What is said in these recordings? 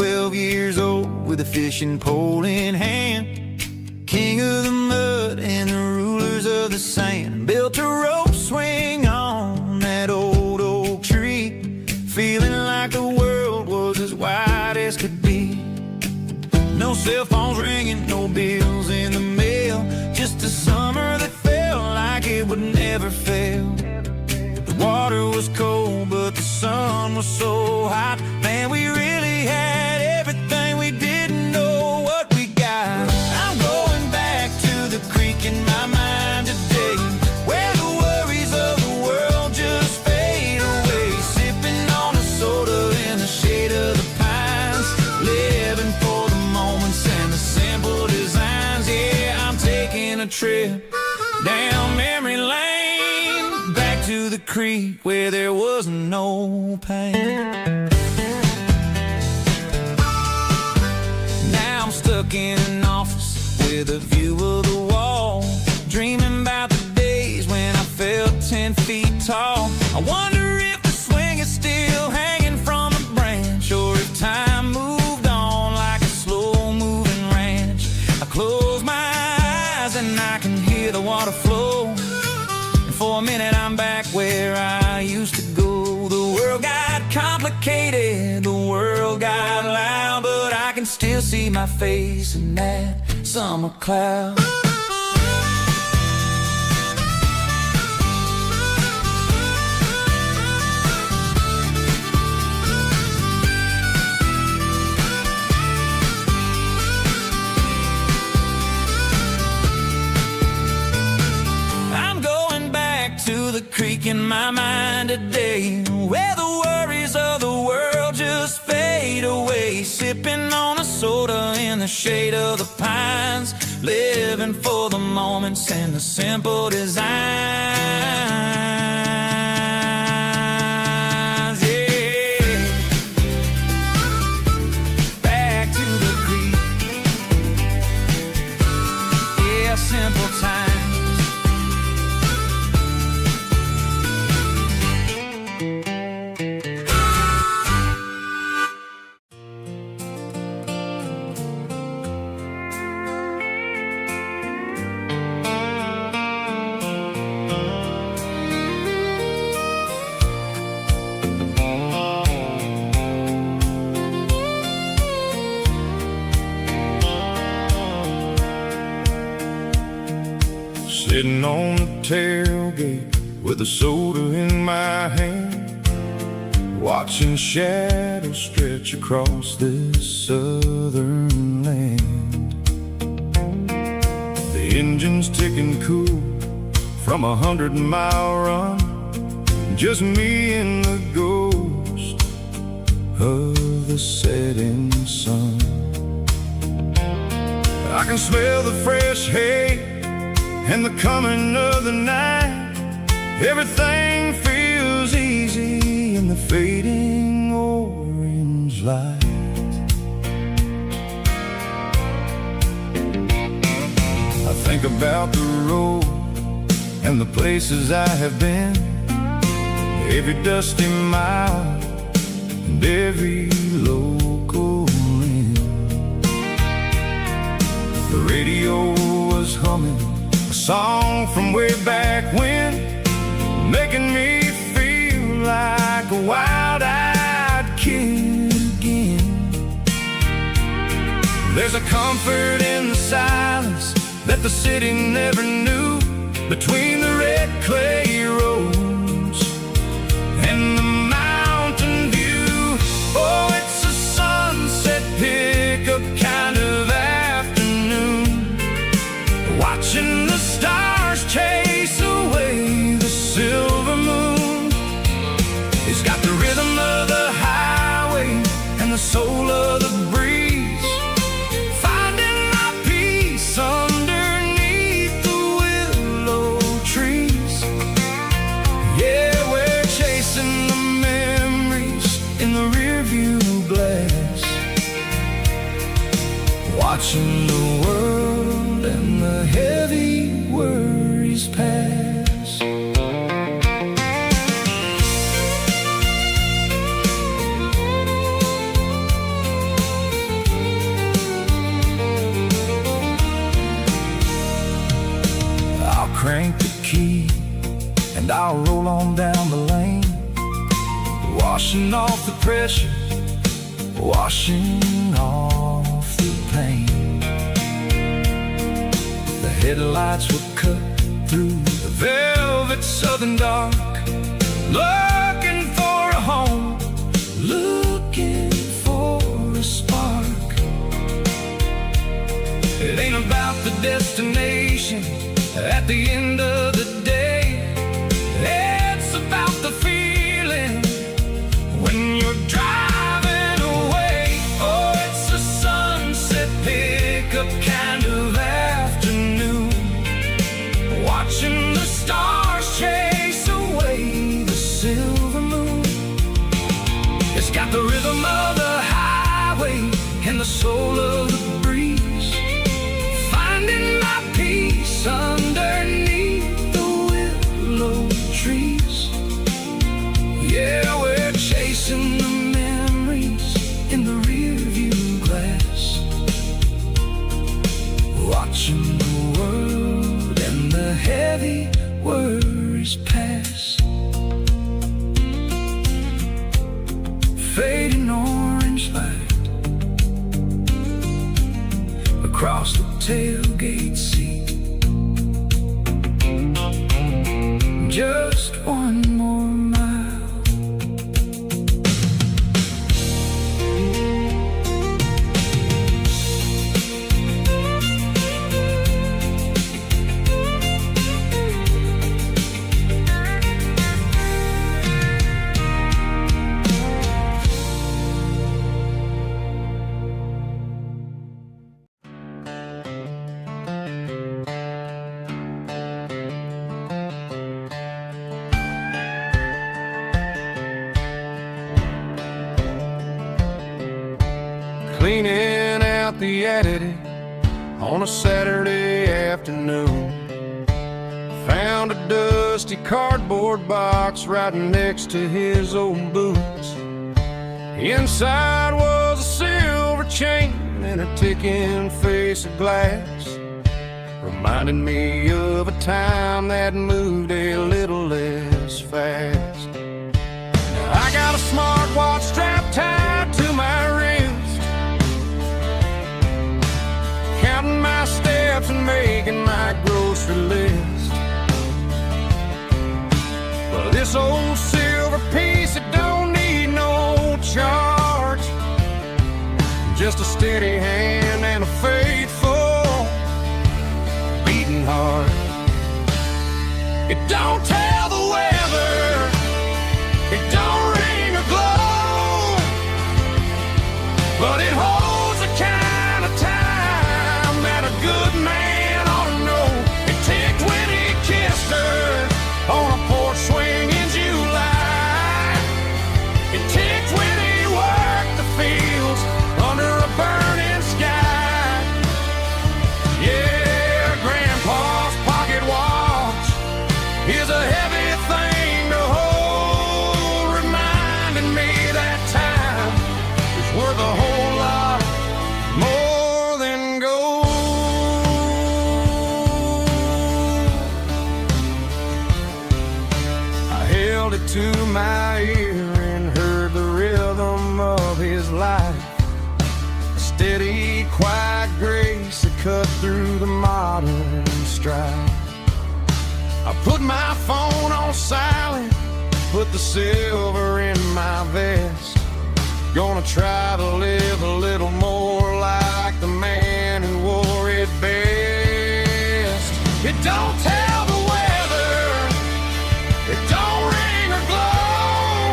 12 years old with a fishing pole in hand. King of the mud and the rulers of the sand. Built a rope swing on that old oak tree, feeling like the world was as wide as could be. No cell phones ringing, no bills in the mail, just a summer that felt like it would never fail. The water was cold, but the sun was so hot. Man, we really had everything we didn't know what we got. I'm going back to the creek in my mind today, where the worries of the world just fade away. Sipping on a soda in the shade of the pines, living for the moments and the simple designs. Yeah, I'm taking a trip down memory lane, back to the creek where there was no pain. Now I'm stuck in an office with a view of the wall, dreaming about the days when I felt 10 feet tall. I wonder if the swing is still hanging from a branch, or if time moved on like a slow-moving ranch. I close my eyes and I can hear the water flow, and for a minute I'm back where I used to go. The world got complicated, the world got loud, but I can still see my face in that summer cloud. To the creek in my mind today, where the worries of the world just fade away. Sipping on a soda in the shade of the pines, living for the moments and the simple designs. Yeah, back to the creek. Yeah, simple times. Sitting on the tailgate with a soda in my hand, watching shadows stretch across this southern land. The engine's ticking cool from 100-mile run, just me and the ghost of the setting sun. I can smell the fresh hay and the coming of the night. Everything feels easy in the fading orange light. I think about the road and the places I have been, every dusty mile and every local inn. The radio was humming a song from way back when, making me feel like a wild-eyed kid again. There's a comfort in the silence that the city never knew, between the red clay roads and the mountain view. Oh, it's a sunset pickup kind of afternoon, watching the stars chase away the silver moon. It's got the rhythm of the highway and the soul of the breeze, finding my peace underneath the willow trees. Yeah, we're chasing the memories in the rearview glass, watching the world and the heavy worries pass. and I'll roll on down the lane, washing off the pressure, washing off the pain. The headlights will cut through the velvet southern dark, looking for a home, looking for a spark. It ain't about the destination at the end of the day, it's about the feeling when you're driving away. Oh, it's a sunset pickup kind of afternoon, watching the stars chase away the silver moon. It's got the rhythm of the highway and the soul of the breeze, finding my peace underneath the willow trees. Yeah, we're chasing the memories in the rearview glass, watching the world and the heavy worries pass. Fading orange light across the tailgate seat. Just one more mile. Cleaning out the attic on a Saturday afternoon, found a dusty cardboard box right next to his old boots. Inside was a silver chain and a ticking face of glass, reminding me of a time that moved a little less fast. Now I got a smartwatch strapped tied to my wrist, counting my steps and making my grocery list. But this old silver piece, it don't need no charge, just a steady hand and a faithful beating heart. It don't tell the weather, it don't ring or glow, but it holds the kind of time that a good man ought to know. It ticked when he kissed her on a porch swing in July. It ticked when he worked the fields under a burning sky. Yeah, Grandpa's pocket watch is a heavy thing to hold, reminding me that time is worth a whole lot more than gold. I held it to my ear and heard the rhythm of his life, a steady, quiet grace that cut through the modern strife. I put my phone on silent, put the silver in my vest, gonna try to live a little more like the man who wore it best. It don't tell the weather, it don't ring or glow,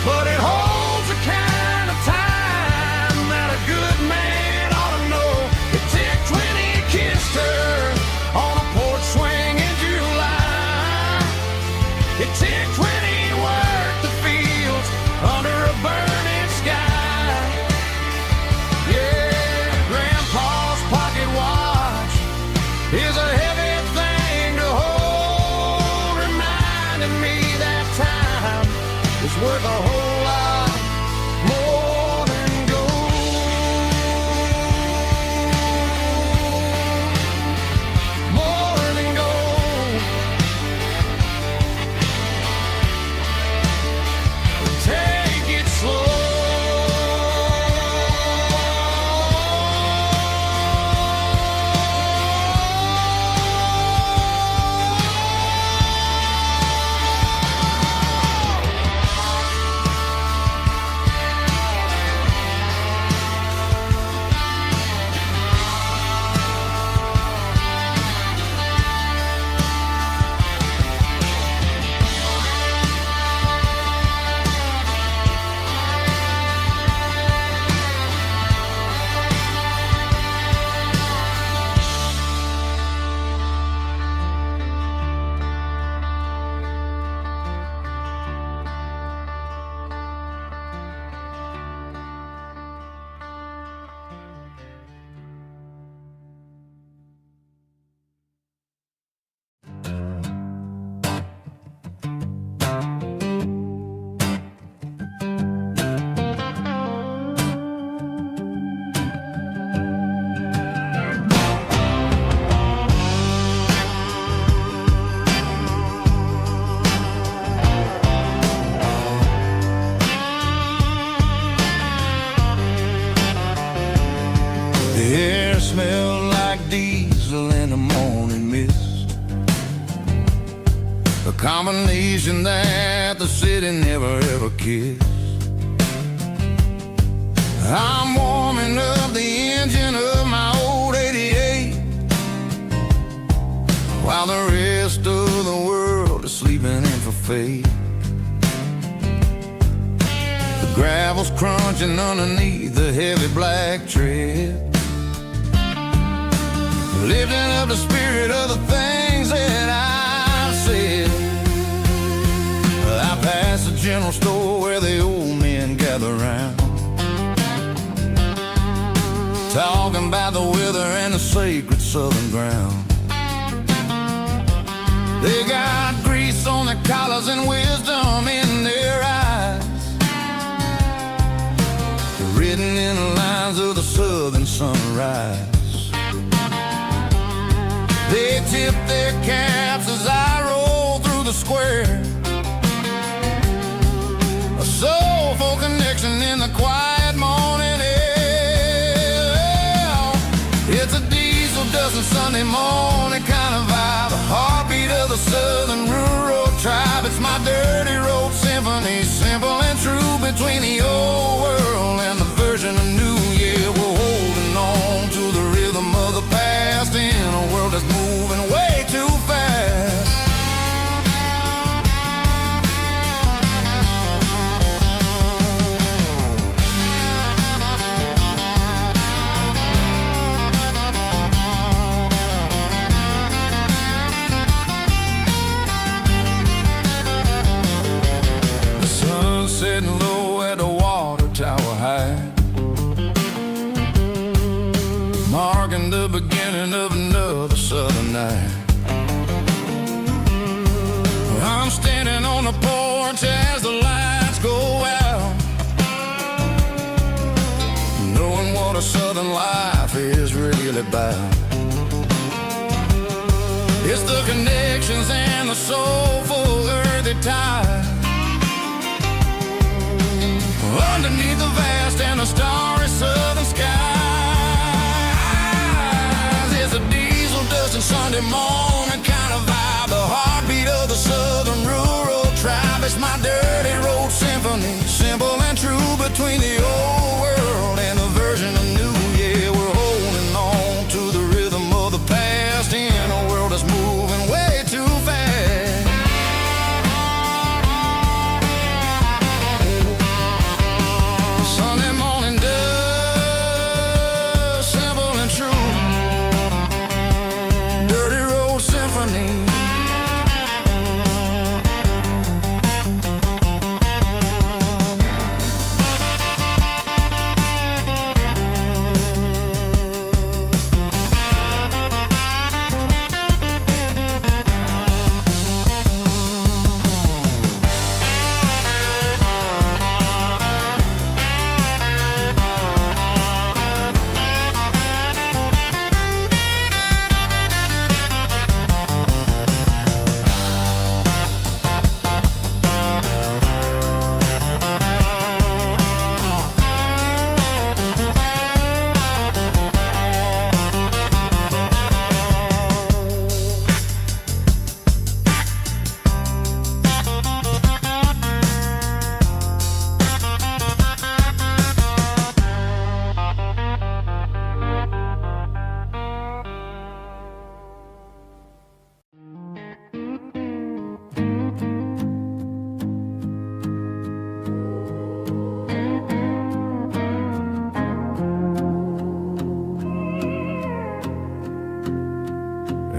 but it holds the kind of time that a good man ought to know. It ticked when he kissed her on a porch swing in July. It ticked when he worked the fields under a burning sky. The air smelled like diesel in the morning mist, a combination that the city never ever kissed. I'm warming up the engine of my old 88, while the rest of the world is sleeping in for fate. The gravel's crunching underneath the heavy black tread, lifting up the spirit of the things that I said. I passed the general store where the old men gather round, talking about the weather and the sacred southern ground. They got grease on their collars and wisdom in their eyes, written in the lines of the southern sunrise. They tip their caps as I roll through the square, a soulful connection in the quiet morning air. It's a diesel dusting Sunday morning kind of vibe, a heartbeat of the southern rural tribe. It's my dirty road symphony, simple and true, between the old world and the version of new. Yeah, we're holding on to the rhythm of the past in a world that's moving way too fast. The sun's setting low at the water tower high, marking the beginning of another southern night. I'm standing on the porch as the lights go out, knowing what a southern life is really about. It's the connections and the soulful earthy tide, underneath the vast and the starry southern skies. It's a diesel dusting Sunday morning kind of vibe, the heartbeat of the southern rural tribe. It's my dirty road symphony, simple and true, between the old world and the version of new. Yeah, we're holding on to the rhythm of the past in a world that's moving way too fast. Sunday morning dust, simple and true, dirty road symphony.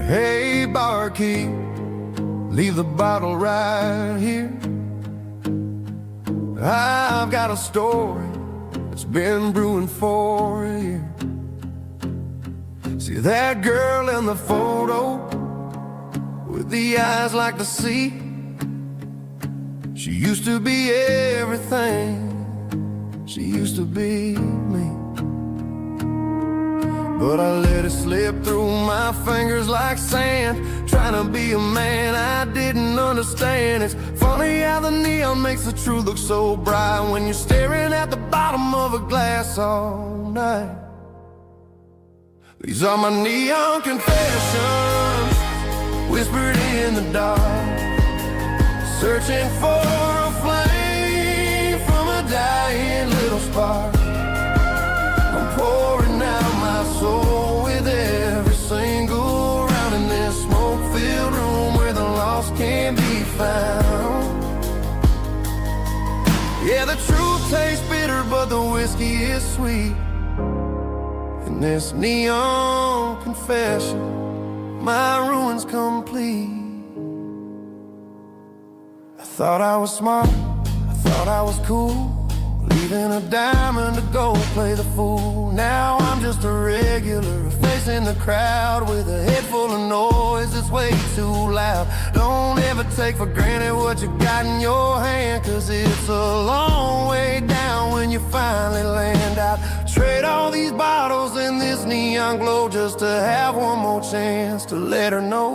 Hey, barkeep, leave the bottle right here. I've got a story that's been brewing for a year. See that girl in the photo with the eyes like the sea? She used to be everything, she used to be me. But I let it slip through my fingers like sand, trying to be a man I didn't understand. It's funny how the neon makes the truth look so bright when you're staring at the bottom of a glass all night. These are my neon confessions, whispered in the dark, searching for a flame from a dying little spark. I'm pouring out my soul with every single round in this smoke-filled room where the lost can be found. Yeah, the truth tastes bitter, but the whiskey is sweet. In this neon confession, my ruin's complete. I thought I was smart, I thought I was cool, leaving a diamond to go play the fool. Now I'm just a regular, facing the crowd with a head full of noise that's way too loud. Don't ever take for granted what you got in your hand, 'cause it's a long way down when you finally land out. Trade all these bottles and this neon glow just to have one more chance to let her know.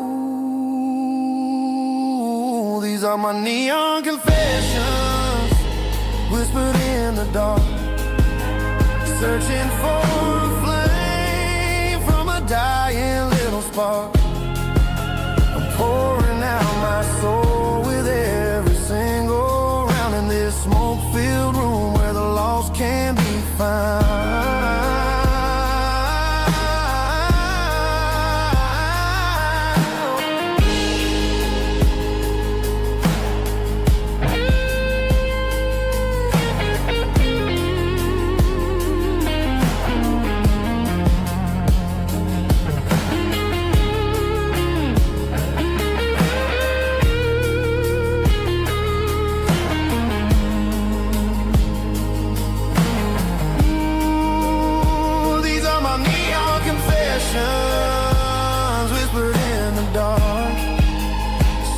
These are my neon confessions, whispered in the dark, searching for a flame from a dying little spark. I'm pouring out my soul with every single round in this smoke-filled room where the lost can be found. Whispered in the dark,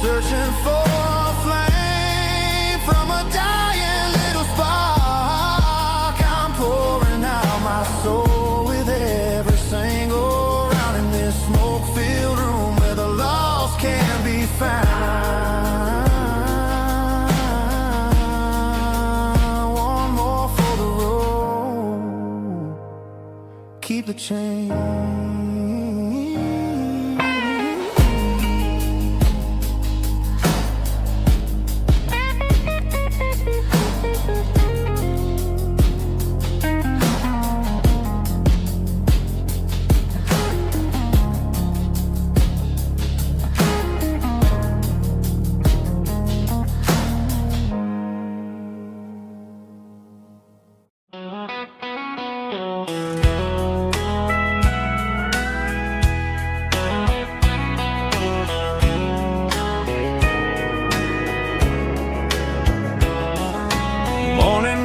searching for a flame from a dying little spark. I'm pouring out my soul with every single round in this smoke-filled room where the lost can be found. One more for the road, keep the change.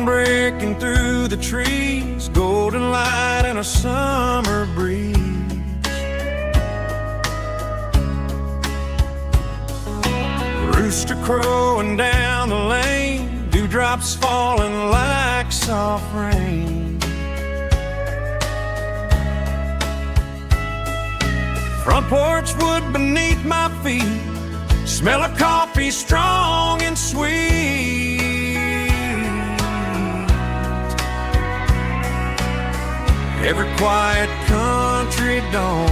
Breaking through the trees, golden light and a summer breeze. Rooster crowing down the lane, dewdrops falling like soft rain. Front porch wood beneath my feet, smell of coffee strong and sweet. Every quiet country dawn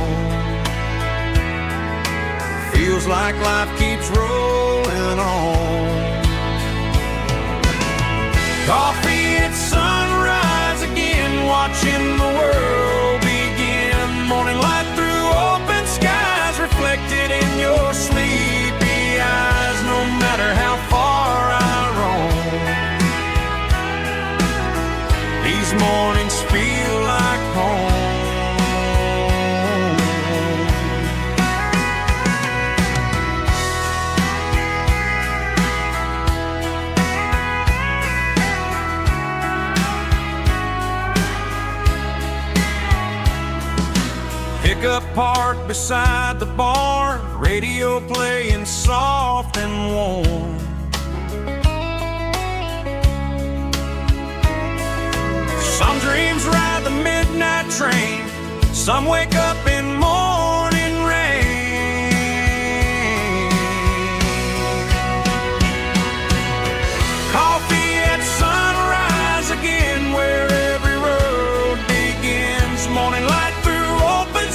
feels like life keeps rolling on. Coffee at sunrise again, watching the world begin. Morning light through open skies, reflected in your sleepy eyes. No matter how far I roam, these mornings feel like home. Pickup parked beside the barn, radio playing soft and warm. Some dreams ride the midnight train, some wake up in morning rain. Coffee at sunrise again, where every road begins. Morning light through open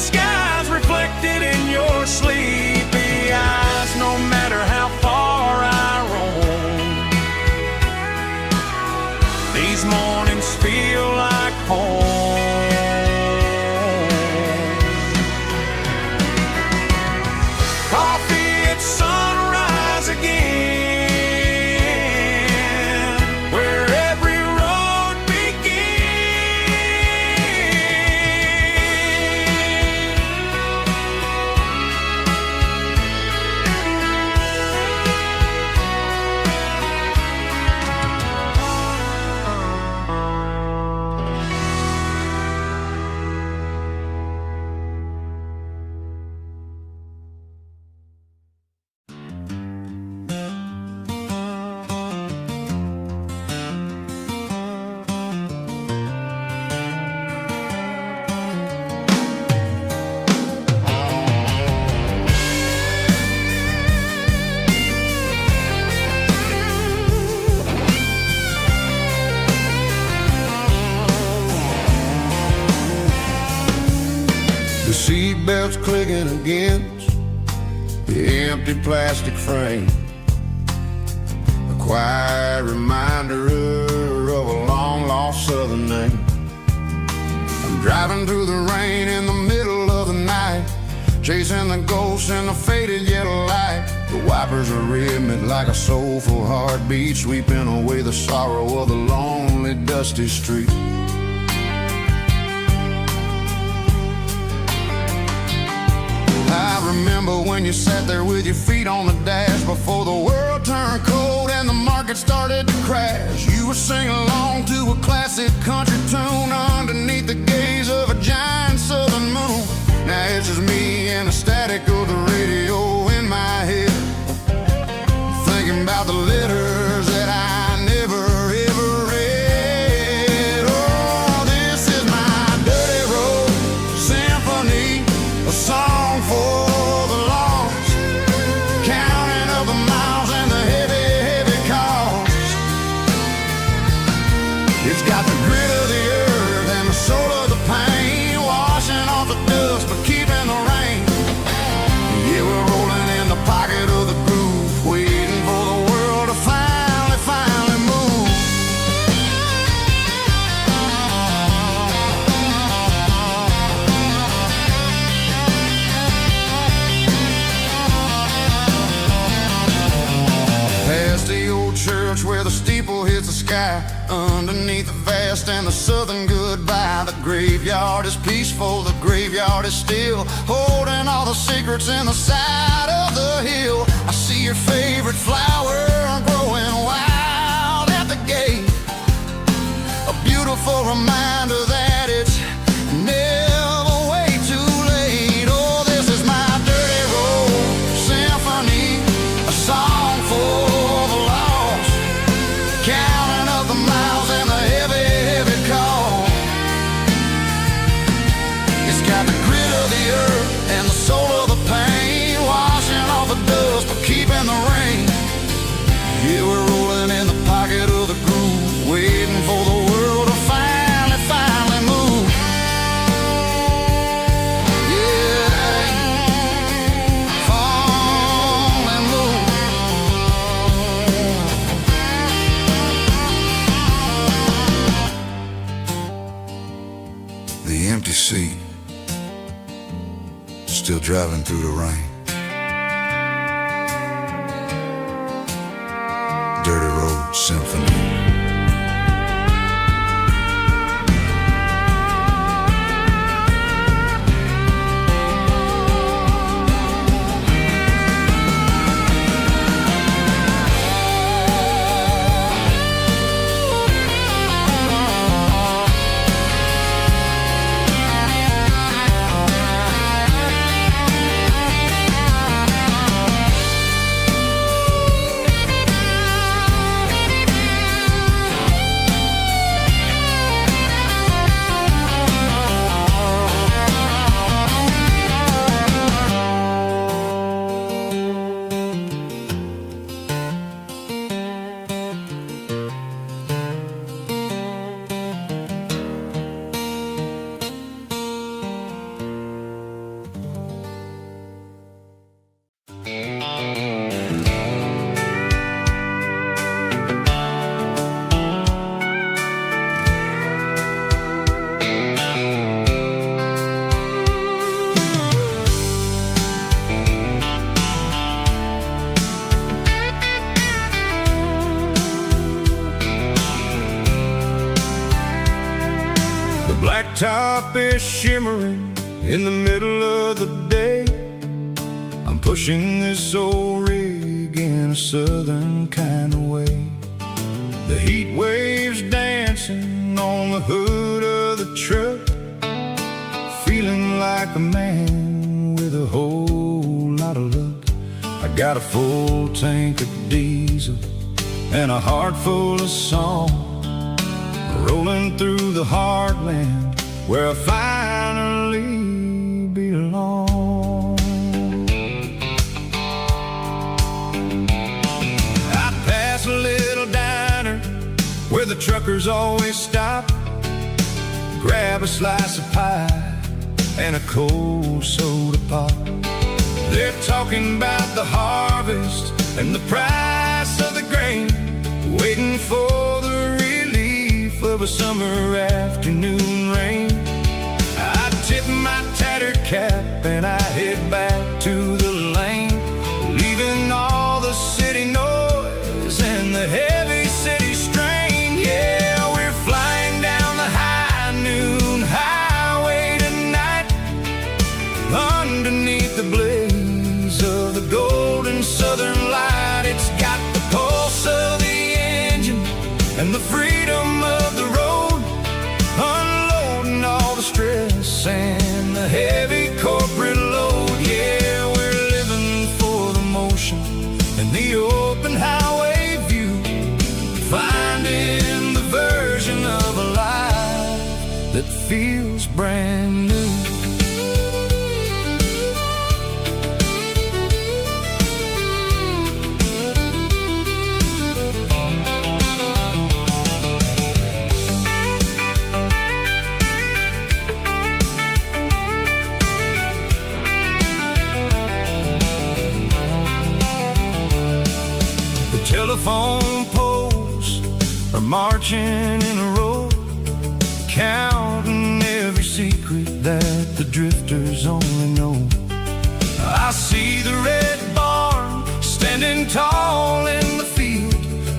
The seat belts clicking against the empty plastic frame, a quiet reminder of a long-lost southern name. I'm driving through the rain in the middle of the night, chasing the ghosts in the faded yellow light. The wipers are rhythmic like a soulful heartbeat, sweeping away the sorrow of the lonely, dusty street. I remember when you sat there with your feet on the dash, before the world turned cold and the market started to crash. You were singing along to a classic country tune underneath the gaze of a giant southern moon. Now it's just me and the static of the radio in my head, thinking about the letters that I never ever read. Oh, this is my dirty road symphony, a song for the lost, counting up the miles and the heavy, heavy cost. It's got the grit of the earth and the soul of the pain, washing off the dust but keeping the rain. Yeah, we're rolling in the pocket of the groove, waiting for the world to finally move. Past the old church where the steeple hits the sky, underneath the vast and the southern goodbye. The graveyard is peaceful, the graveyard is still, holding all the secrets in the side of the hill. I see your favorite flower growing wild at the gate, a beautiful reminder that it's never way too late. Oh, this is my dirty road symphony, a song for the lost, counting up the miles and the heavy, heavy call. It's got the grit of the earth and the soul of the pain, washing off the dust but keeping the rain. Yeah, we're rolling in the pocket of the groove, waiting for the world to finally move. Yeah, finally move. The empty seat, still driving through the rain. Dirty road symphony. Blacktop is shimmering in the middle of the day. I'm pushing this old rig in a southern kind of way. The heat waves dancing on the hood of the truck, feeling like a man with a whole lot of luck. I got a full tank of diesel and a heart full of song, rolling through the heartland where I finally belong. I pass a little diner where the truckers always stop, grab a slice of pie and a cold soda pop. They're talking about the harvest and the price of the grain, waiting for the relief of a summer afternoon rain. I tip my tattered cap and I head back to the lane, leaving all the city noise and the heavy city strain. Yeah, we're flying down the high noon highway tonight, underneath the blaze of the golden southern light. It's got the pulse of the engine and the freedom of the road, unloading all the stress and the heavy corporate load. Yeah, we're living for the motion and the open highway view, finding the version of a life that feels brand new. Telephone poles are marching in a row, counting every secret that the drifters only know. I see the red barn standing tall in the field,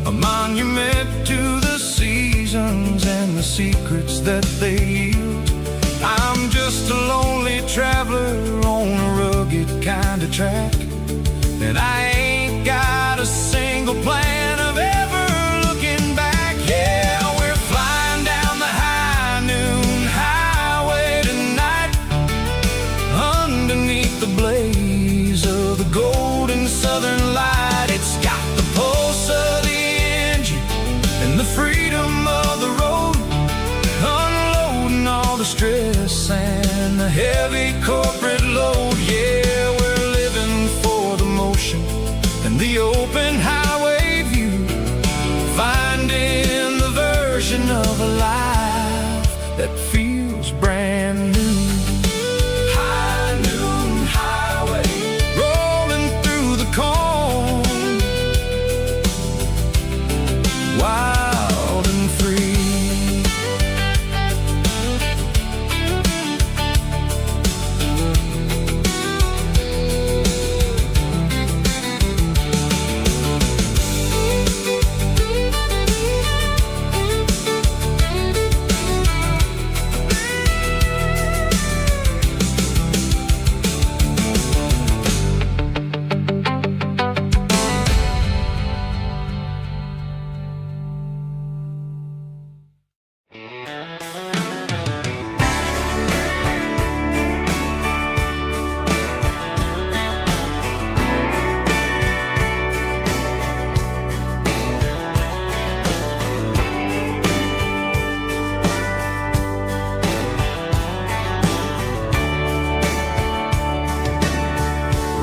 a monument to the seasons and the secrets that they yield. I'm just a lonely traveler on a rugged kind of track, and I ain't got a single plan of ever looking back. Yeah, we're flying down the high noon highway tonight, underneath the blaze of the golden southern light. It's got the pulse of the engine and the freedom of the road, unloading all the stress and the heavy corporate load. Yeah, we're living for the motion and the open highway view, finding the version of a life that feels brand new. High noon highway, rolling through the corn, wild and free.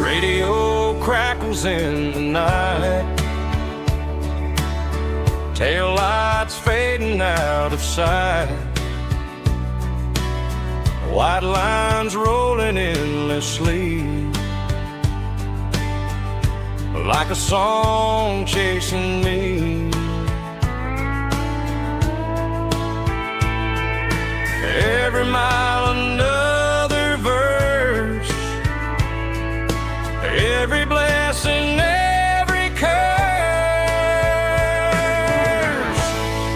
Radio crackles in the night, tail lights fading out of sight, white lines rolling endlessly, like a song chasing me. Every mile another verse, every blessing, every curse.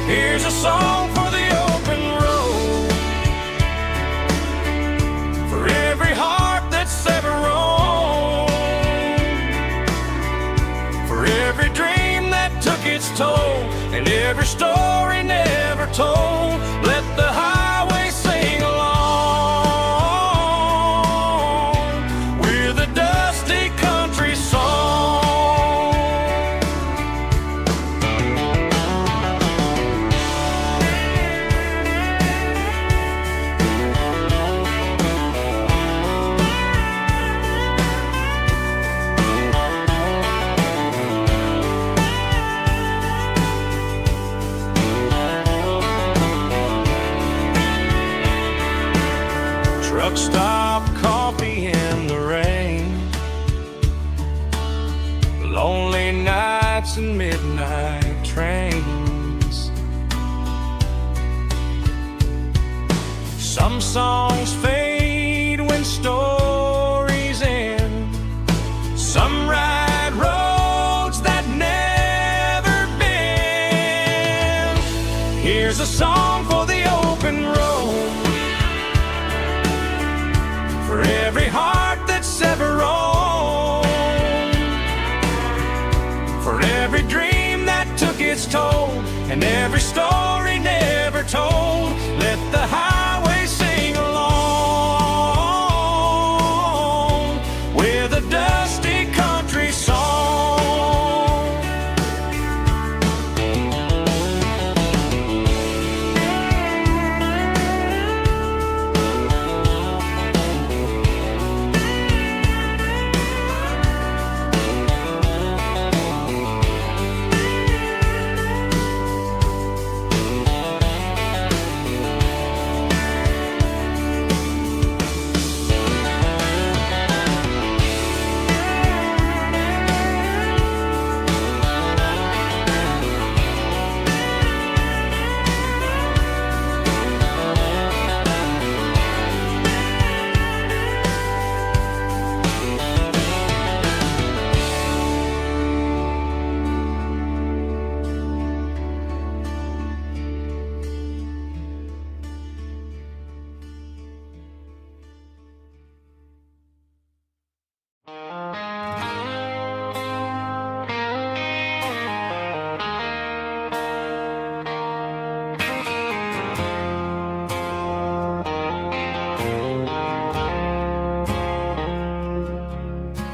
Here's a song for the open road, for every heart that's ever roamed, for every dream that took its toll, and every story never told. Let the highway sing along. Truck stop coffee in the rain, lonely nights and midnight trains. Some songs fade when stories end. Some ride roads that never bend. Here's a song for the open road, for every heart that's ever roamed, for every dream that took its toll, and every story never told. Let the highway sing along with a dusty country song.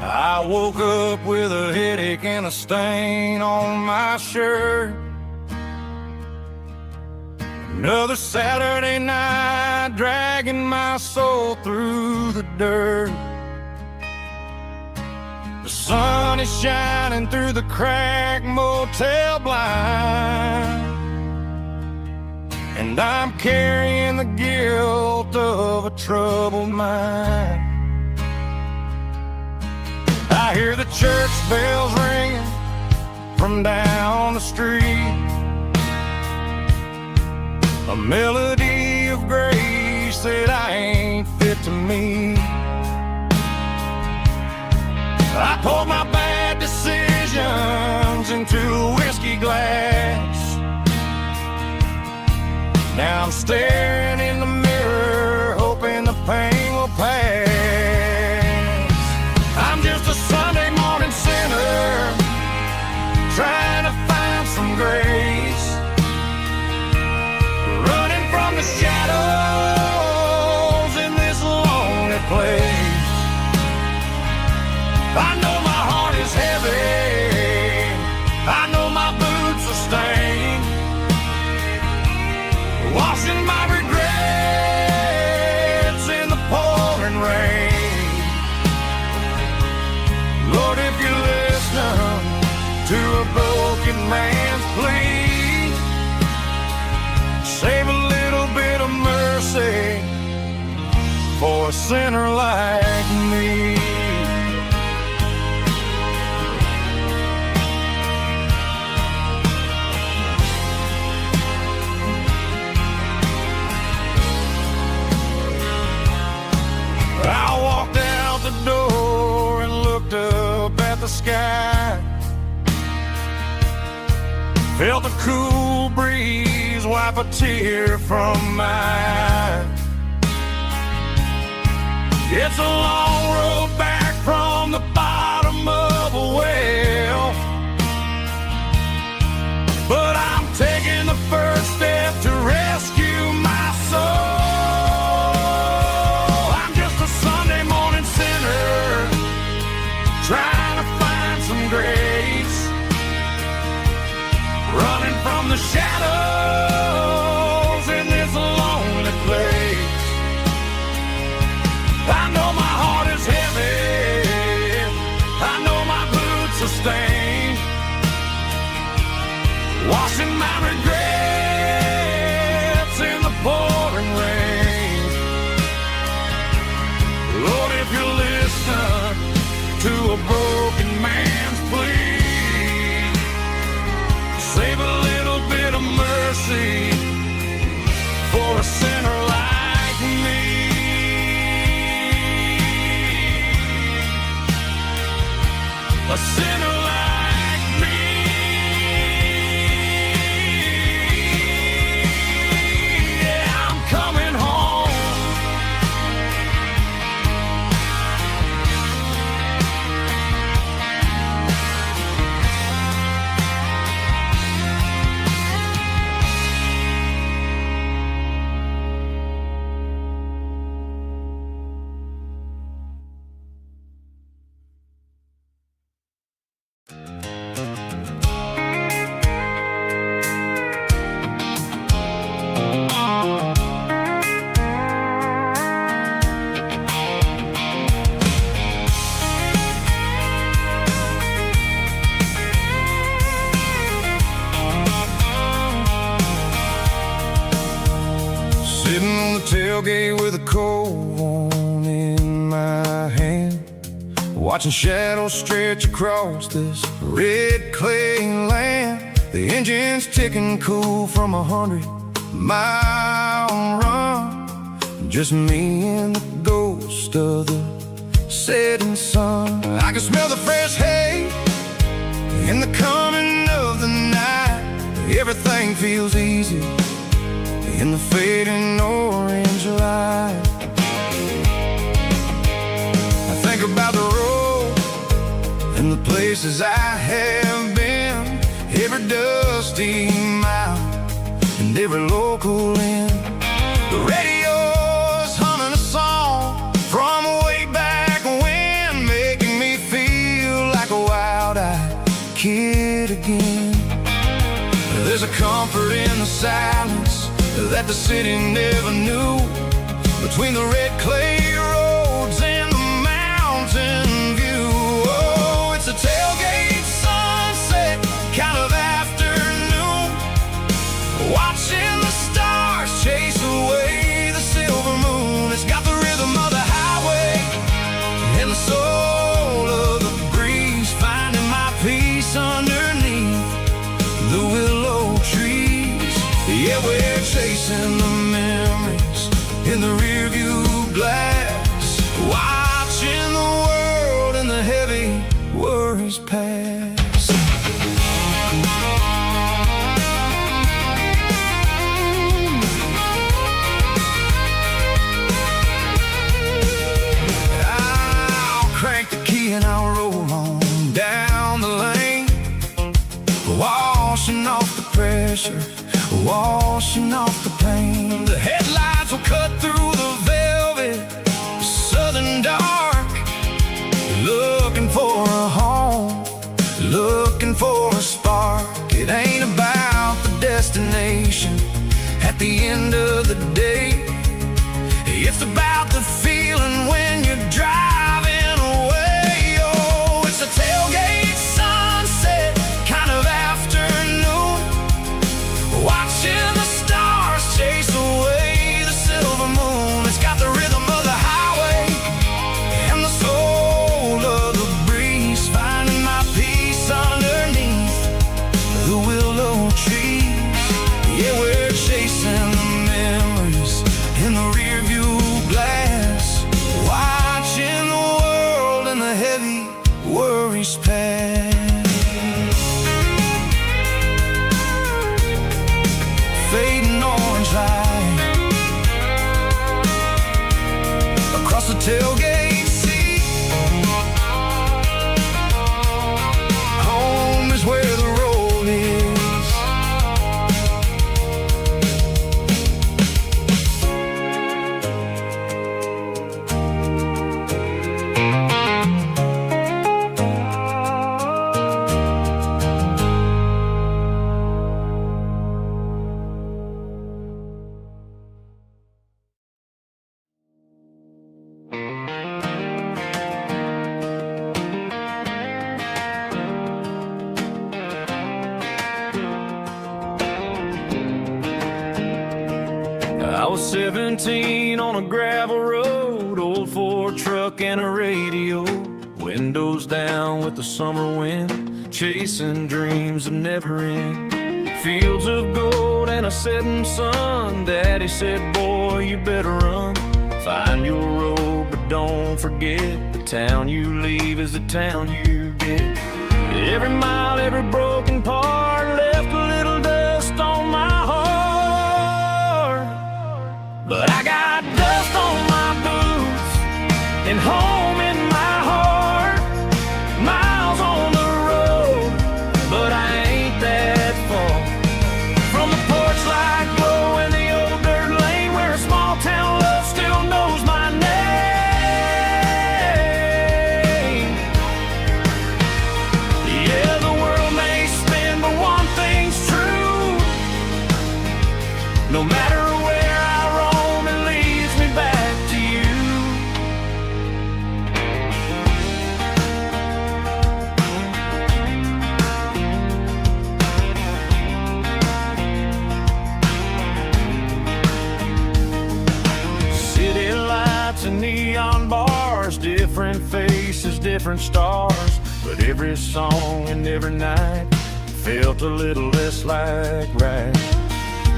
I woke up with a headache and a stain on my shirt. Another Saturday night dragging my soul through the dirt. The sun is shining through the cracked motel blind, and I'm carrying the guilt of a troubled mind. I hear the church bells ringing from down the street, a melody of grace that I ain't fit to meet. I poured my bad decisions into a whiskey glass. Now I'm staring in the mirror, hoping the pain will pass. I'm just a Sunday morning sinner, trying to find some grace, running from the shadows in this lonely place. I know my heart is heavy, I know my boots are stained, washing my regrets in the pouring rain. Lord, if you listen to a broken man's plea, save a little bit of mercy for a sinner like me. I walked out the door and looked up at the sky, felt the cool breeze wipe a tear from my eye. It's a long road back from the bottom of a well, but I'm taking the first step to rescue my soul. I'm just a Sunday morning sinner, trying to find some grace, running from the shadows in this lonely place. I know my heart tailgate with a cold one in my hand, watching shadows stretch across this red clay land. The engine's ticking cool from 100-mile run. Just me and the ghost of the setting sun. I can smell the fresh hay in the coming of the night. Everything feels easy in the fading orange light. I think about the road and the places I have been, every dusty mile and every local inn. The radio's humming a song from way back when, making me feel like a wild-eyed kid again. There's a comfort in the silence that the city never knew, between the red clay roads and the mountain view. Oh, it's a tailgate sunset kind of afternoon, watching the stars chase away the silver moon. It's got the rhythm of the highway and the soul of the breeze, finding my peace underneath the willow trees. Yeah, we're chasing the memories in the rearview glass, watching the world and the heavy worries pass. I'll crank the key and I'll roll on down the lane, washing off the pressure, washing off the pain. The headlights will cut through the velvet southern dark, looking for a home, looking for a spark. It ain't about the destination at the end of the day, it's about the feeling when you're driving away. Oh, it's a tailgate sunset kind of afternoon, watching the stars chase away the silver moon. It's got the rhythm of the highway and the soul of the breeze, finding my peace underneath the willow trees. Yeah, we're chasing the memories in the rearview glass, watching the world and the heavy worries pass. Fading orange light across the tailgate seat. Home is where the road is. I was 17 on a gravel road, old Ford truck and a radio, windows down with the summer wind, chasing dreams that never end. Fields of gold and a setting sun. Daddy said, boy, you better run. Find your road, but don't forget, the town you leave is the town you get. Every mile, every broken part left a little dust on my heart, but I got dust on my boots and home in my heart. Miles on the road, but I ain't that far from the porch light glow and the old dirt lane where a small town love still knows my name. Yeah, the world may spin, but lights and neon bars, different faces, different stars. But every song and every night felt a little less like right.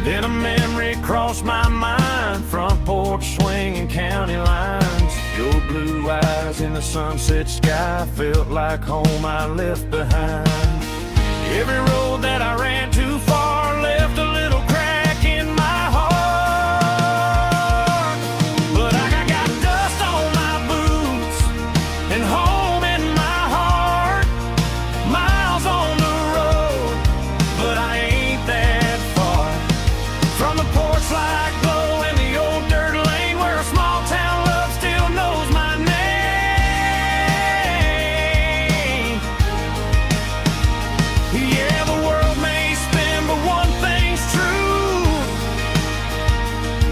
Then a memory crossed my mind, front porch swinging county lines. Your blue eyes in the sunset sky felt like home I left behind. Every road that I ran too far left a little crack in my heart. But I got dust on my boots and home in my heart. Miles on the road, but I ain't that far from the porch light glow and the old dirt lane where a small town love still knows my name. Yeah, the world may spin, but one thing's true.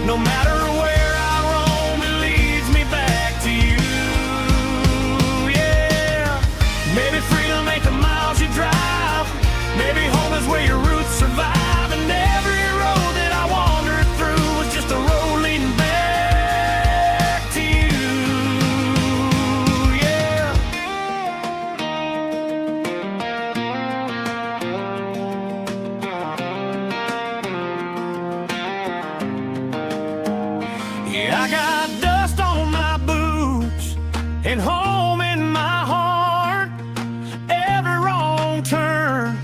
No matter where I roam, it leads me back to you. Yeah, maybe freedom ain't the miles you drive. Maybe home is where your roots survive. And every road that I wandered through was just a road leading back to you. Yeah. Yeah, I got dust on my boots and home in my heart. Every wrong turn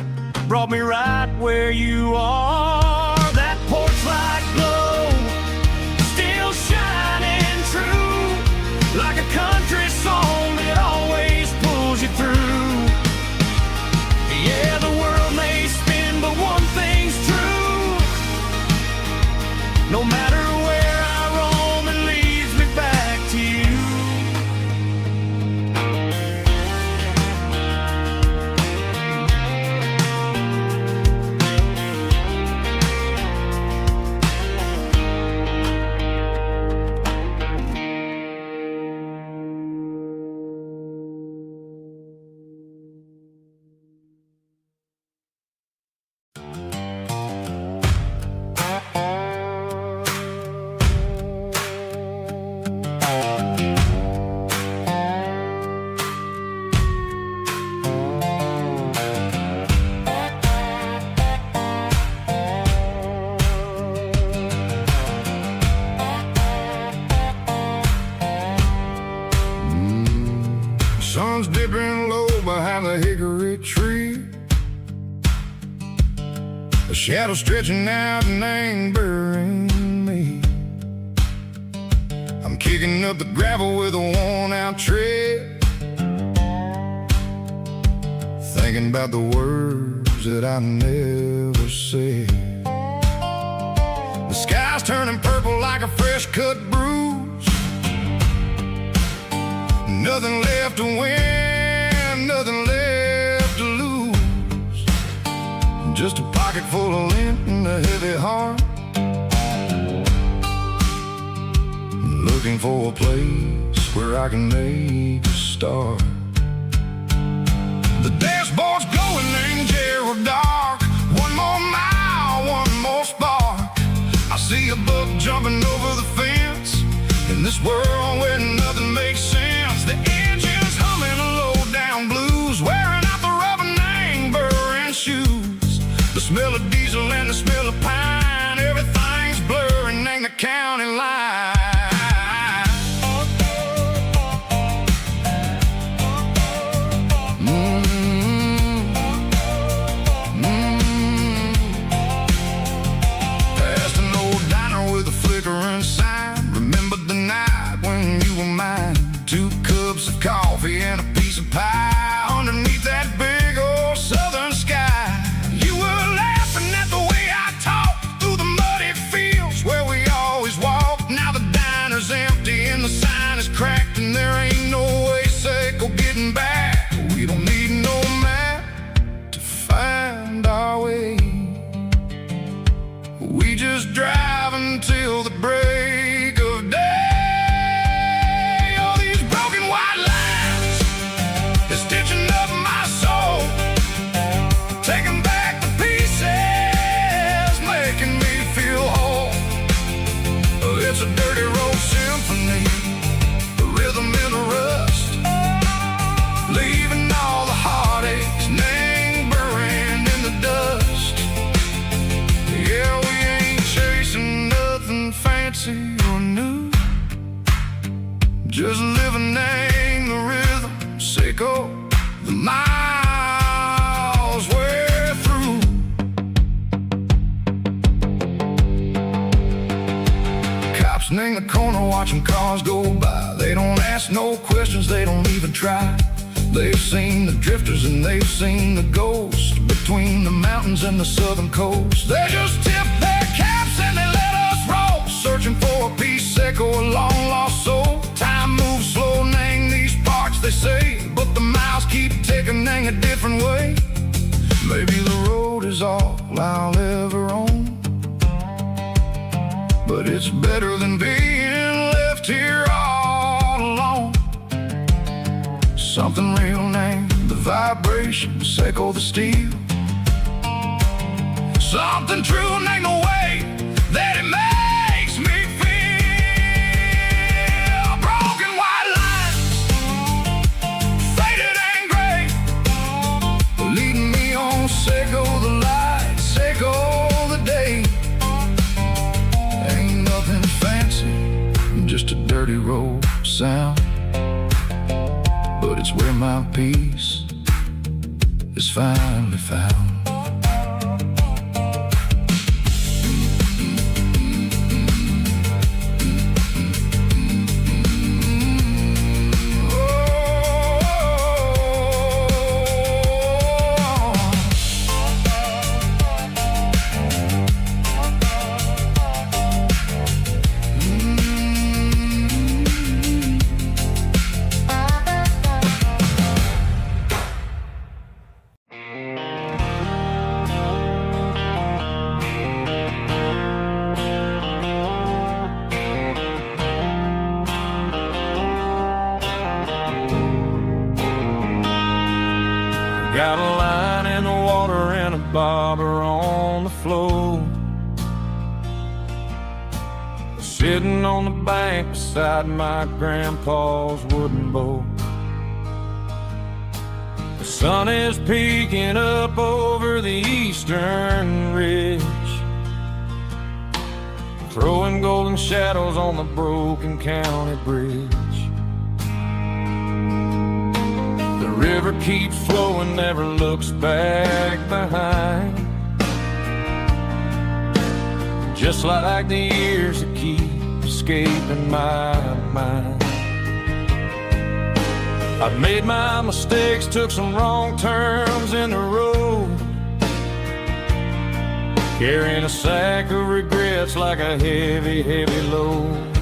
brought me right where you are. That porch light glow still shining true, like a country song that always pulls you through. Yeah, the world may spin, but one thing's true. No matter where I roam, it leads me back to you. Sun's dipping low behind the hickory tree. A shadow stretching out and ain't burying me. I'm kicking up the gravel with a worn-out tread, thinking about the words that I never said. The sky's turning purple like a fresh-cut bruise. Nothing left to win, nothing left to lose. Just a pocket full of lint and a heavy heart, looking for a place where I can make a start. The dashboard's glowing in Gerald dark. One more mile, one more spark. I see a buck jumping over the fence in this world where nothing makes sense. The engine's humming a low-down blues, wearing out the rubber name burring shoes. The smell of diesel and the smell of pine, everything's blurring in the county line. Past an old diner with a flickering sign. Remember the night when you were mine? 2 cups of coffee and a piece of pie underneath that big old southern sky. You were laughing at the way I talked through the muddy fields where we always walked. Now the diner's empty and the sign is cracked, and there ain't no way safe or getting back. We don't need no map to find our way. We just drive until the break of day. Stitching up my soul, taking back the pieces, making me feel whole. It's a dirty road symphony, just living in the rhythm, Seco, the miles we're through. Cops in the corner watching cars go by. They don't ask no questions, they don't even try. They've seen the drifters and they've seen the ghosts between the mountains and the southern coast. They just tip their caps and they let us roll, searching for a piece, Seco, a long lost soul. Time moves slow, nang these parts, they say, but the miles keep ticking, nang a different way. Maybe the road is all I'll ever own, but it's better than being left here all alone. Something real, name the vibration, Seco the steel. Something true, name the way that it makes me feel. Broken white lines, faded and gray, leading me on, Seco the light, Seco the day. Ain't nothing fancy, just a dirty road sound, but it's where my peace is finally found. Got a line in the water and a bobber on the floor, sitting on the bank beside my grandpa's wooden boat. The sun is peeking up over the eastern ridge, throwing golden shadows on the broken county bridge. The river keeps flowing, never looks back behind, just like the years that keep escaping my mind. I've made my mistakes, took some wrong turns in the road, carrying a sack of regrets like a heavy, heavy load.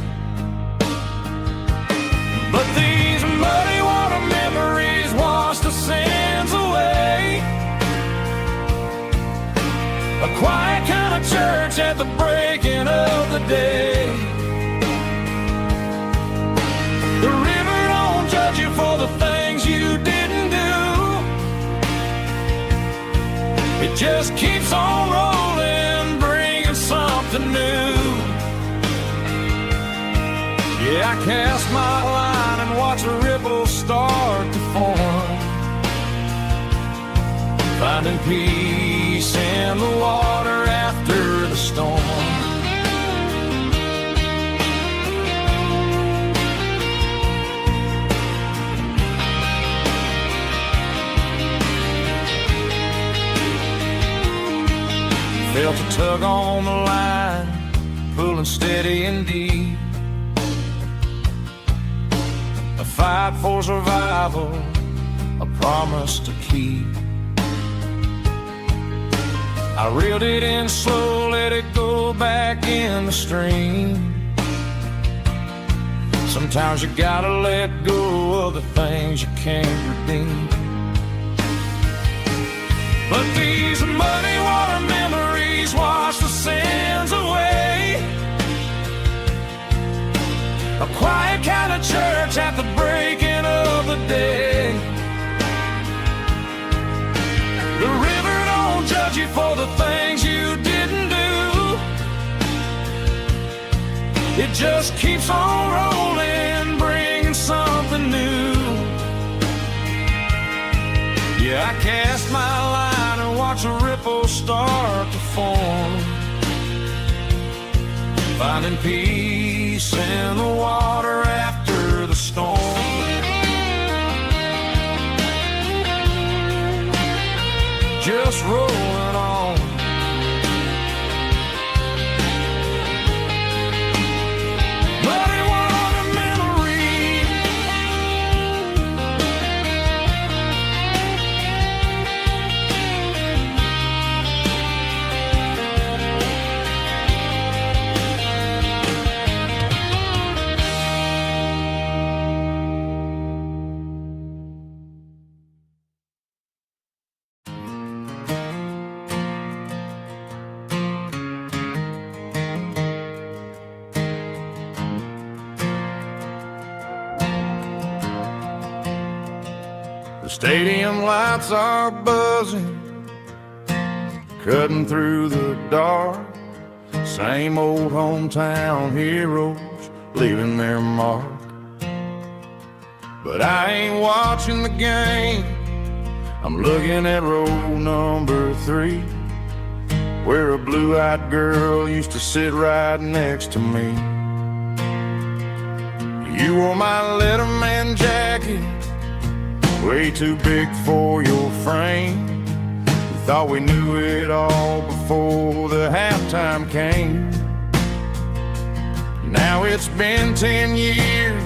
But these muddy water memories wash the sins away. A quiet kind of church at the breaking of the day. The river don't judge you for the things you didn't do. It just keeps on rolling, bringing something new. Yeah, I cast my line and watch the ripples start to form, finding peace in the water after the storm. Felt a tug on the line, pulling steady and deep. A fight for survival, a promise to keep. I reeled it in slow, let it go back in the stream. Sometimes you gotta let go of the things you can't redeem. But these muddy water memories wash the sins away. A quiet kind of church at the breaking of the day. The river don't judge you for the things you didn't do. It just keeps on rolling, bringing something new. Yeah, I cast my line and watch the ripples start to form, finding peace in the water after the storm. rolling on. But it was a memory. The stadium lights are buzzing, cutting through the dark. Same old hometown heroes leaving their mark. But I ain't watching the game, I'm looking at row number 3, where a blue-eyed girl used to sit right next to me. You wore my Letterman jacket, way too big for your frame. We thought we knew it all before the halftime came. Now it's been 10 years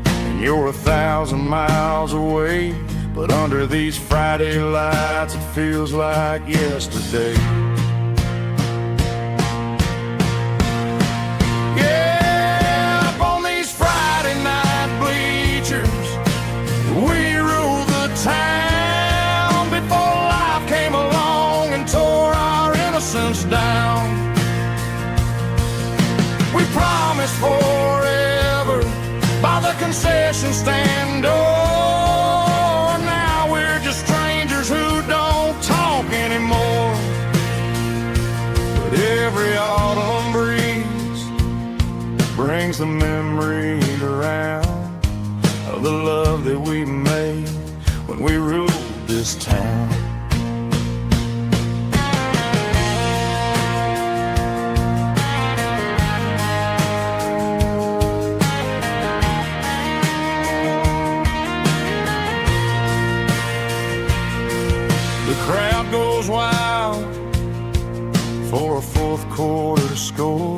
and you're 1,000 miles away, but under these Friday lights it feels like yesterday. Yeah, up on these Friday night bleachers, we ruled the town before life came along and tore our innocence down. We promised forever by the concession stand door. Now we're just strangers who don't talk anymore. But every autumn breeze brings the memory around of the love that we made when we ruled this town. The crowd goes wild for a fourth quarter score,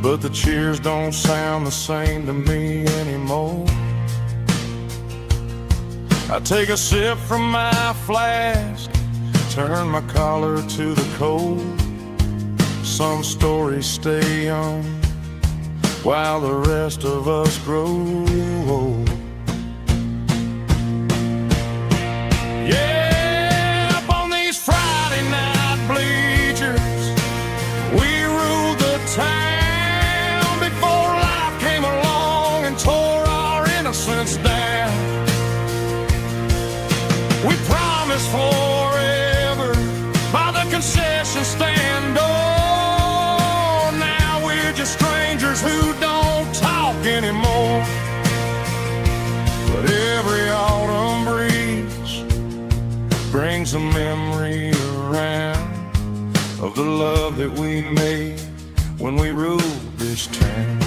but the cheers don't sound the same to me anymore. I take a sip from my flask, turn my collar to the cold. Some stories stay young while the rest of us grow old. Yeah, up on these Friday night bleachers, we ruled the town before life came along and tore our innocence down. We promised forever by the concession stand door. Now we're just strangers who don't talk anymore. But every autumn breeze brings a memory around of the love that we made when we ruled this town.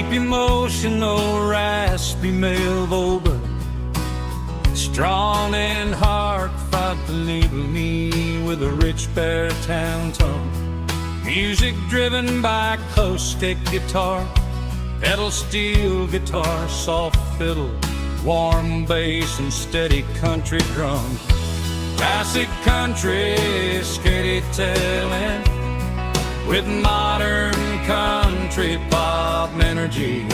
deep emotional, raspy male vocal, strong and hard, fought to label me with a rich baritone tone. Music driven by acoustic guitar, pedal steel guitar, soft fiddle, warm bass and steady country drum. Classic country storytelling with modern country pop energy.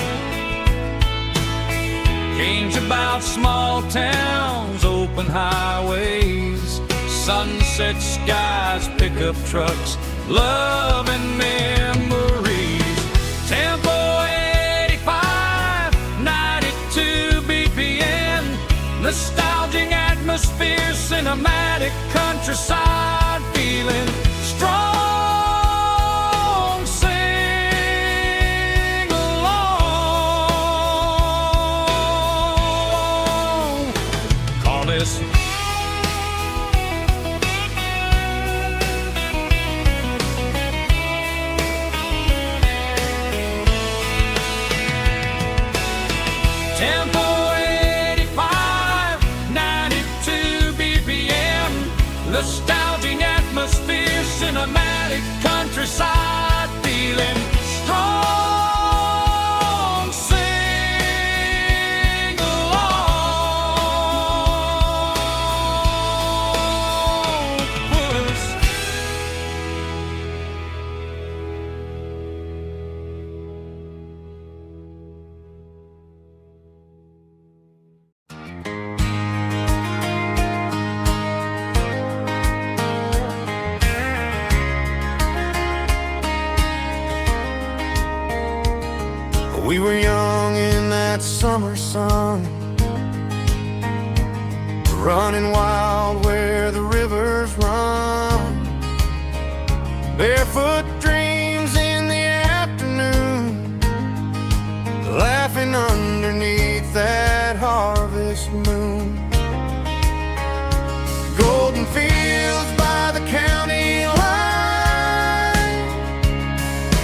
Games about small towns, open highways, sunset skies, pickup trucks, love and memories. Tempo 85, 92 BPM, nostalgic atmosphere, cinematic countryside feeling strong. Sing along. Call this Tempo 85, 92 BPM, nostalgic atmosphere, cinematic countryside feeling strong. Sing along. Puss. We were young in that summer sun, running wild where the rivers run. Barefoot dreams in the afternoon, laughing underneath that harvest moon. Golden fields by the county line,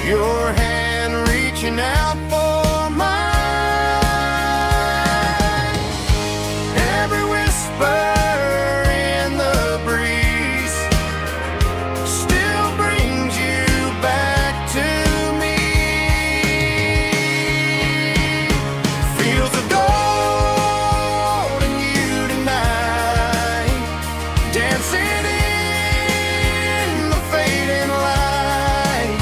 your hand reaching out for mine. Every whisper in the breeze still brings you back to me. Fields of gold and you tonight, dancing in the fading light.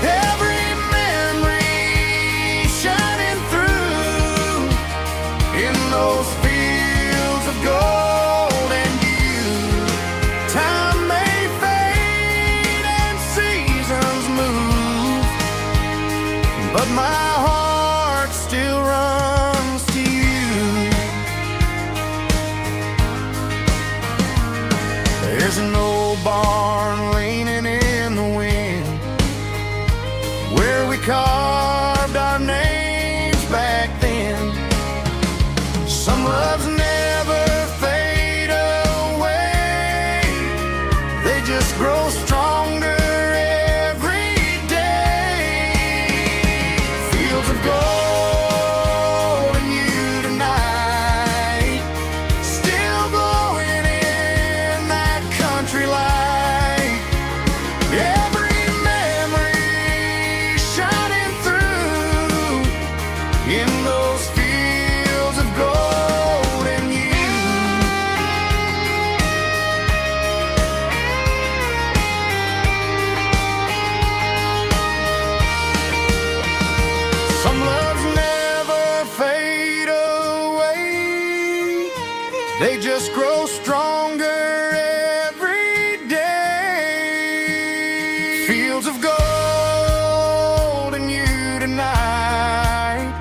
Every memory shining through in those fields of gold and you. Time may fade and seasons move, but my heart still runs to you. There's an old barn leaning in the wind where we carved our names back then. Some loves never fade away, they just grow stronger every day. Fields of gold and you tonight, still glowing in that country light. Every memory shining through in those fields of gold and you. Some loves never fade away, they just grow stronger every day. Fields of gold and you tonight,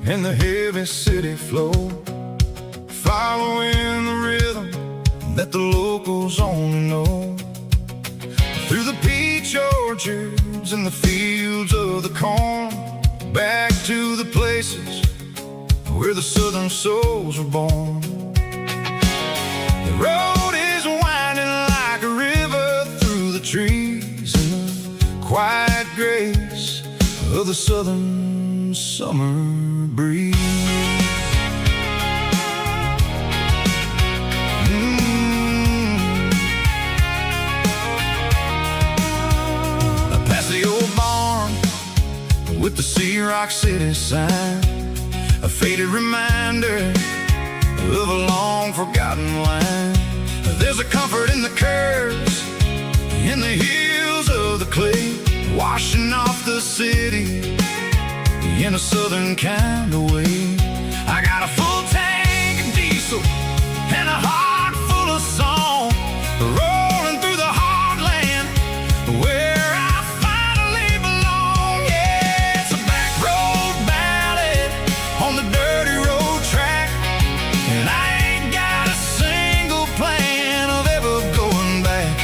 and the heavy city flow, following the rhythm that the locals only know. Through the peach orchards and the fields of the corn, back to the places where the southern souls were born. The road is winding like a river through the trees in the quiet grace of the southern summer breeze. Past the old barn with the Sea Rock City sign, a faded reminder of a long forgotten line. There's a comfort in the curves, in the hills of the clay, washing off the city in a southern kind of way. I got a full tank of diesel and a heart full of song, rolling through the heartland where I finally belong. Yeah, it's a back road ballad on the dirty road track, and I ain't got a single plan of ever going back.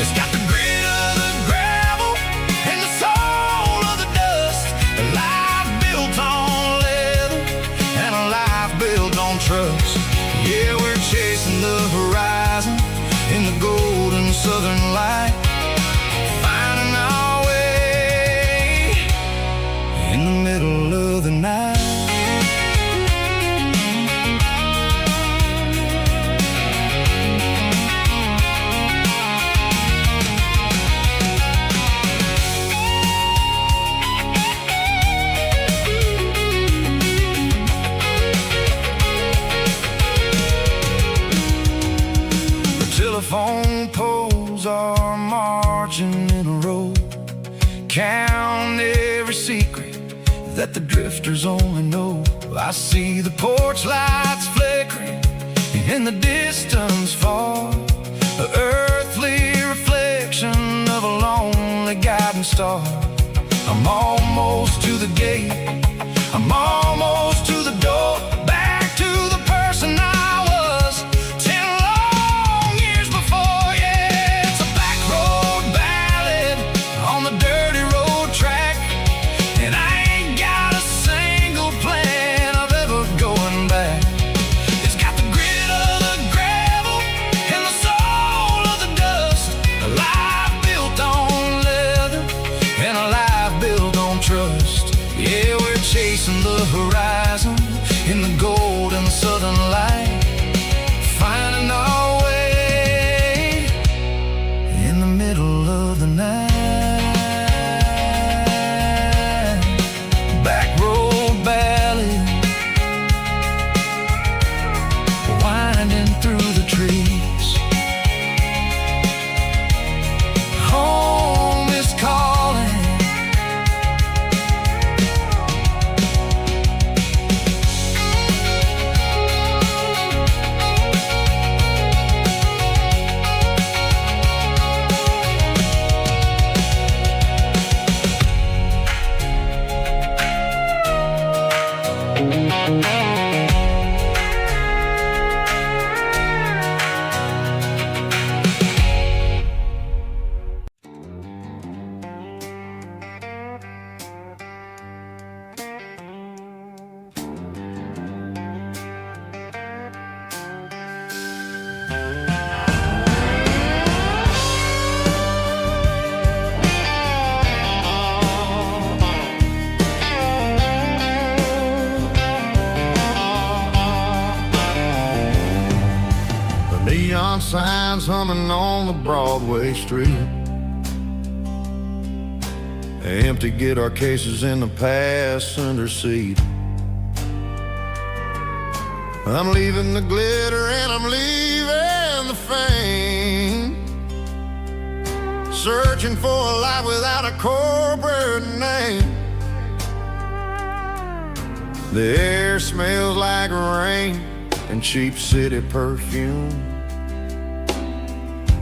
It's got the grit of the gravel and the soul of the dust, a life built on leather and a life built on trust. Yeah, we're chasing the horizon in the golden southern light, finding our way in the middle of the night. Telephone poles are marching in a row, count every secret that the drifters only know. I see the porch lights flickering in the distance far, an earthly reflection of a lonely guiding star. I'm almost to the gate, I'm almost to the door, back to the person I was 10 long years before. Yeah, it's a back road ballad on the dirty road track, and I ain't got a single plan of ever going back. It's got the grit of the gravel and the soul of the dust, a life built on leather and a life built on trust. Yeah, we're chasing the horizon in the golden southern light, finding our way in the middle of the night. Back road ballad, winding through the trees. Home is calling. Neon signs humming on the Broadway street, empty guitar cases in the passenger seat. I'm leaving the glitter and I'm leaving the fame, searching for a life without a corporate name. The air smells like rain and cheap city perfume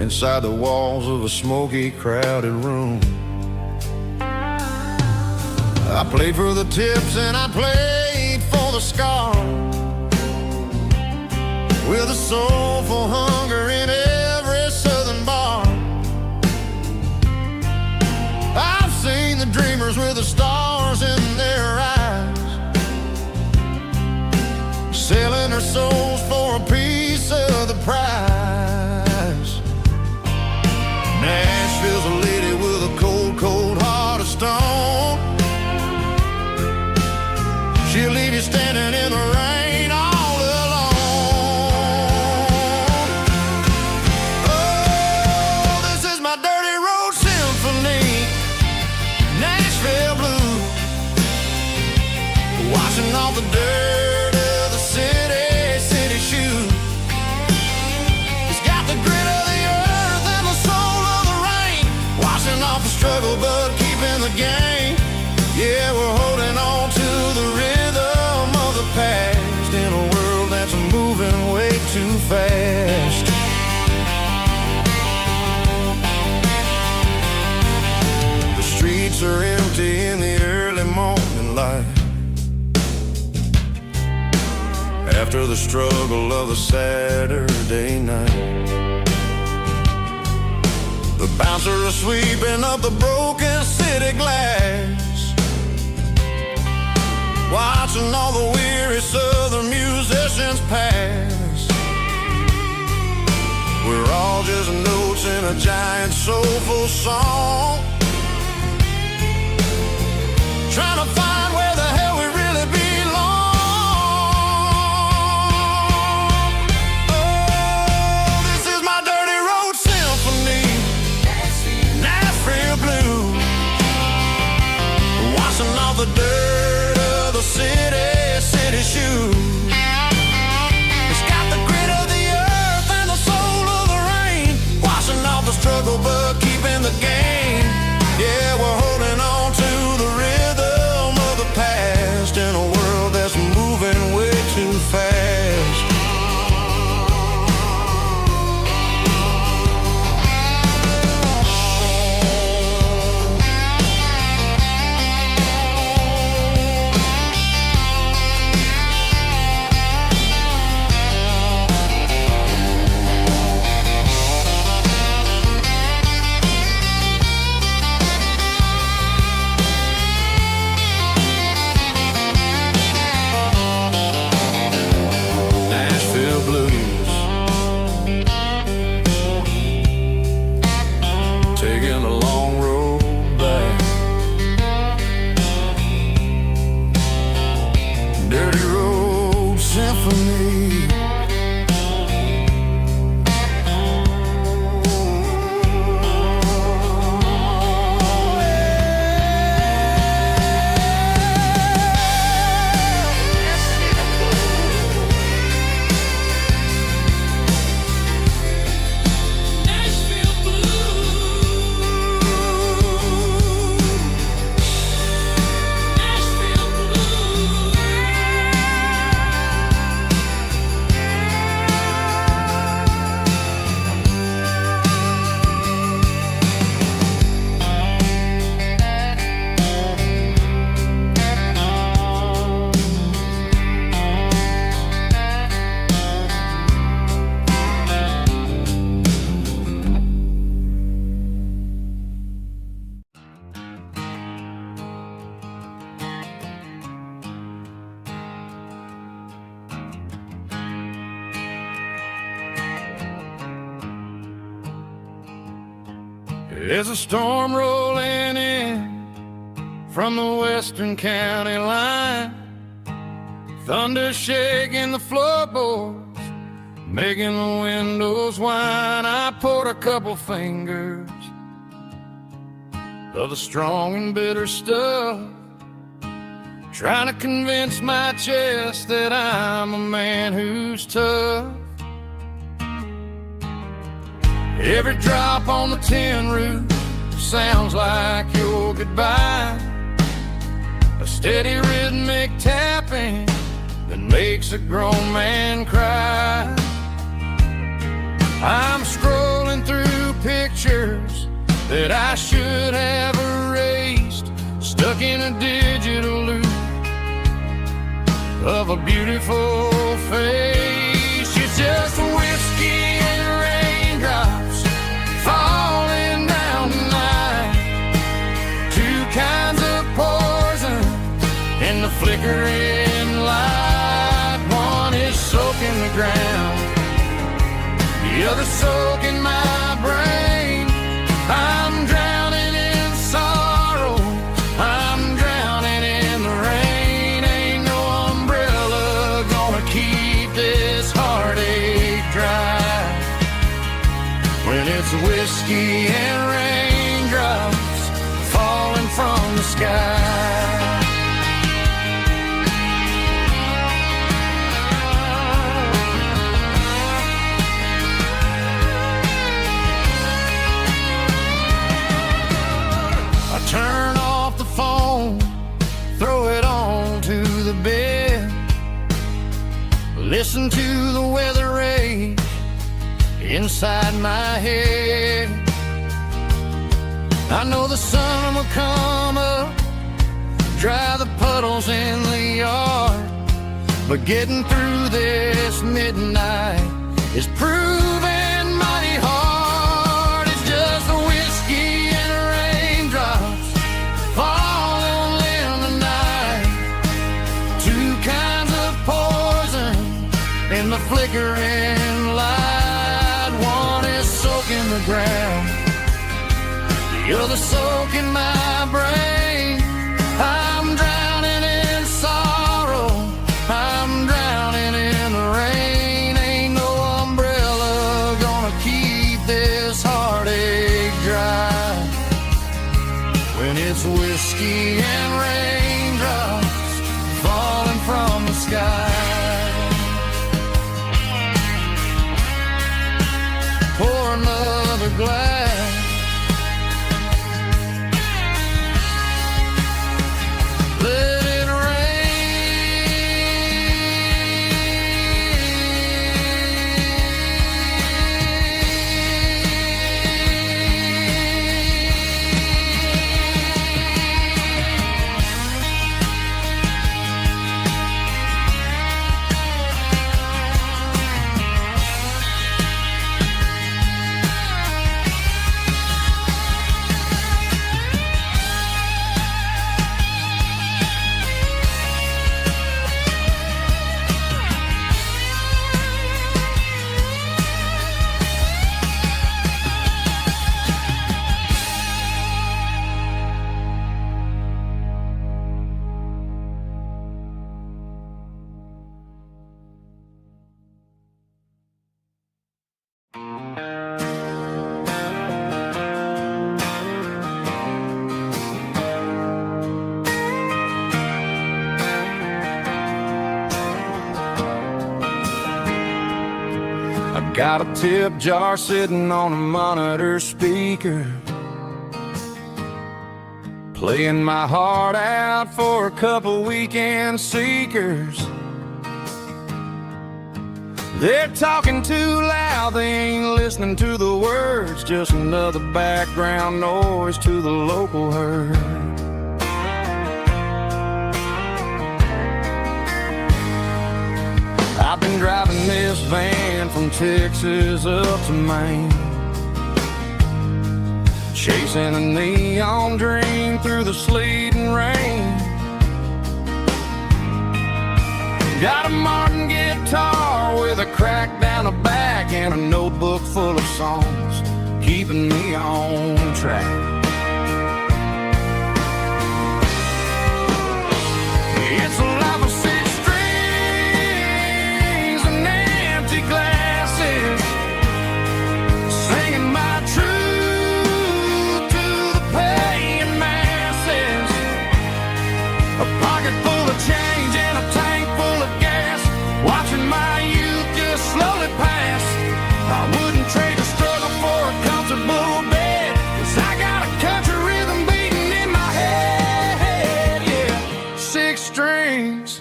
inside the walls of a smoky, crowded room. I play for the tips and I play for the scar, with a soulful hunger in every southern bar. I've seen the dreamers with the stars in their eyes, selling their souls for a piece of the prize. Nashville's a lady with a cold, cold heart of stone. She'll leave you standing in the rain all alone. Oh, this is my dirty road symphony, Nashville blues, washing off the dirt of the city shoes. It's got the grit of the earth and the soul of the rain, washing off the struggle but keeping the game. Yeah, we're holding on to the rhythm of the past in a world that's moving way too fast. The streets are empty in the early morning light, after the struggle of the Saturday night. The bouncers are sweeping up the broken city glass, watching all the weary southern musicians pass. We're all just notes in a giant soulful song, trying to find where the hell we really belong. Oh, this is my dirty road symphony, Nashville blues, washing off the dirt of the city shoes. It's got the grit of the earth and the soul of the rain, washing off the struggle but keeping the game. Yeah, we're holding on to the rhythm of the past in a world that's moving way too fast. Nashville blues, taking a long road back. Dirty road symphony. There's a storm rolling in from the western county line, thunder shaking the floorboards, making the windows whine. I poured a couple fingers of the strong and bitter stuff, trying to convince my chest that I'm a man who's tough. Every drop on the tin roof sounds like your goodbye, a steady rhythmic tapping that makes a grown man cry. I'm scrolling through pictures that I should have erased, stuck in a digital loop, of a beautiful face. It's just whiskey and raindrops falling down tonight. Two kinds of poison in the flickering light. One is soaking the ground, the other soaking my brain. I'm drowning in sorrow, I'm drowning in the rain. Ain't no umbrella gonna keep this heartache dry when it's whiskey and raindrops falling from the sky. Turn off the phone, throw it on to the bed. Listen to the weather rage inside my head. I know the sun will come up, dry the puddles in the yard, but getting through this midnight is proving mighty hard. It's just the whiskey and raindrops falling in the night. Two kinds of poison in the flickering light. One is soaking the ground, the other soaking my brain. I'm drowning in sorrow, I'm drowning in the rain. Ain't no umbrella gonna keep this heartache dry when it's whiskey and raindrops falling from the sky. Pour another glass, let it got a tip jar sitting on a monitor speaker, playing my heart out for a couple weekend seekers. They're talking too loud, they ain't listening to the words, just another background noise to the local herd. I've been driving this van from Texas up to Maine, chasing a neon dream through the sleet and rain. Got a Martin guitar with a crack down the back and a notebook full of songs keeping me on track. It's a life of six strings and empty glasses, singing my truth to the paying masses. A pocket full of change and a tank full of gas, watching my youth just slowly pass. I wouldn't trade the struggle for a comfortable bed, 'cause I got a country rhythm beating in my head, yeah. Six strings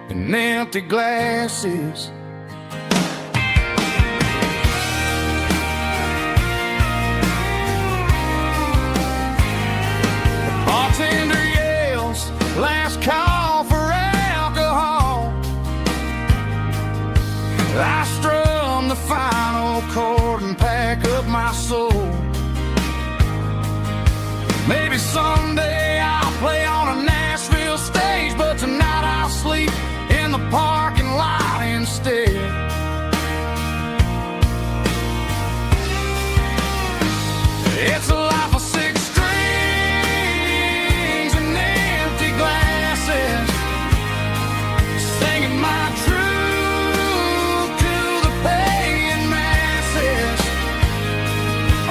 and empty glasses. The bartender yells, last call for alcohol. vinyl cord and pack up my soul. Maybe someday I'll play on a Nashville stage, but tonight I'll sleep in the parking lot instead. It's a life of six strings and empty glasses, singing my truth to the paying masses.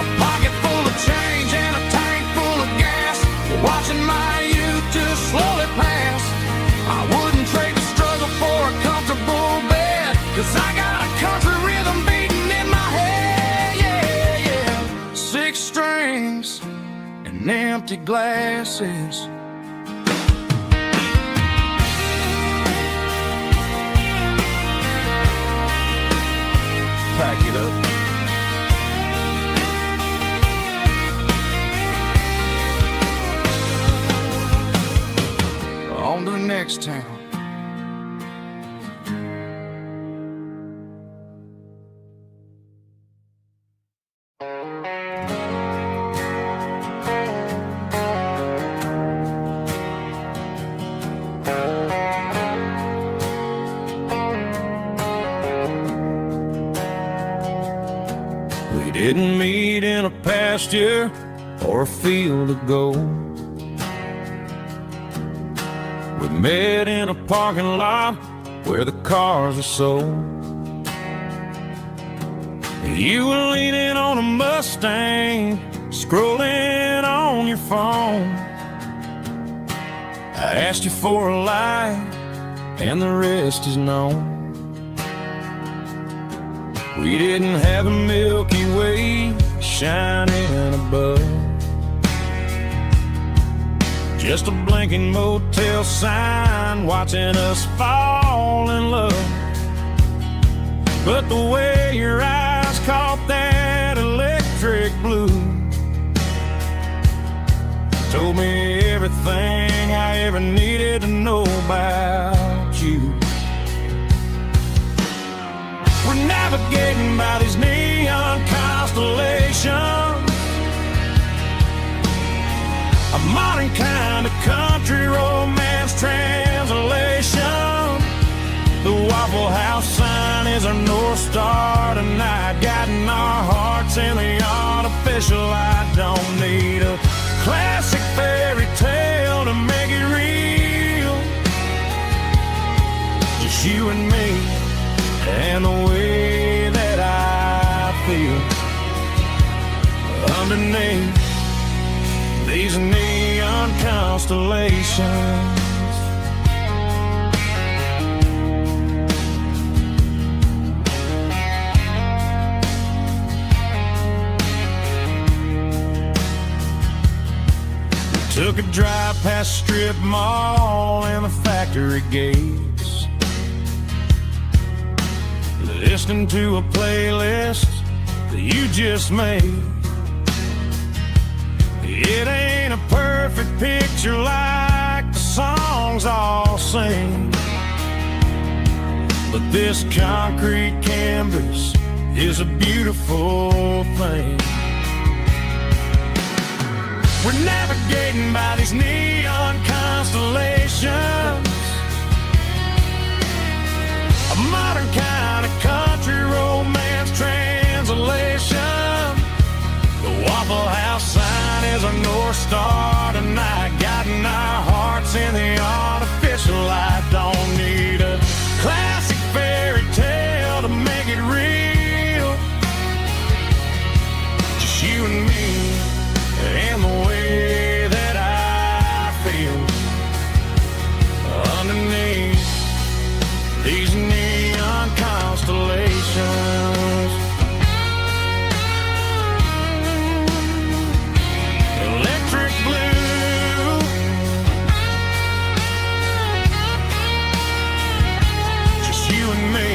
A pocket full of change and a tank full of gas, watching my youth just slowly pass. I wouldn't trade the struggle for a comfortable bed, 'cause I got a country rhythm beating in my head. Yeah, yeah. Six strings and empty glasses. Pack it up. On to the next town. We didn't meet in a pasture or a field of gold. We met in a parking lot where the cars are sold. You were leaning on a Mustang, scrolling on your phone. I asked you for a light, and the rest is known. We didn't have a Milky Way shining above, just a blinking motel sign watching us fall in love. But the way your eyes caught that electric blue told me everything I ever needed to know about you. We're navigating by these neon constellations, a modern kind of country romance translation. The Waffle House sign is our North Star tonight, guiding our hearts in the artificial light. Don't need a classic fairy tale to make it real, just you and me and the way that I feel underneath these neon constellations. We took a drive past Strip Mall and the factory gates, listening to a playlist that you just made. It ain't a perfect picture like the songs all sing, but this concrete canvas is a beautiful thing. We're navigating by these neon constellations, a modern kind of country romance translation. The Waffle House sign is our North Star tonight, guiding our hearts in the artificial light. Don't need a classic fairy tale to make it real, just you and me and the way that I feel underneath these neon constellations. Electric blue, just you and me.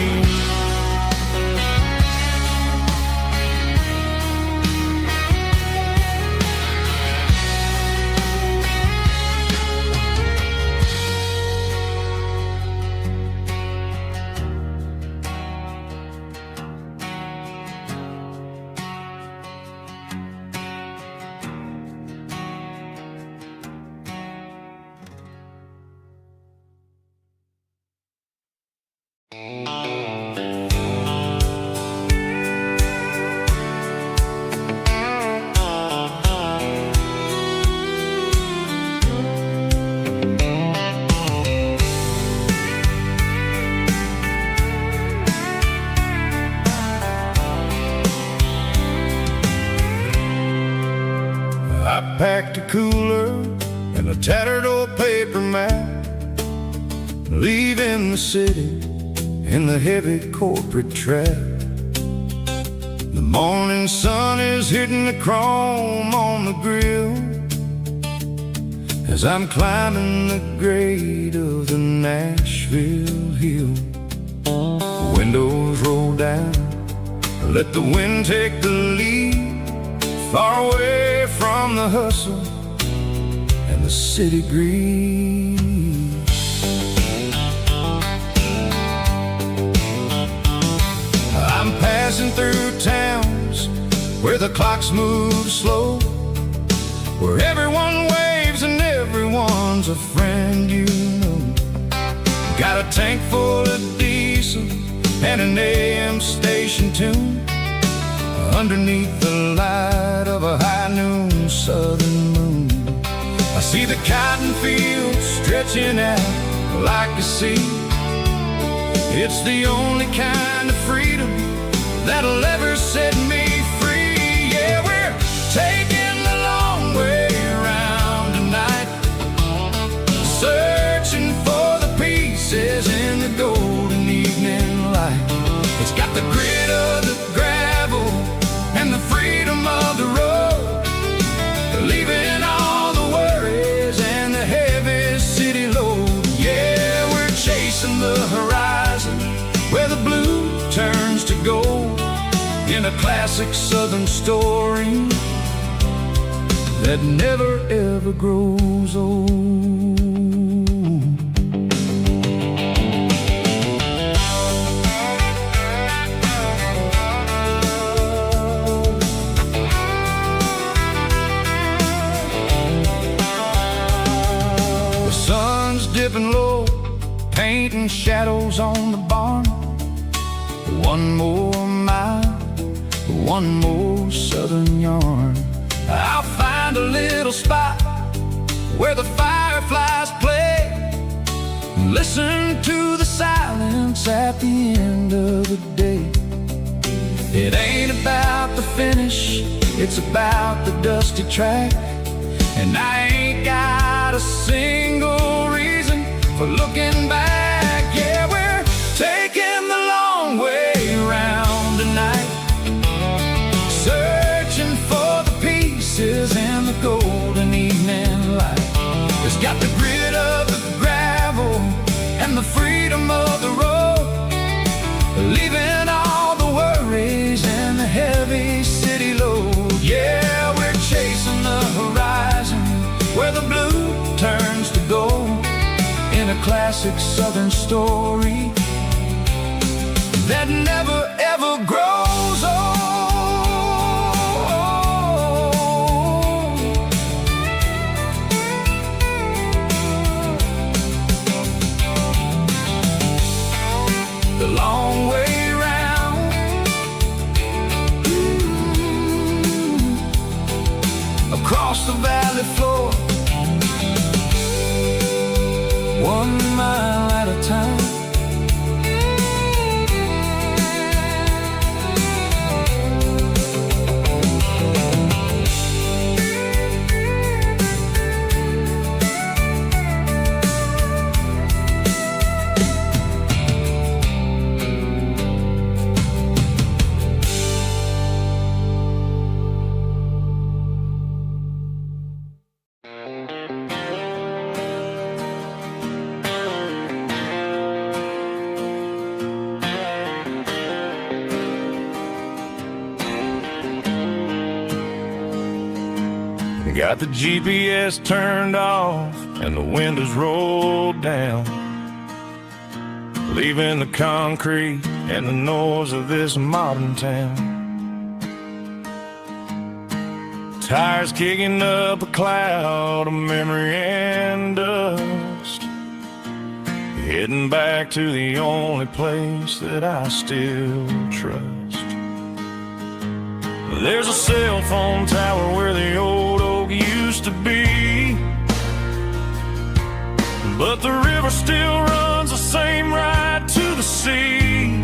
packed a cooler and a tattered old paper map, leaving the city in the heavy corporate trap. The morning sun is hitting the chrome on the grill as I'm climbing the grade of the Nashville hill. The windows roll down, let the wind take the lead, far away from the hustle and the city greed. I'm passing through towns where the clocks move slow, where everyone waves and everyone's a friend you know. Got a tank full of diesel and an AM station tune underneath the light of a high noon southern moon. I see the cotton fields stretching out like a sea. It's the only kind of freedom that'll ever set me free. Yeah, we're taking the long way around tonight, searching for the pieces in the golden evening light. It's got the grit of the gravel and the freedom of the road, leaving all the worries and the heavy city load. Yeah, we're chasing the horizon where the blue turns to gold, in a classic southern story that never ever grows old. The sun's dipping low, painting shadows on the barn. One more mile, one more southern yarn. I'll find a little spot where the fireflies play, listen to the silence at the end of the day. It ain't about the finish, it's about the dusty track. And I ain't got a single reason for looking back. Yeah, we're taking the long way around tonight, searching for the pieces in the golden evening light. It's got the grit of the gravel and the freedom of the road, leaving all the worries and the heavy city load. Yeah, we're chasing the horizon where the blue turns to gold, in a classic southern story that never ever grows old. The long way round, across the valley floor, 1 mile at a time. Got the GPS turned off and the windows rolled down, leaving the concrete and the noise of this modern town. Tires kicking up a cloud of memory and dust, heading back to the only place that I still trust. There's a cell phone tower where the old oak used to be, but the river still runs the same right to the sea.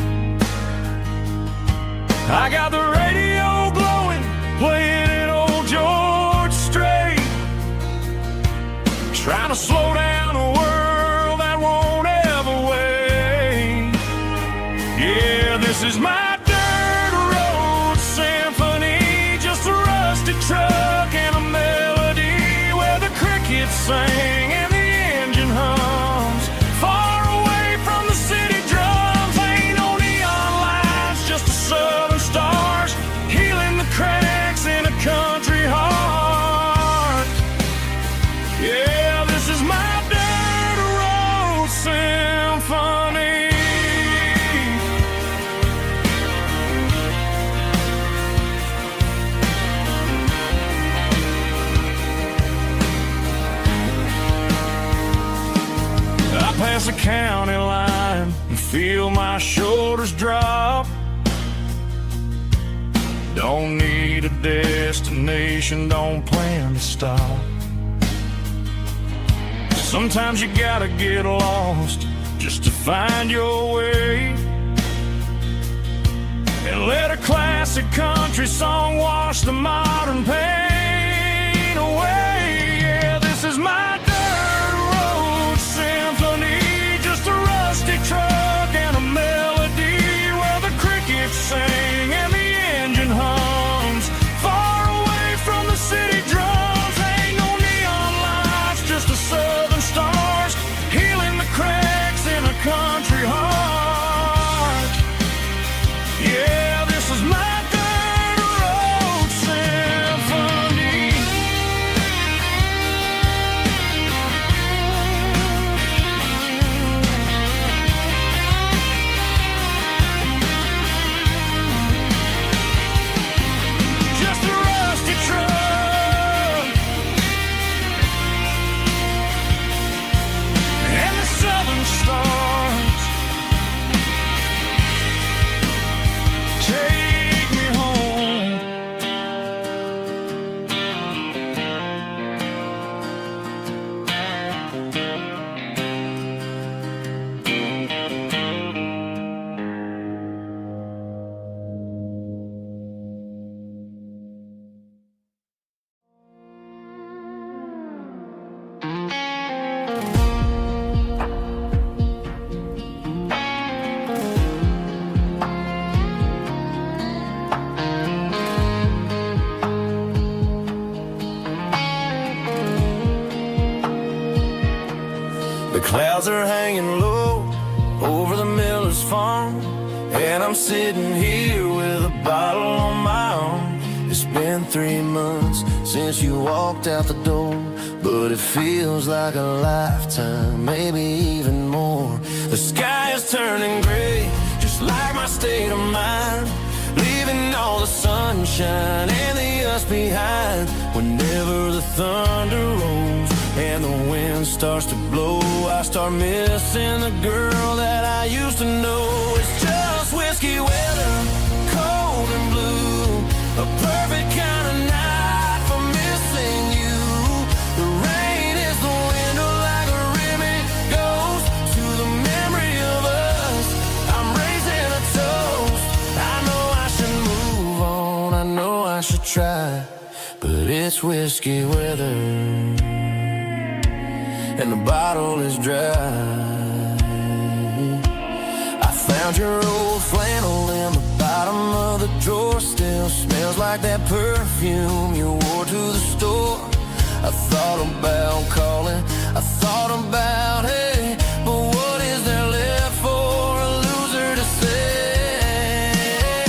I got the radio glowing, playing it old George Strait, across the county line and feel my shoulders drop. Don't need a destination, don't plan to stop. Sometimes you gotta get lost just to find your way, and let a classic country song wash the modern pain away. Yeah, this is my dirt road symphony, just a rusty truck and a melody where the crickets sing and the engine hums, far away from the city drums. Ain't no neon lights, just the southern stars healing the cracks in a country heart. Yeah, this is my dirt road symphony. Just a rusty truck and the southern stars take me home. The clouds are hanging low over the miller's farm, and I'm sitting here with a bottle on my arm. It's been 3 months since you walked out the door, but it feels like a lifetime, maybe even more. The sky is turning gray, just like my state of mind, leaving all the sunshine and the us behind. Whenever the thunder rolls and the wind starts to blow, I start missing the girl that I used to know. It's just whiskey weather, cold and blue, a perfect kind of night for missing you. The rain is the window like a ribbon goes to the memory of us. I'm raising a toast. I know I should move on, I know I should try, but it's whiskey weather and the bottle is dry. I found your old flannel in the bottom of the drawer, still smells like that perfume you wore to the store. I thought about calling, I thought about, hey, but what is there left for a loser to say?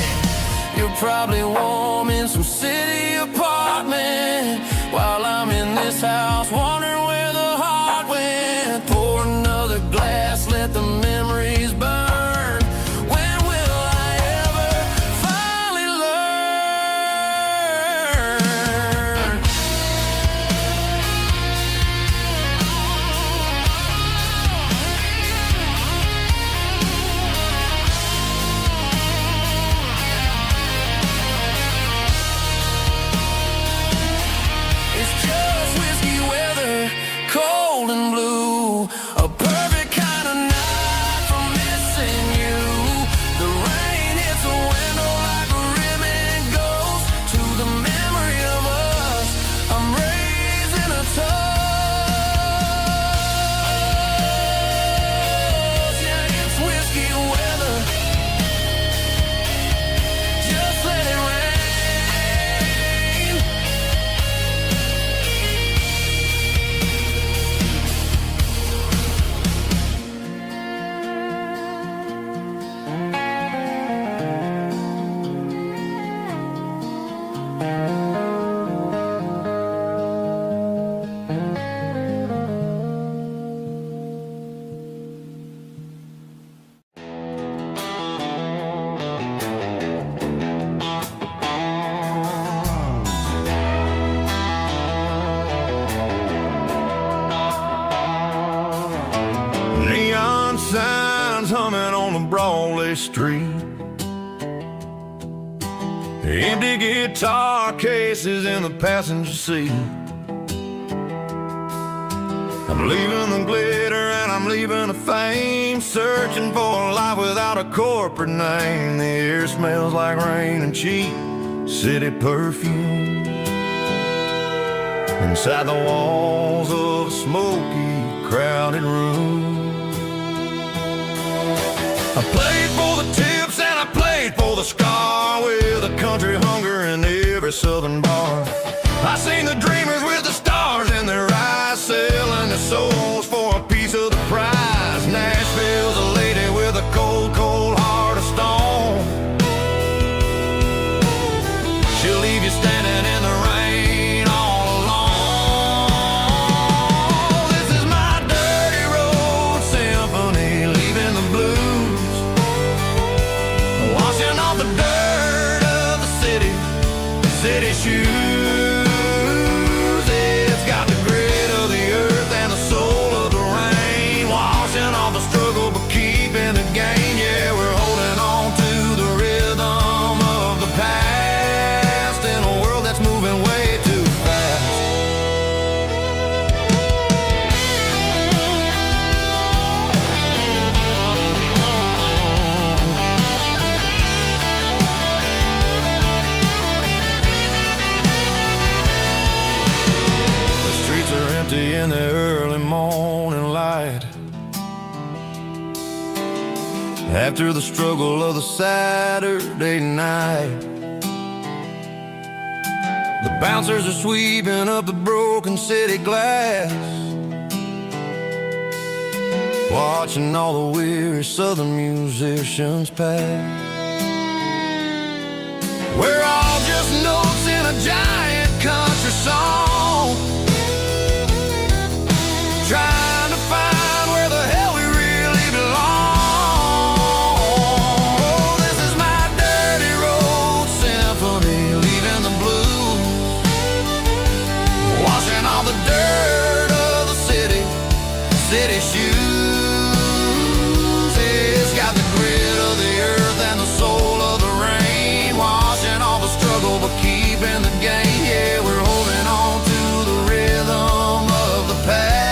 You're probably warm in some city apartment while I'm in this house wondering where the heart went. Pour another glass, let the memories burn. When will I ever finally learn? city street. Empty guitar cases in the passenger seat. I'm leaving the glitter and I'm leaving the fame, searching for a life without a corporate name. The air smells like rain and cheap city perfume. Inside the walls of a smoky, crowded room. I played for the tips and I played for the scar, with a country hunger in every southern bar. I seen the dreamers with the stars in their eyes, selling their souls for a piece of the prize. Nashville's a lady with a cold, cold heart of stone. She'll leave you standing in the rain all alone. This is my dirty road symphony, leaving the blues, washing off the dirt of the city shoes. It's got the grit of the earth and the soul of the rain, washing off the struggle but keeping the gain. Yeah, we're holding on to the rhythm of the past in a world that's moving way too fast. In the early morning light, after the struggle of the Saturday night, the bouncers are sweeping up the broken city glass, watching all the weary southern musicians pass. We're all just notes in a giant country song, trying to find where the hell we really belong. Oh, this is my dirty road symphony, leaving the blues, washing all the dirt of the city shoes. It's got the grit of the earth and the soul of the rain, washing all the struggle but keeping the gain. Yeah, we're holding on to the rhythm of the past.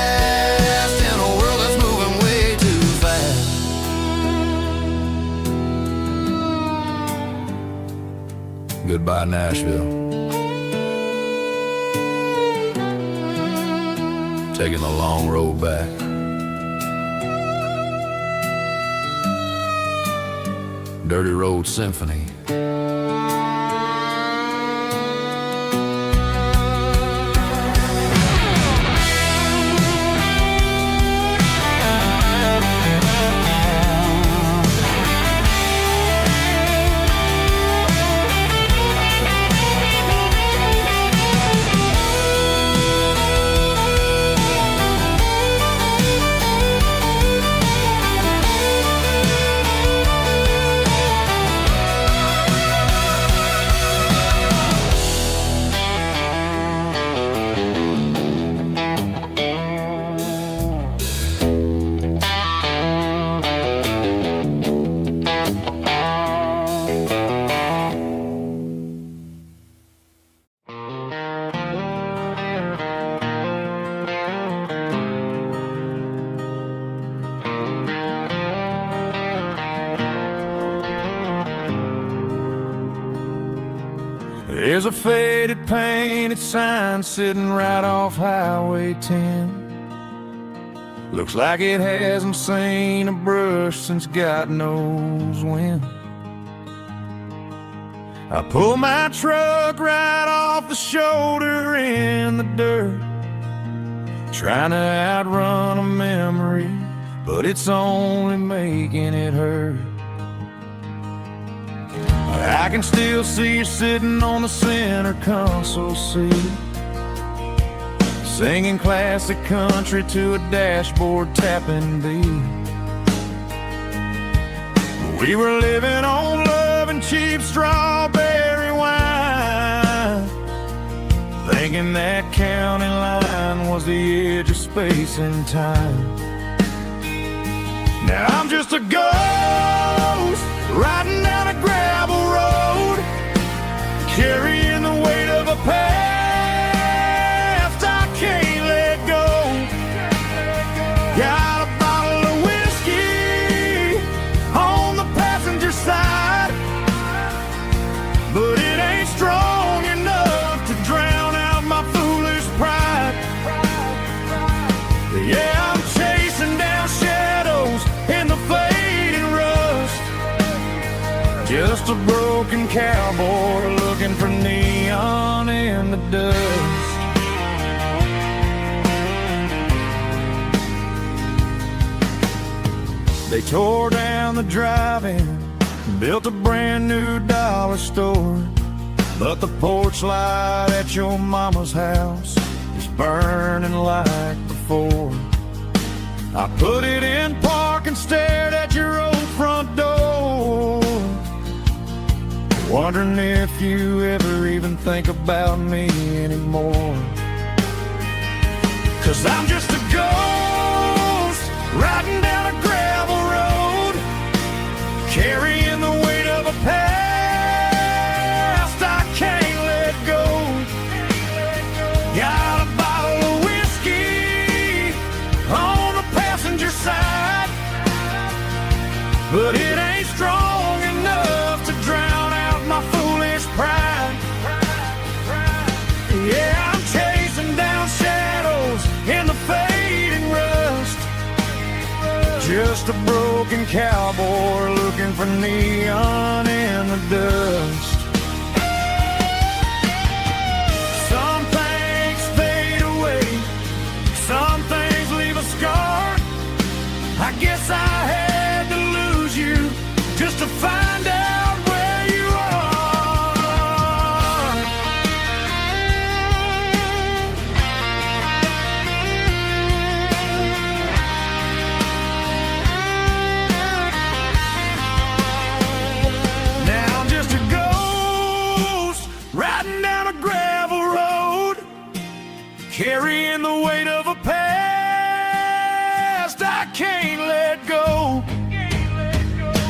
Goodbye, Nashville. Taking the long road back. Dirty Road Symphony. There's a faded painted sign sitting right off Highway 10. Looks like it hasn't seen a brush since God knows when. I pull my truck right off the shoulder in the dirt, trying to outrun a memory, but it's only making it hurt. I can still see you sitting on the center console seat, singing classic country to a dashboard tapping beat. We were living on love and cheap strawberry wine, thinking that county line was the edge of space and time. Now I'm just a ghost riding down a gravel road, carrying the weight of a past I can't let go. Got a bottle of whiskey on the passenger side, but it ain't strong enough to drown out my foolish pride. Yeah, I'm chasing down shadows in the fading rust, just a broken cowboy looking for neon in the dust. They tore down the drive-in, built a brand new dollar store, but the porch light at your mama's house is burning like before. I put it in park and stared at your old front door, wondering if you ever even think about me anymore. 'Cause I'm just a ghost riding down a gravel road, carrying the weight of a past I can't let go. Got a bottle of whiskey on the passenger side, but it ain't strong enough to drown out my foolish pride. Yeah, I'm chasing down shadows in the fading rust, just a broken cowboy looking for neon in the dust. Some things fade away, some things leave a scar. I guess I had to lose you just to find out where you are. Now I'm just a ghost riding down a gravel road, carrying the weight of a past I can't let go.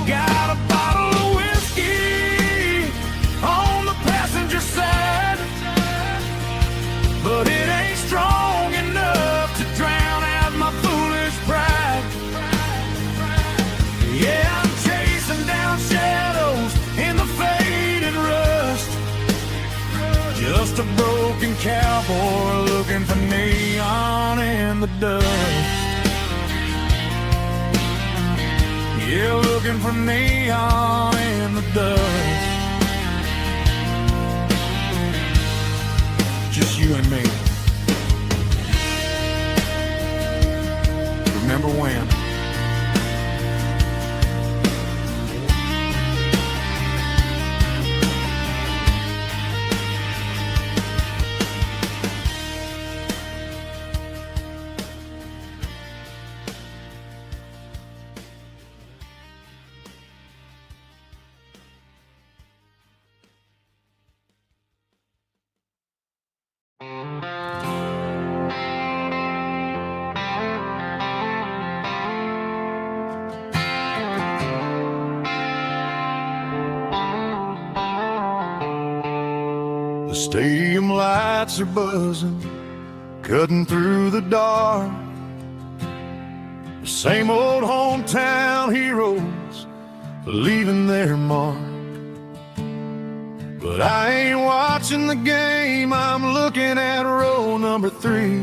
Got a bottle of whiskey on the passenger side, but it ain't strong enough to drown out my foolish pride. Yeah, I'm chasing down shadows in the fading rust, just a broken cowboy looking for neon in the dust. Yeah, looking for neon in the dust. Just you and me. Remember when? The stadium lights are buzzing, cutting through the dark. The same old hometown heroes leaving their mark. But I ain't watching the game, I'm looking at row number 3,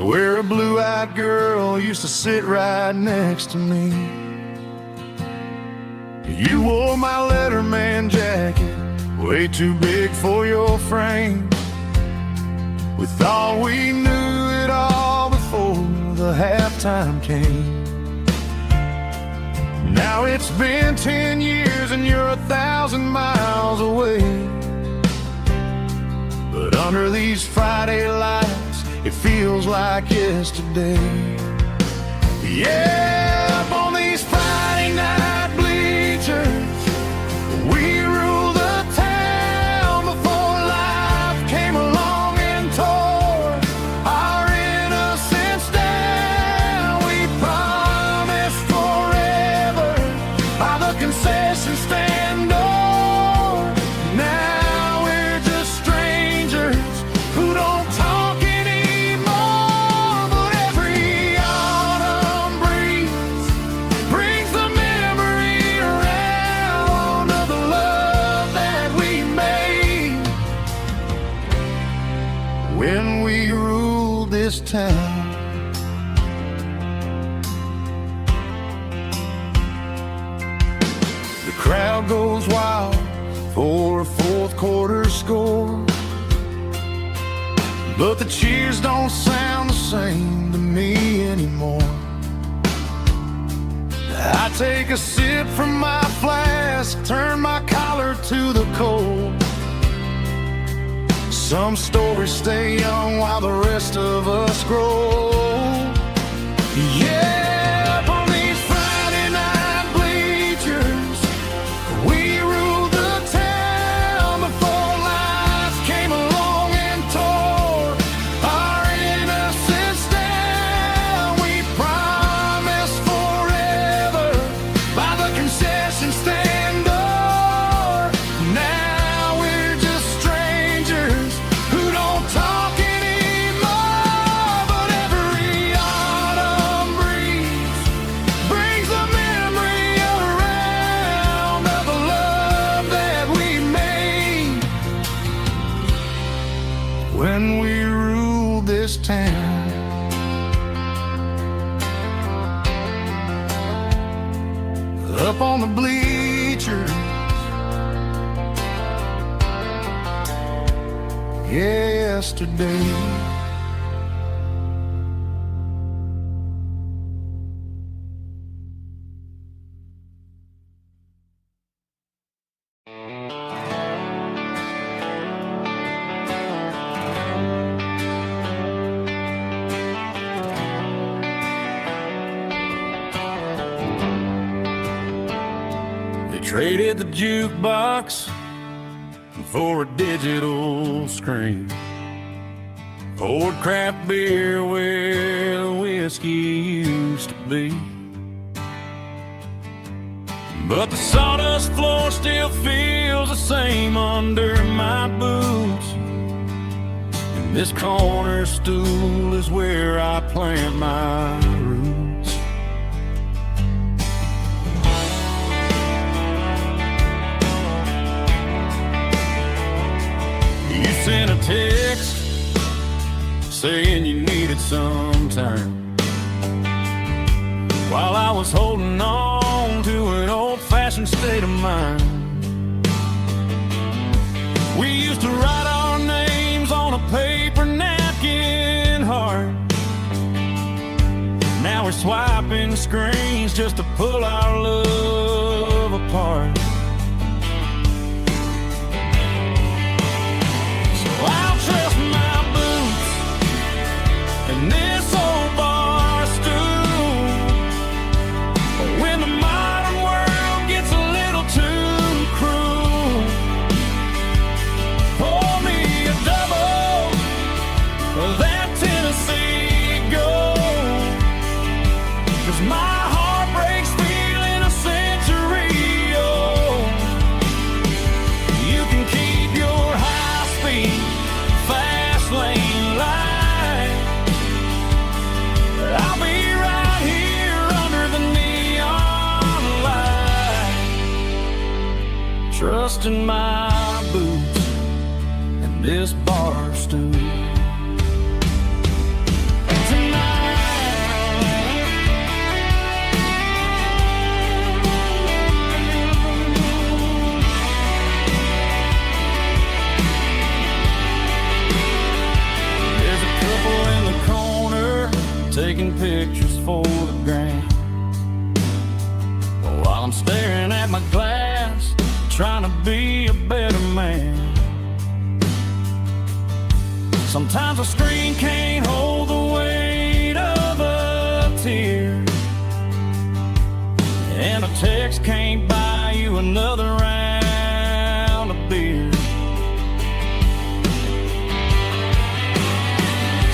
where a blue-eyed girl used to sit right next to me. You wore my Letterman jacket, way too big for your frame. We thought we knew it all before the halftime came. Now it's been 10 years and you're 1,000 miles away, but under these Friday lights it feels like yesterday. Yeah, up on these Friday night bleachers, we rule the town before life came along and tore our innocence down. We promised forever this town. The crowd goes wild for a fourth quarter score, but the cheers don't sound the same to me anymore. I take a sip from my flask, turn my collar to the cold. Some stories stay young while the rest of us grow. Yeah, up on these Friday night bleachers, we ruled the town before life came along and tore our innocence down. We promised forever by the concession stand door. Now we're just strangers who don't talk anymore. But every autumn breeze brings a memory around of the love that we made when we ruled this town. Up on the bleachers, yesterday. They traded the jukebox for a digital screen, poured craft beer where the whiskey used to be. But the sawdust floor still feels the same under my boots, and this corner stool is where I plant my roots. You sent a text saying you needed some time, while I was holding on to an old-fashioned state of mind. We used to write our names on a paper napkin heart. Now we're swiping screens just to pull our love apart. I'll trust my boots and this old bar stool. But when the modern world gets a little too cruel, pour me a double of that Tennessee Gold, 'cause my heart breaks feeling a century old. You can keep your high-speed fast lane light, I'll be right here under the neon light, trusting my boots and this bar stool. Taking pictures for the gram, while I'm staring at my glass, trying to be a better man. Sometimes a screen can't hold the weight of a tear, and a text can't buy you another round of beer.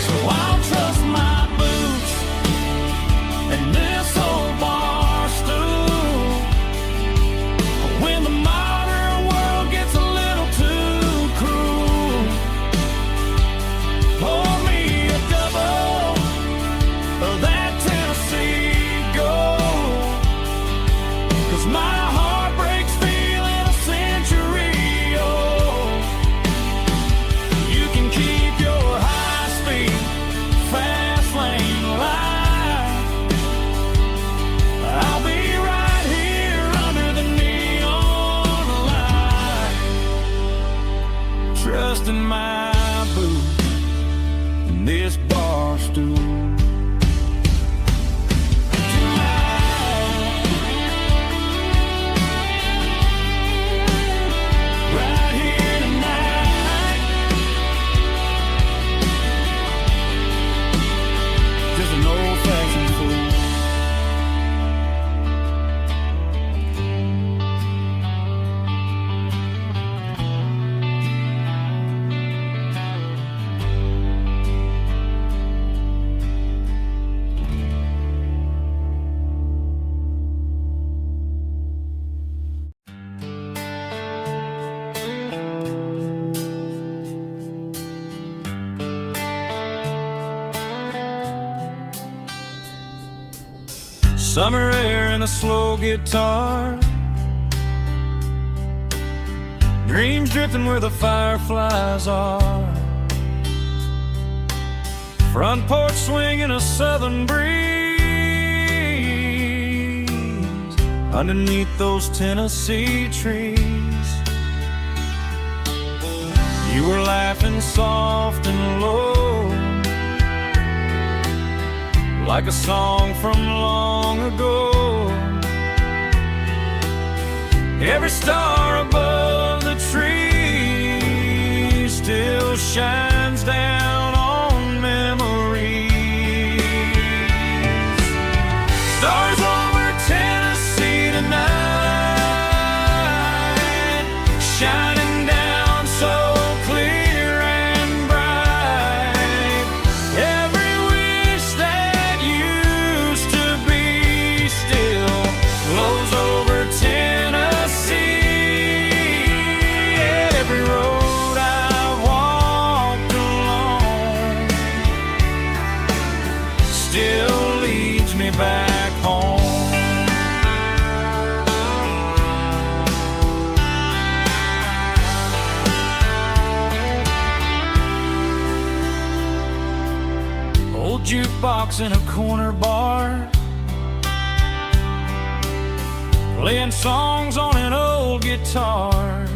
So I'll trust my boots and this old bar stool. When the modern world gets a little too cruel, pour me a double of that Tennessee Gold, 'cause my heart breaks feeling dust in my boots and this bar stool. Right here tonight, just an old-fashioned fool. Summer air and a slow guitar, dreams drifting where the fireflies are, front porch swinging a southern breeze underneath those Tennessee trees. You were laughing soft and low, like a song from long ago. Every star above the tree still shines down on memories. Stars over Tennessee tonight, shining down so clear and bright. Every wish that used to be still flows over Tennessee. Every road I've walked along still leads me back home. Old jukebox in a corner bar, playing songs on an old guitar.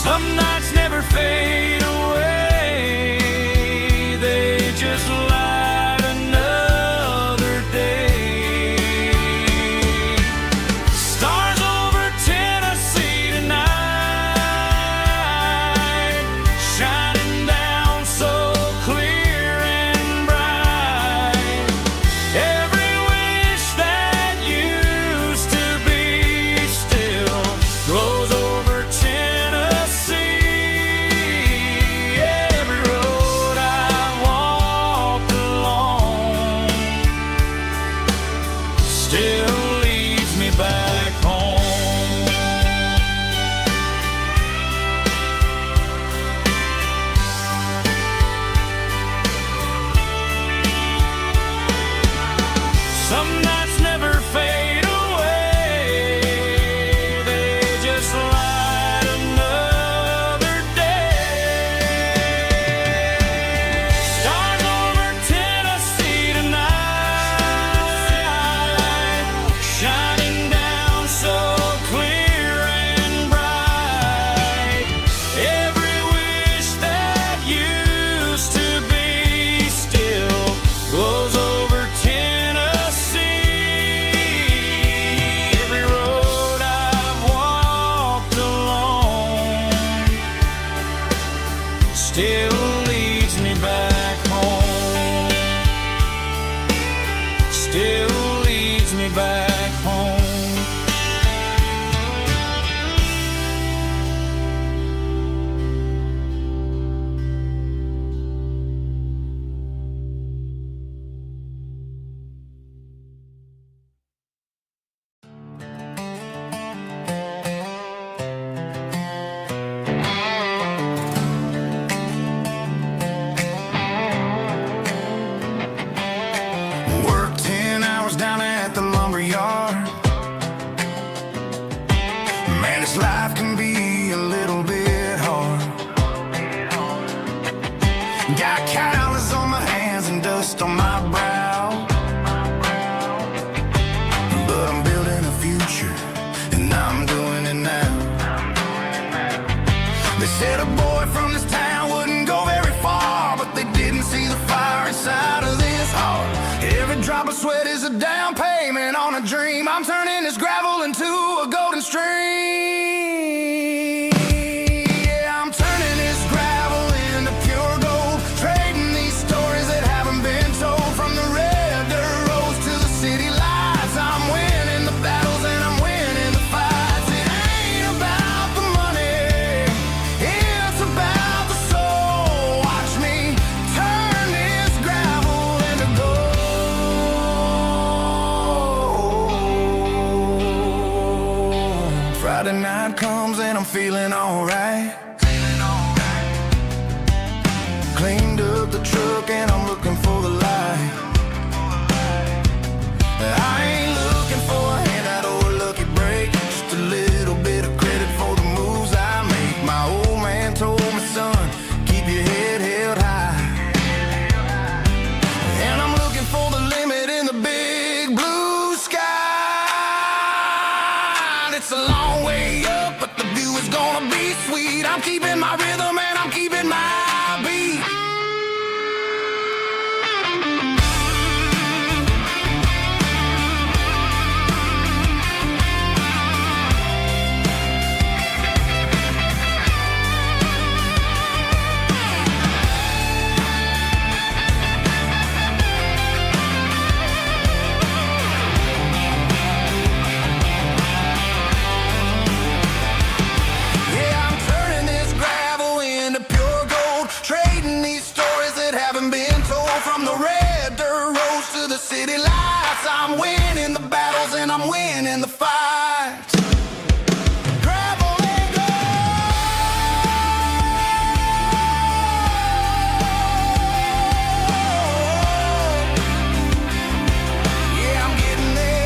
Some nights never fade away, they just light another day. Stars over Tennessee tonight, shining down so clear and bright. Every wish that used to be still glows over Tennessee. said a boy from this town wouldn't go very far, but they didn't see the fire inside of this heart. Every drop of sweat is a down payment on a dream. I'm turning this gravel into a golden stream. Yeah, I'm turning this gravel into pure gold, trading these stories that haven't been told. From the red dirt roads to the city lights, I'm winning the battles and I'm winning the fights. It ain't about the money, it's about the soul. Watch me turn this gravel into gold. Friday night comes and I'm feeling alright. Cleaned up the truck and I'm looking for the light. I ain't looking for a handout or a lucky break, just a little bit of credit for the moves I make. My old man told me, son, keep your head held high. And I'm looking for the limit in the big blue sky. It's a long way up, but the view is gonna be sweet. I'm keeping my rhythm and I'm keeping my beat. Yeah, I'm turning this gravel into pure gold, trading these stories that haven't been told. From the red dirt roads to the city lights, I'm winning the battles and I'm winning the fights. Gravel and gold. Yeah, I'm getting there.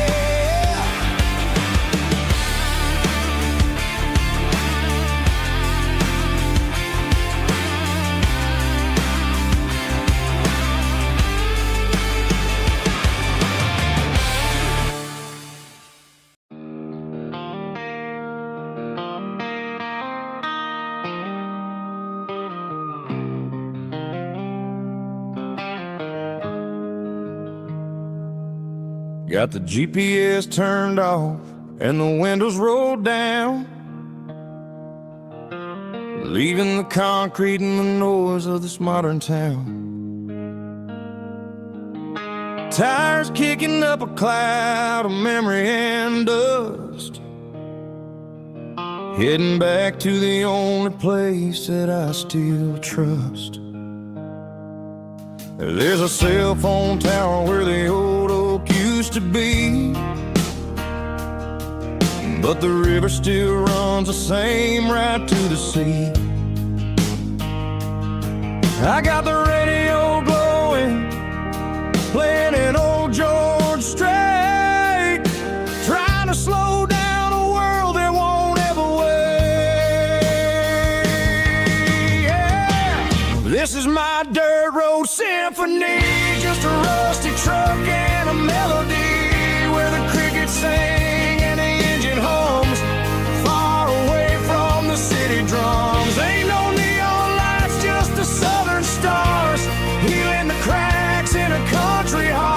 Got the GPS turned off and the windows rolled down, leaving the concrete and the noise of this modern town. Tires kicking up a cloud of memory and dust, heading back to the only place that I still trust. There's a cell phone tower where the old oak used to be, but the river still runs the same right to the sea. I got the radio glowing, playing an old George Strait, trying to slow down a world that won't ever wait. Yeah. This is my dirt road symphony, just a rusty truck and a melody where the crickets sing and the engine hums, far away from the city drums. Ain't no neon lights, just the southern stars, healing the cracks in a country heart.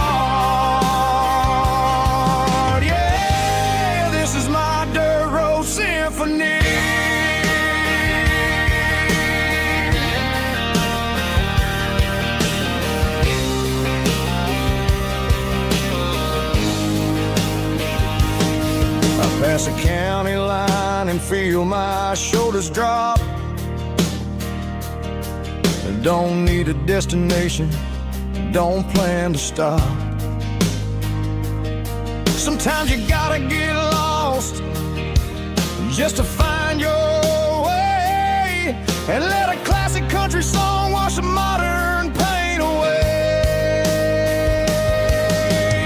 Yeah, this is my dirt road symphony. Pass a county line and feel my shoulders drop. Don't need a destination, don't plan to stop. Sometimes you gotta get lost just to find your way, and let a classic country song wash the modern pain away.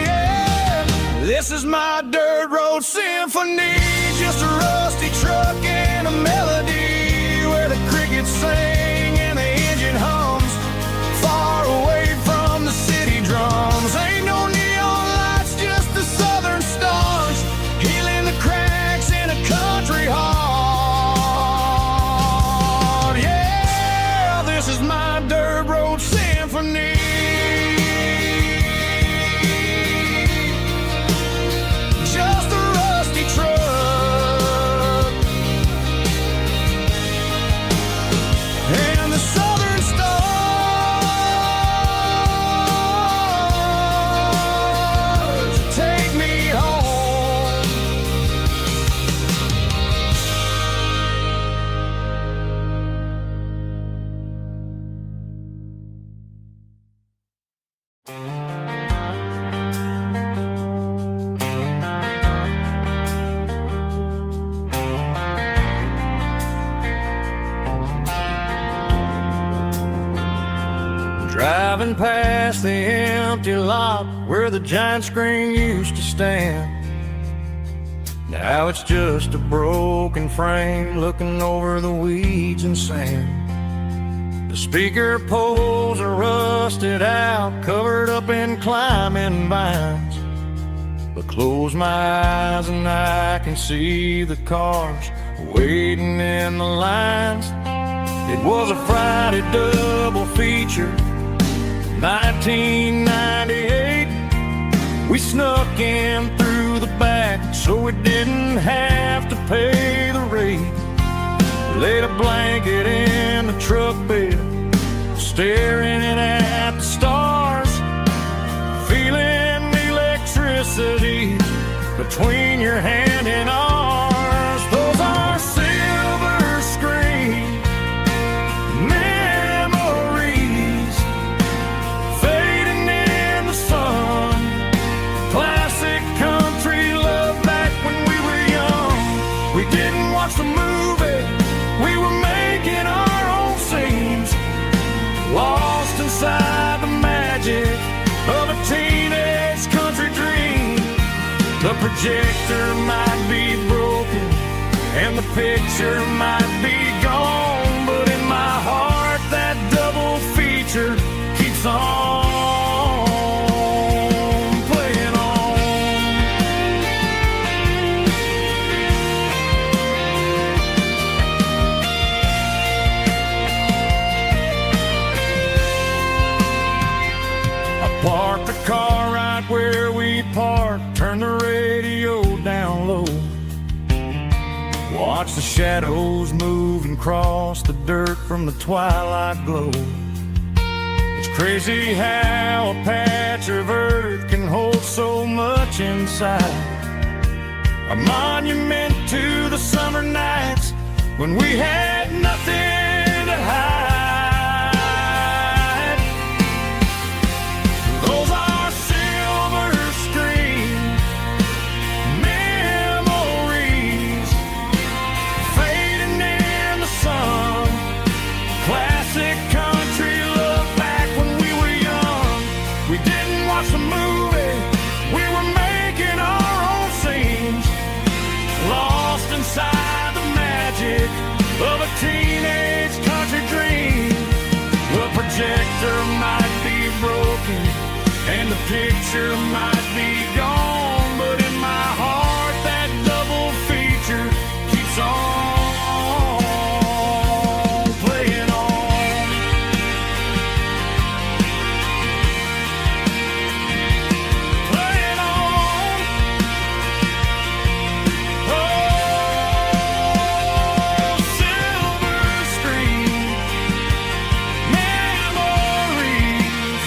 Yeah. This is my dirt road symphony, just a rusty truck and a melody where the crickets sing and the engine hums, far away from the city drums. Ain't no neon lights, just the southern stars, healing the cracks in a country heart. Driving past the empty lot where the giant screen used to stand. Now it's just a broken frame looking over the weeds and sand. The speaker poles are rusted out, covered up in climbing vines. But close my eyes and I can see the cars waiting in the lines. It was a Friday double feature, 1998. We snuck in through the back so we didn't have to pay the rate. Laid a blanket in the truck bed, staring at the stars, feeling the electricity between your hand and ours. Those are silver screen memories fading in the sun. Classic country love back when we were young. We didn't watch the movie, we were making our own scenes, lost inside the magic of a teenage country dream. The projector might be broken and the picture might be gone, but in my heart that double feature keeps on playing on. I parked the car right where we parked, turned the radio down low, watch the shadows move and cross the dirt from the twilight glow. It's crazy how a patch of earth can hold so much inside. A monument to the summer nights when we had nothing to hide. Those are silver screen memories fading in the sun. Classic country love back when we were young. We didn't watch the movie, we were making our own scenes, lost inside the magic of a teenage country dream. The projector might be broken and the picture might be gone, but in my heart that double feature keeps on playing on. Playing on. Oh, silver screen memories.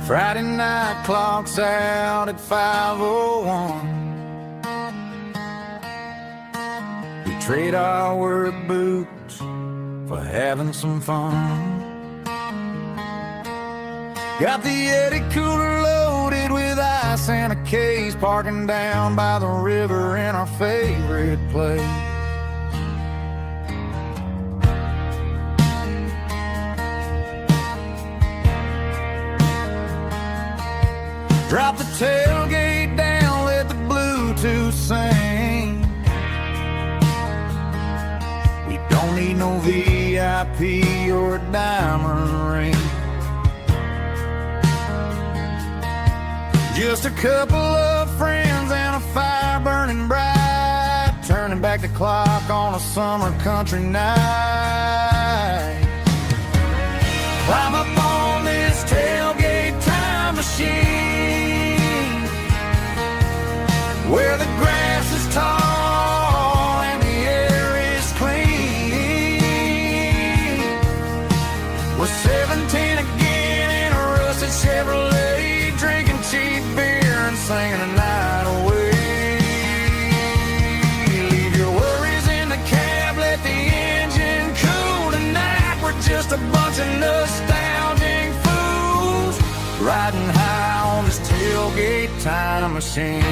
Friday night clocks out at 5:01. We trade our work boots for having some fun. Got the Yeti cooler loaded with ice and a case, parking down by the river in our favorite place. Drop the tailgate down, let the Bluetooth sing. We don't need no VIP or a diamond ring. Just a couple of friends and a fire burning bright, turning back the clock on a summer country night. Climb up on this tailgate time machine, where the grass is tall and the air is clean. time machine.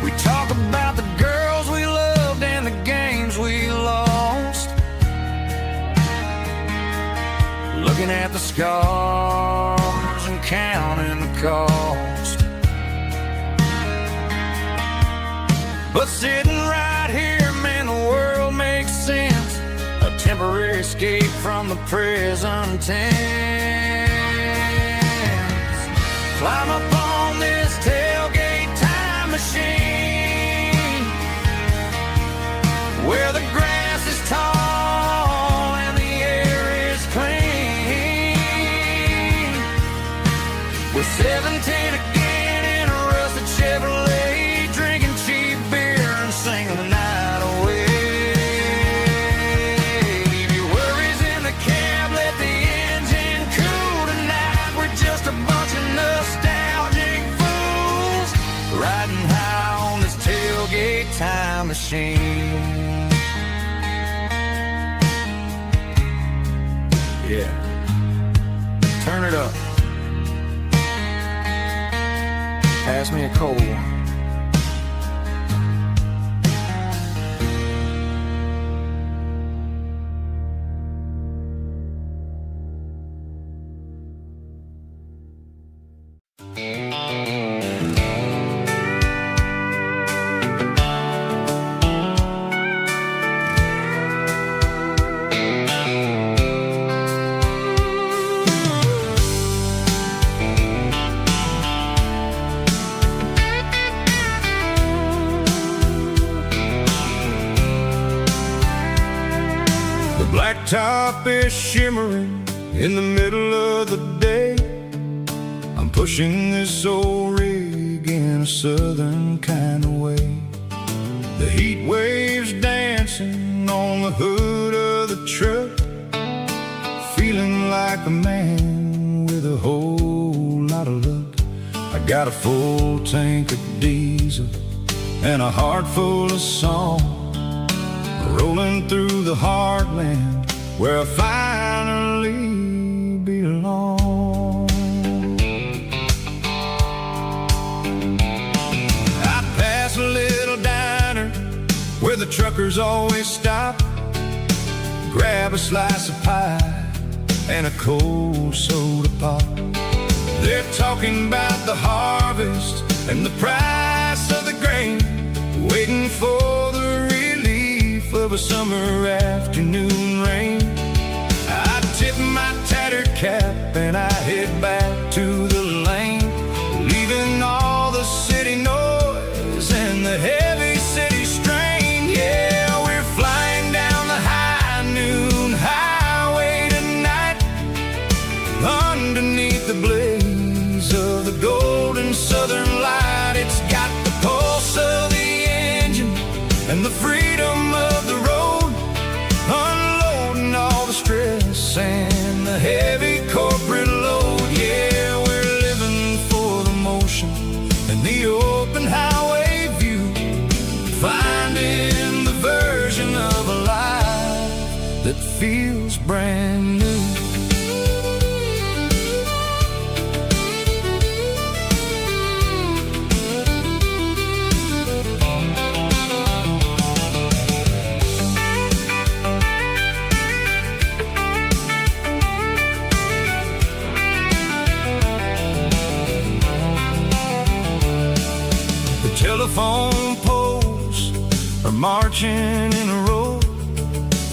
We talk about the girls we loved and the games we lost, looking at the scars and counting the cost. But sitting right here, man, the world makes sense. A temporary escape from the present tense. Climb up on this tailgate time machine, where the grass is tall and the air is clean. We're 17 again in a rusted Chevrolet, drinking cheap beer and singing the night away. Leave your worries in the cab, let the engine cool tonight. We're just a bunch of nostalgic fools riding high on this tailgate time machine. Yeah, turn it up. Pass me a cold one. Blacktop is shimmering in the middle of the day. I'm pushing this old rig in a southern kind of way. The heat waves dancing on the hood of the truck, feeling like a man with a whole lot of luck. I got a full tank of diesel and a heart full of song, rolling through the heartland where I finally belong. I pass a little diner where the truckers always stop, grab a slice of pie and a cold soda pop. They're talking about the harvest and the price of the grain, waiting for the relief of a summer afternoon rain. I tip my tattered cap and I head back to the lane, leaving all the city noise and the heavy city strain. Yeah, we're flying down the high noon highway tonight, underneath the blaze of the golden southern light. It's got the pulse of the engine and the freedom of the road, unloading all the stress and the heavy corporate load. Yeah, we're living for the motion and the open highway view, finding the version of a life that feels brand new. Telephone poles are marching in a row,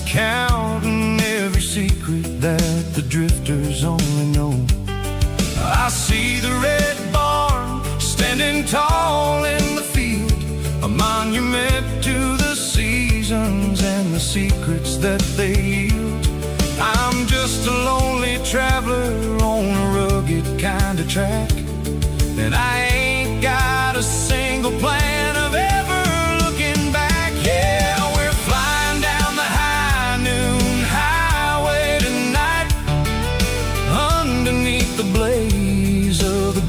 counting every secret that the drifters only know. I see the red barn standing tall in the field, a monument to the seasons and the secrets that they yield. I'm just a lonely traveler on a rugged kind of track, and I ain't got a single plan of ever looking back. Yeah, we're flying down the high noon highway tonight, underneath the blaze of the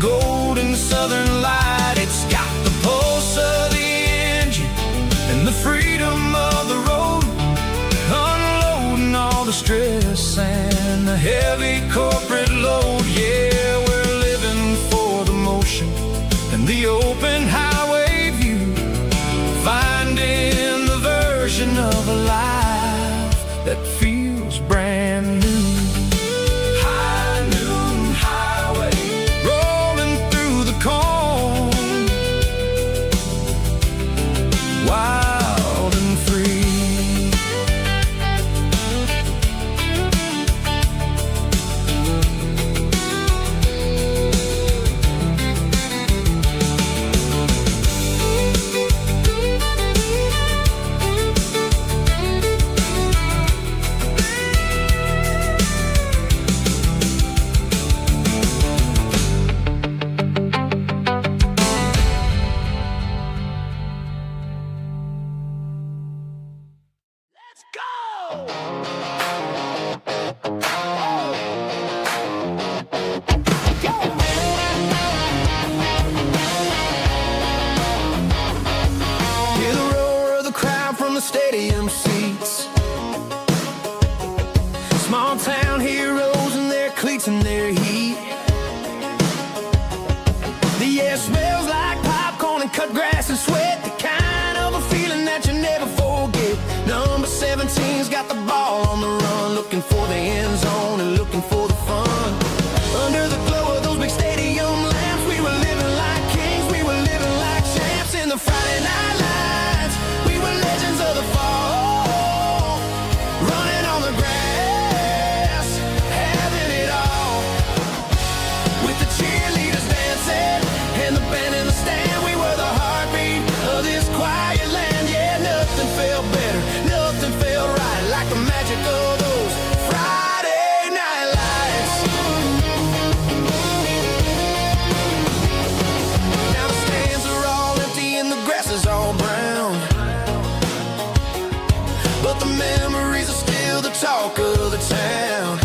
talk of the town.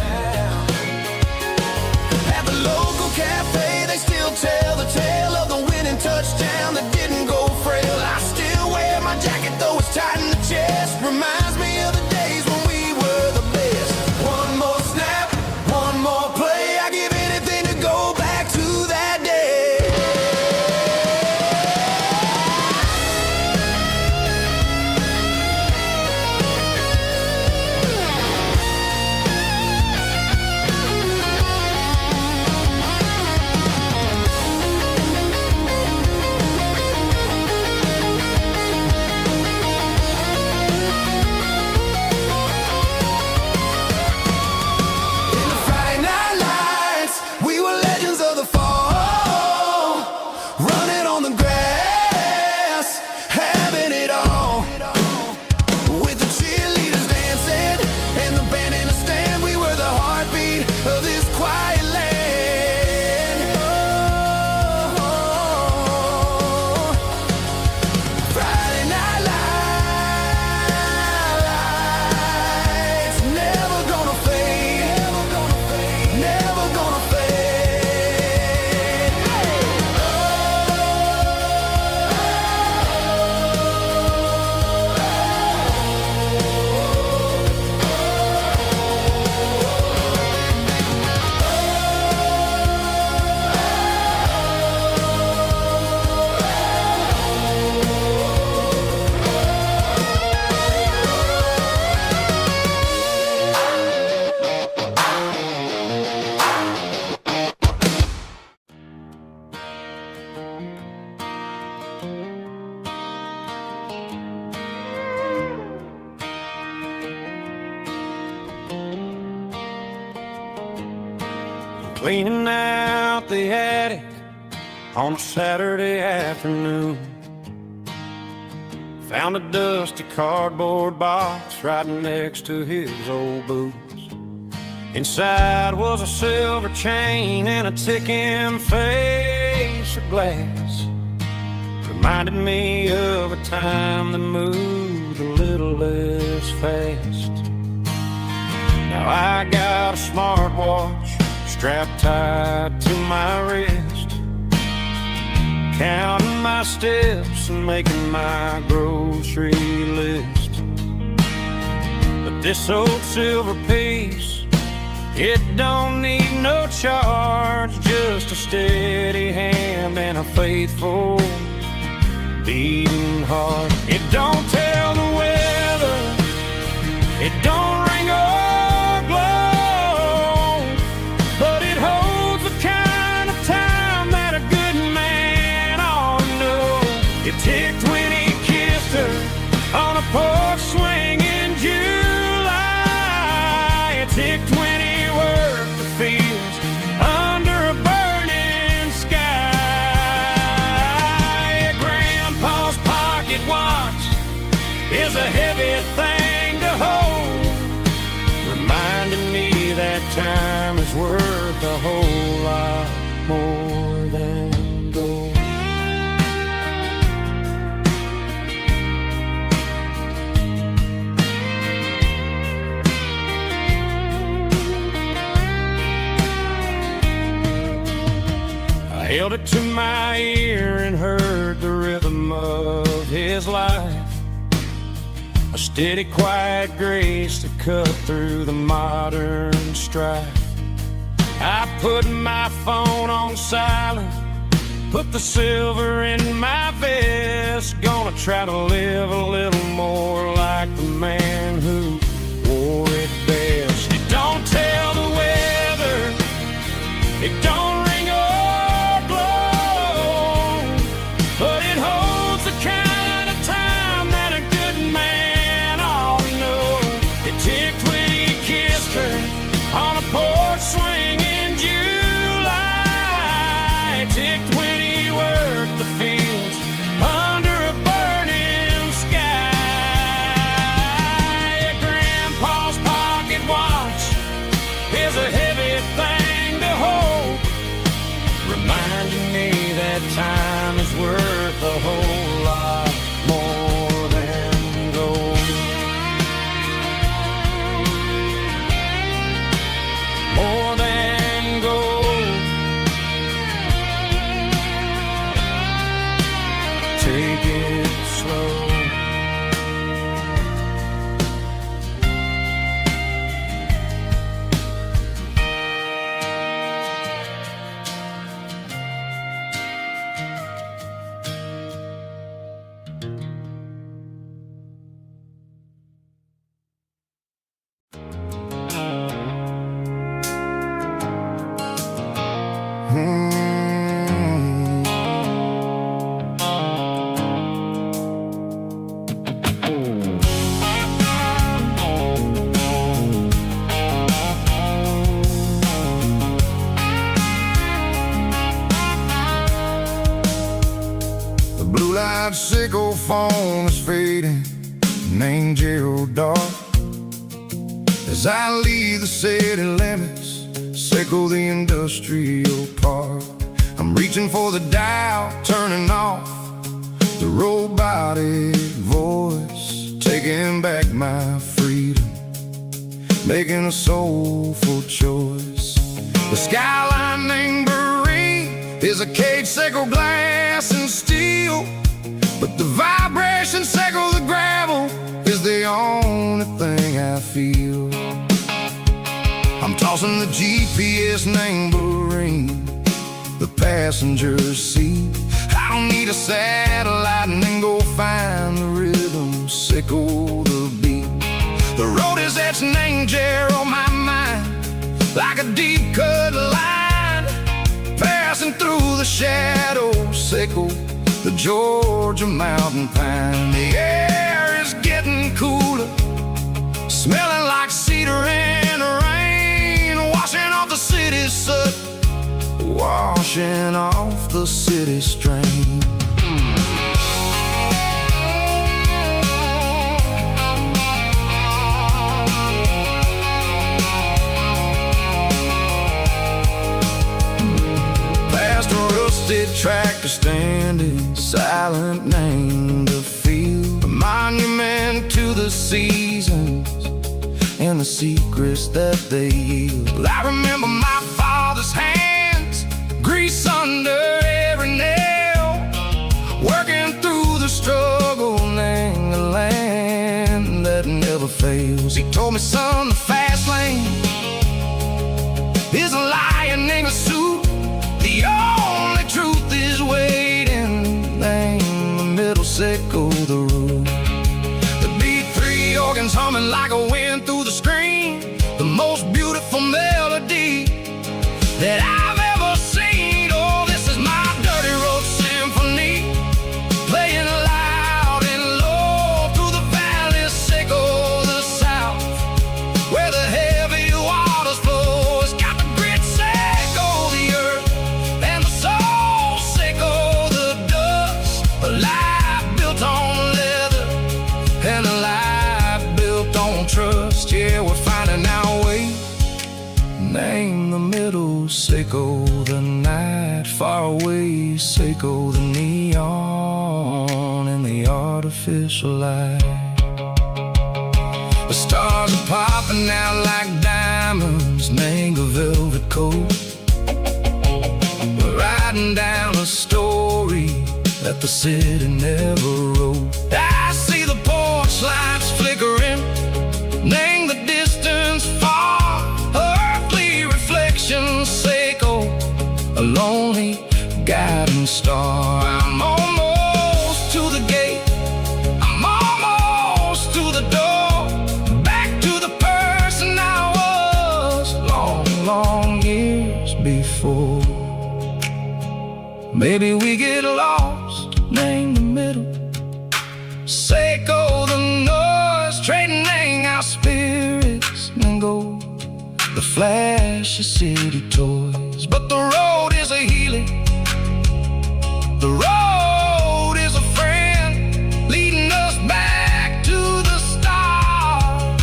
At the local cafe, they still tell the tale of the winning touchdown that didn't go frail. I still wear my jacket, though it's tight in the chest. Reminds me of the days when we were the best. One more snap, one more play. I give anything to go back to that day. Cleaning out the attic on a Saturday afternoon. Found a dusty cardboard box right next to his old boots. Inside was a silver chain and a ticking face of glass. Reminded me of a time that moved a little less fast. Now I got a smartwatch strapped tight to my wrist, counting my steps and making my grocery list. But this old silver piece, it don't need no charge, just a steady hand and a faithful beating heart. It don't tell the weather, it don't ring or glow, but it holds the kind of time that a good man ought to know. It ticked when he kissed her on a porch swing in July. It ticked when he worked the fields under a burning sky. Grandpa's pocket watch is a heavy thing to hold, reminding me that time is worth a whole lot more than gold. I held it to my ear and heard the rhythm of his life, a steady, quiet grace that cut through the modern strife. I put my phone on silent, put the silver in my vest. Gonna try to live a little more like the man who wore it best. It don't tell the weather, it don't ring or blow, but it holds the kind of time that a good man ought to know. It ticked when he kissed her on a porch swing in July. It ticked when he worked the fields under a burning sky. night sickle phone is fading, named Gerald Dark. As I leave the city limits, sickle the industrial park. I'm reaching for the dial, turning off the robotic voice, taking back my freedom, making a soulful choice. The skyline named Marine is a cage sickle, glass and steel, but the vibration sickle, the gravel, is the only thing I feel. I'm tossing the GPS named Marine, the passenger seat. I don't need a satellite and then go find the rhythm, sickle the beat. The road is etched named Jer on my mind, like a deep cut line, passing through the shadows, sickle the Georgia mountain pine. The air is getting cooler, smelling like cedar in the rain, washing off the city's soot, washing off the city strain. Past a rusted tractor standing silent, named the field, a monument to the seasons and the secrets that they yield. I remember my father's hands, grease under every nail, working through the struggle, named the land that never fails. He told me, son, the fast lane is a lion in a suit, the only truth is waiting, named the middle, sickle the road. The B3 organs humming like a wind through the screen, the most beautiful melody that I've ever seen. Oh, this is my dirty road symphony, playing loud and low through the valleys, sickle the south, where the heavy waters flow. It's got the grit, sickle the earth, and the soul, sickle the dust. A life built on leather, and a life built on trust. Yeah, we're finding our way, name the middle, sickle the night far away, sickle the neon and the artificial light. The stars are popping out like diamonds, name the velvet coat. We're riding down a story that the city never wrote. I see the porch lights flickering, name the distance far, earthly reflections, sickle a lonely guiding star. I'm almost to the gate, I'm almost to the door, back to the person I was long, long years before. Maybe we get lost, name the middle, sickle the noise, trading our spirits and go the flash of city toys. But the road is a healing, the road is a friend, leading us back to the start.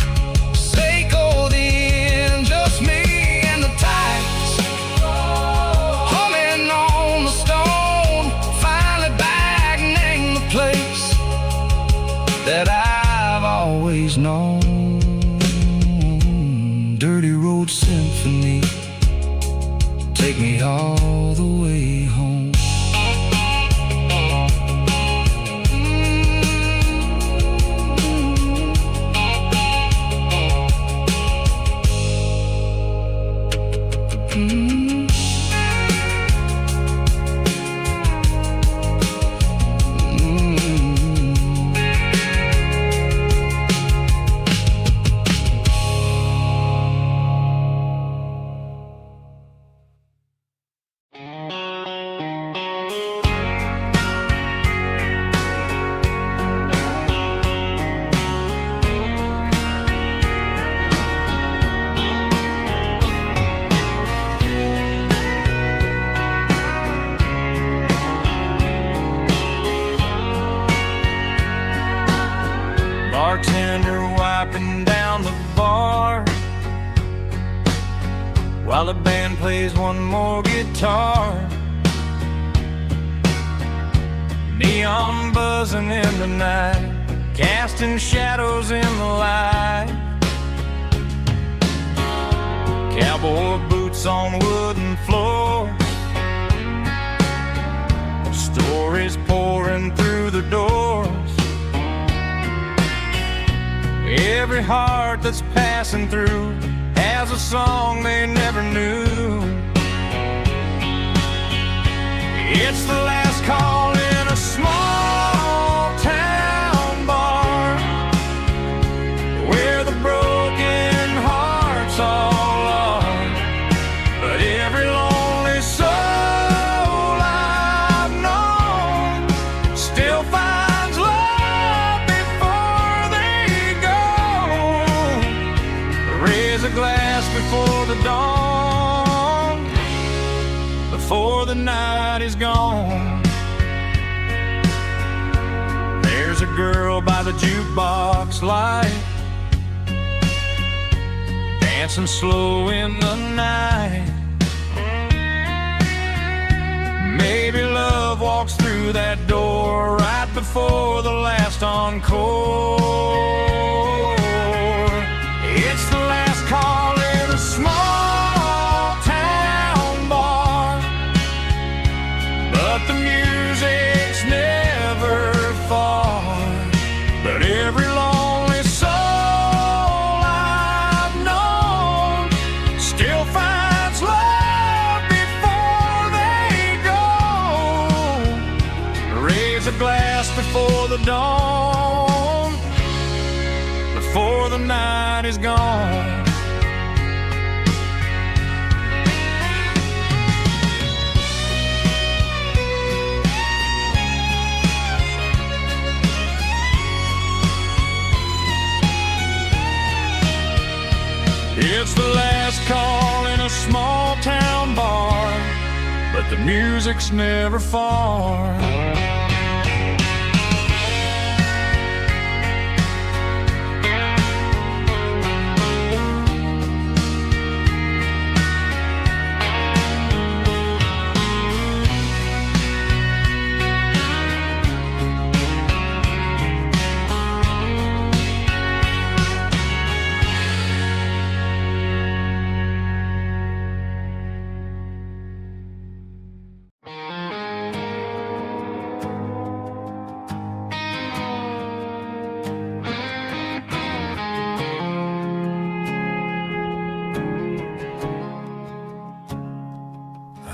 Sickle the end, just me and the tides, humming on the stone, finally back, name the place that I've always known. Dirty road symphony, take me all the way home. while the band plays one more guitar. Neon buzzing in the night, casting shadows in the light. Cowboy boots on wooden floors, stories pouring through the doors. Every heart that's passing through has a song they never knew. It's the last call in a small town bar, where the broken hearts all are. But every lonely soul I've known still finds love before they go. Raise a glass before the dawn, before the night is gone. There's a girl by the jukebox light, dancing slow in the night. Maybe love walks through that door right before the last encore. It's the last call in a small town bar, but the music's never far. But every lonely soul I've known still finds love before they go. Raise a glass before the dawn, before the night is gone. It's the last call in a small town bar, but the music's never far.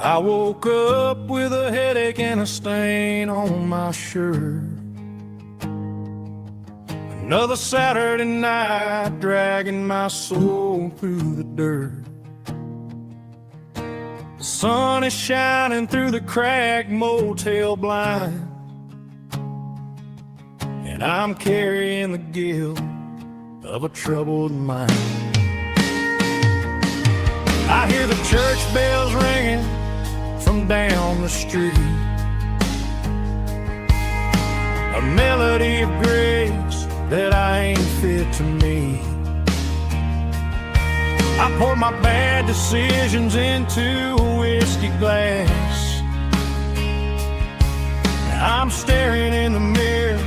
I woke up with a headache and a stain on my shirt. Another Saturday night dragging my soul through the dirt. The sun is shining through the cracked motel blind, and I'm carrying the guilt of a troubled mind. I hear the church bells ringing from down the street, a melody of grace that I ain't fit to meet. I pour my bad decisions into a whiskey glass. I'm staring in the mirror,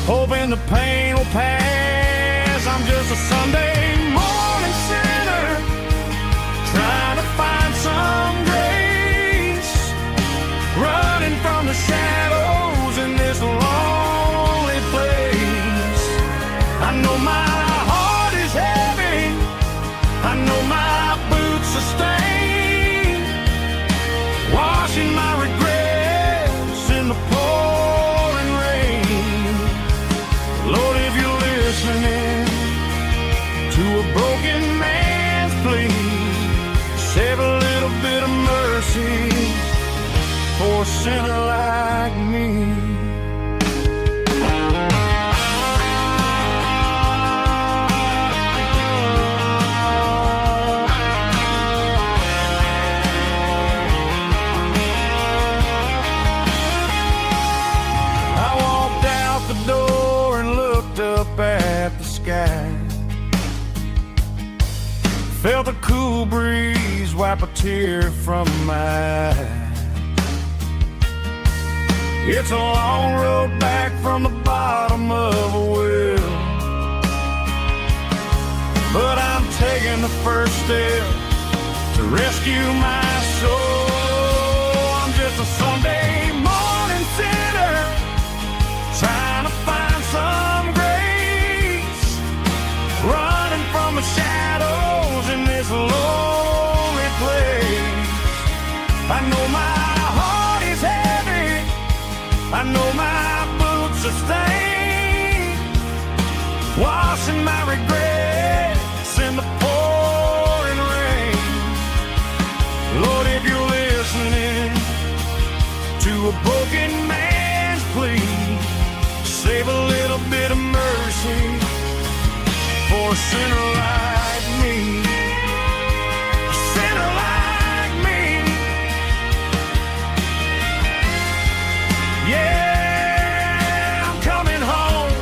hoping the pain will pass. I'm just a Sunday morning sinner, trying to find some grace, running from the shadows in this lonely place. I know my heart is heavy, I know my boots are stained, washing my regrets in the pouring rain. Lord, if you're listening to a broken man's plea, save a little bit of mercy for a sinner like me. I walked out the door and looked up at the sky. Felt a cool breeze wipe a tear from my eye. It's a long road back from the bottom of a well, but I'm taking the first step to rescue my soul. I'm just a Sunday morning sinner trying to find some grace, running from the shadows in this lonely place. I know my heart is heavy, I know my boots are stained, washing my regrets in the pouring rain. Lord, if you're listening to a broken man's plea, save a little bit of mercy for a sinner like me. A sinner like me. Yeah, I'm coming home.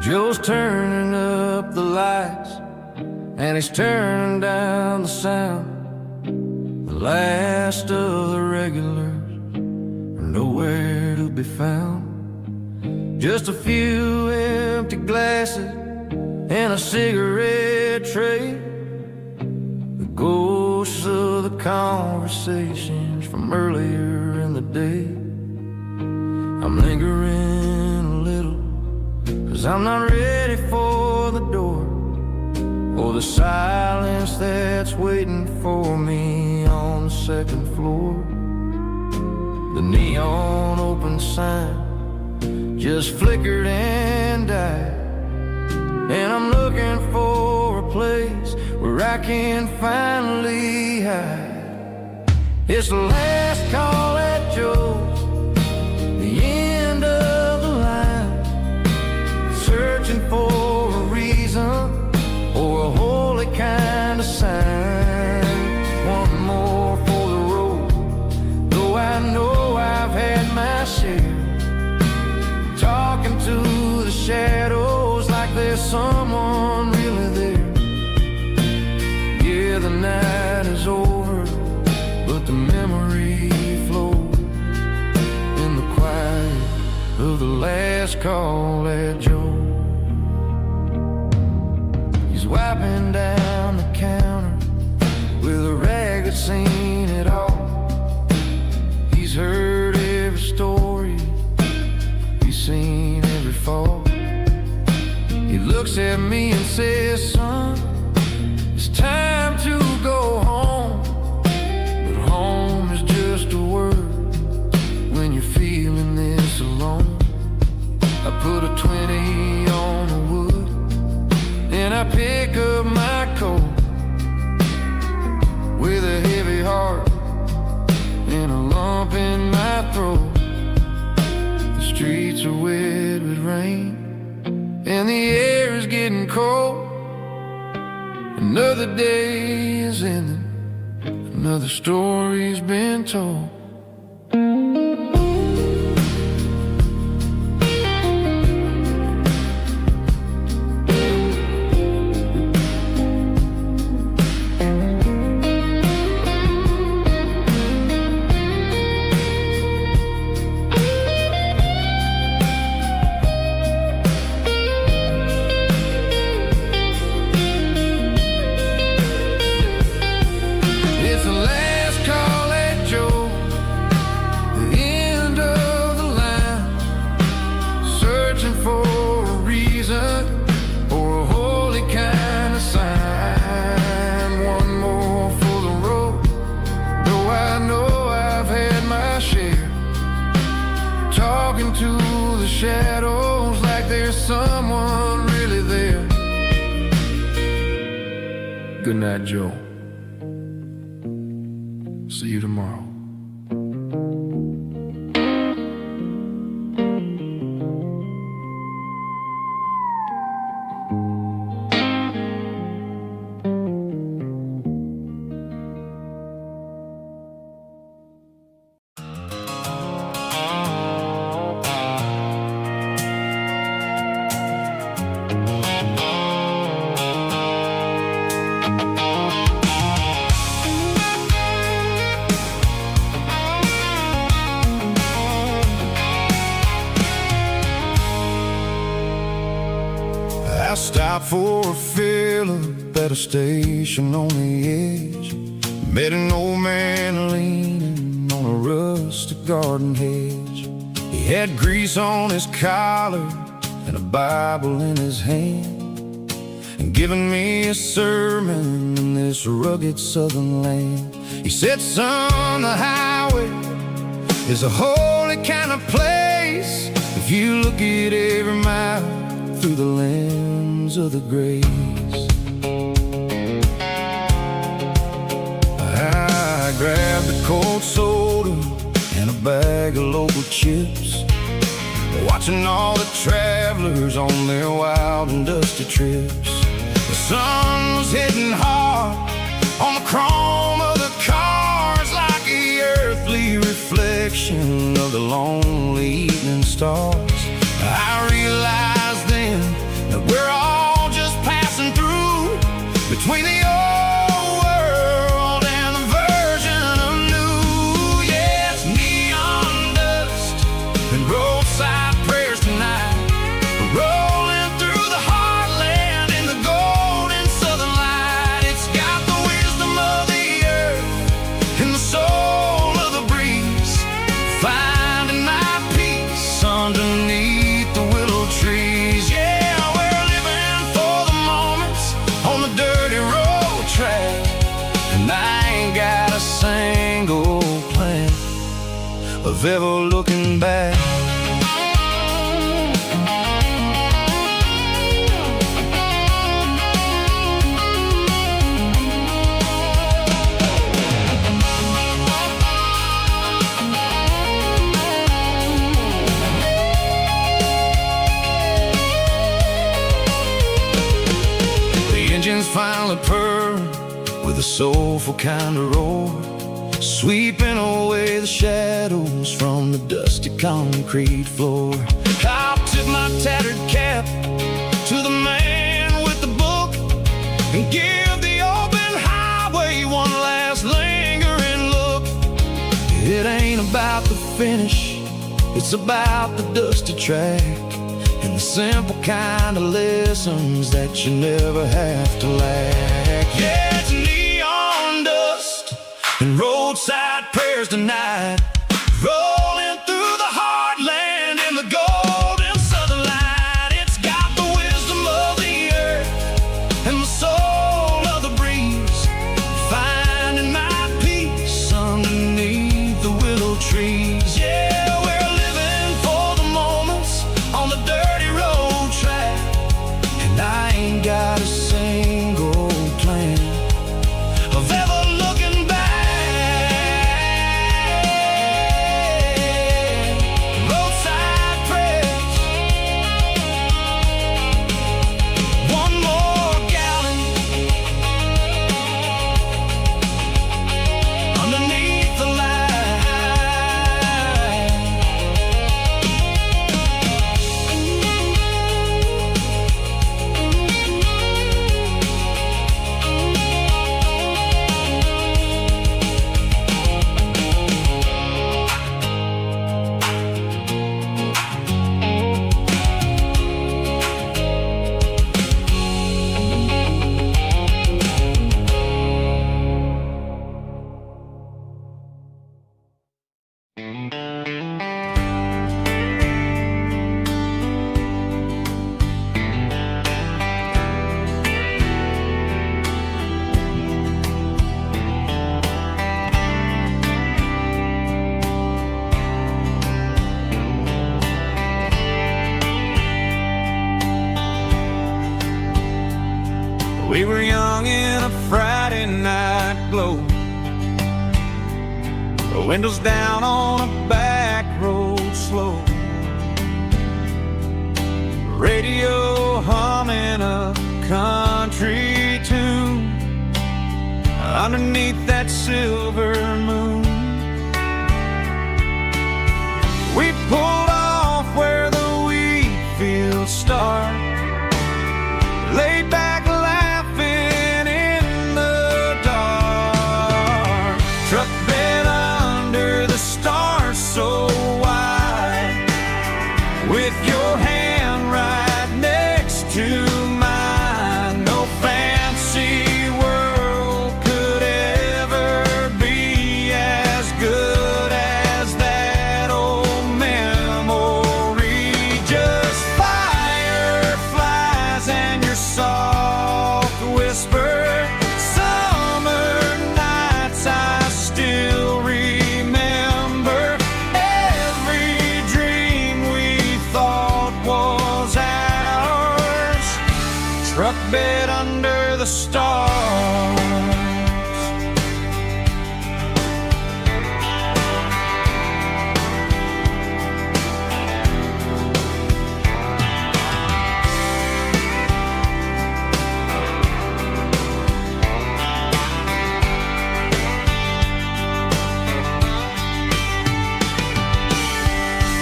Joe's turning up the lights and he's turning down the sound. The last of the regulars are nowhere to be found. Just a few empty glasses and a cigarette tray, the ghosts of the conversations from earlier in the day. I'm lingering a little, 'cause I'm not ready for the door, or the silence that's waiting for me on the second floor. The neon open sign just flickered and died, and I'm looking for a place where I can finally hide. It's the last call at Joe's, the end of the line, searching for a reason or a holy kind of sign. One more for the road, though I know I've had my share, talking to the shadows like there's someone really there. Yeah, the night is over, but the memory flows in the quiet of the last call at Joe. He's wiping down the counter with a rag that's seen it all. He's heard every story, he's seen every fall. He looks at me and says, son, it's time to go home. But home is just a word when you're feeling this alone. I put a 20 on the wood, then I pick up my coat with a heavy heart and a lump in my throat. The streets are wet with rain and the air is getting cold. Another day is ending, another story's been told. good night, Joe. See you tomorrow. I stopped for a fill-up at a station on the edge. Met an old man leaning on a rustic garden hedge. He had grease on his collar and a Bible in his hand, and giving me a sermon in this rugged southern land. He said, son, the highway is a holy kind of place if you look at every mile through the lens of the grace. I grabbed a cold soda and a bag of local chips, watching all the travelers on their wild and dusty trips. The sun was hitting hard on the chrome of the cars, like the earthly reflection of the lonely evening stars. I realized then that we're all just passing through between the old world and the version of new. Yeah, it's neon dust and roadside prayers tonight, rolling through the heartland in the golden southern light. It's got the wisdom of the earth and the soul of the breeze, finding my peace underneath the willow trees. Yeah, we're living for the moments on the dirty road track, and I ain't got a single plan of ever looking back. Engines finally purr with a soulful kind of roar, sweeping away the shadows from the dusty concrete floor. I'll tip my tattered cap to the man with the book and give the open highway one last lingering look. It ain't about the finish, it's about the dusty track and the simple kind of lessons that you never have to lack. Yeah, it's neon dust and roadside prayers tonight, rolling through the heartland in the golden southern light. It's got the wisdom of the earth and the soul of the breeze, finding my peace underneath the willow trees. Yeah, we're living for the moments on the dirty road track, and I ain't got a single plan of ever looking back. glow. The windows down on a back road slow. Radio humming a country tune underneath that silver moon. We pulled off where the wheat fields start, laid back laughing in the dark. Truck bed under the stars so wide, with your hand right next to mine. No fancy world could ever be as good as that old memory. Just fireflies and your soft whisper. Summer nights I still remember. Every dream we thought was ours. Truck bed under the stars.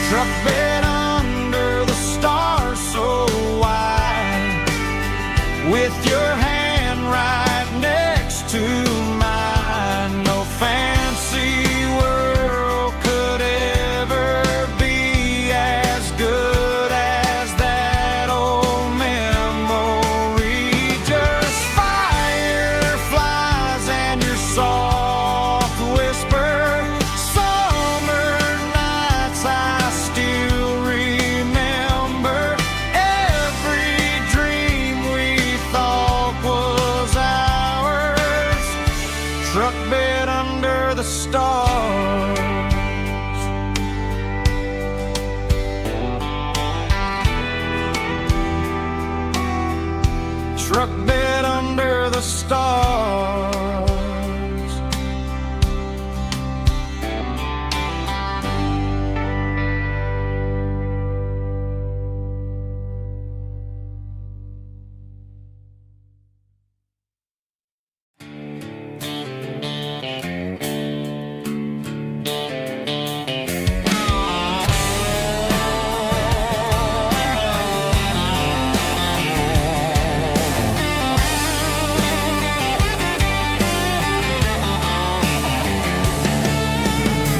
Truck bed under the stars so wide, with your hand right next to mine. No fancy world could ever be as good as that old memory. Just fireflies and your soft whisper. Summer nights I still remember. Every dream we thought was ours. Truck bed under the stars. Truck bed under the stars.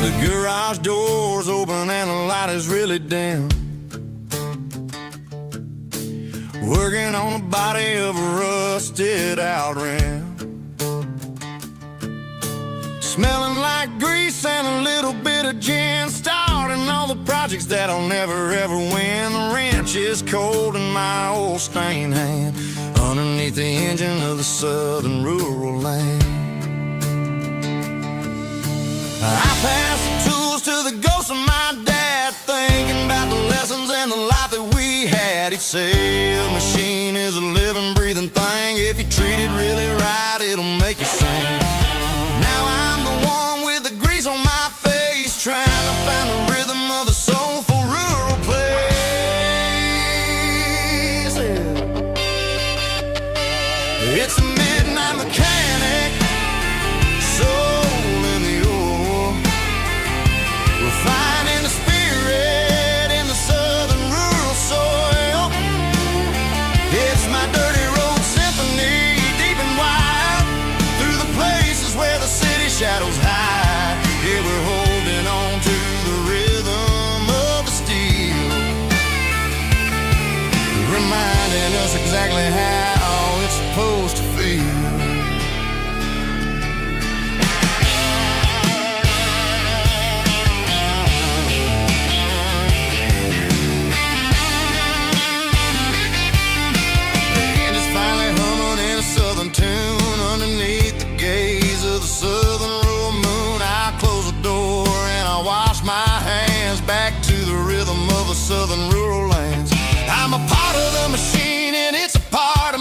The garage door's open and the light is really dim. Working on the body of a rusted out rim. Smelling like grease and a little bit of gin. Starting all the projects that I'll never ever win. The wrench is cold in my old stained hand, underneath the engine of the southern rural land. I pass the tools to the ghost of my dad, thinking about the lessons and the life that we had. He'd say a machine is a living, breathing thing. If you treat it really right, it'll make you sing. Now I'm the one with the grease on my face, trying to find the rhythm of the soulful rural place. It's a midnight mechanic, soul in the ore, refining the spirit in the southern rural soil. It's my dirty road symphony, deep and wide, through the places where the city shadows hide. Yeah, we're holding on to the rhythm of the steel, reminding us exactly how it's supposed to feel. Tune underneath the gaze of the southern rural moon. I close the door and I wash my hands, back to the rhythm of the southern rural lands. I'm a part of the machine and it's a part of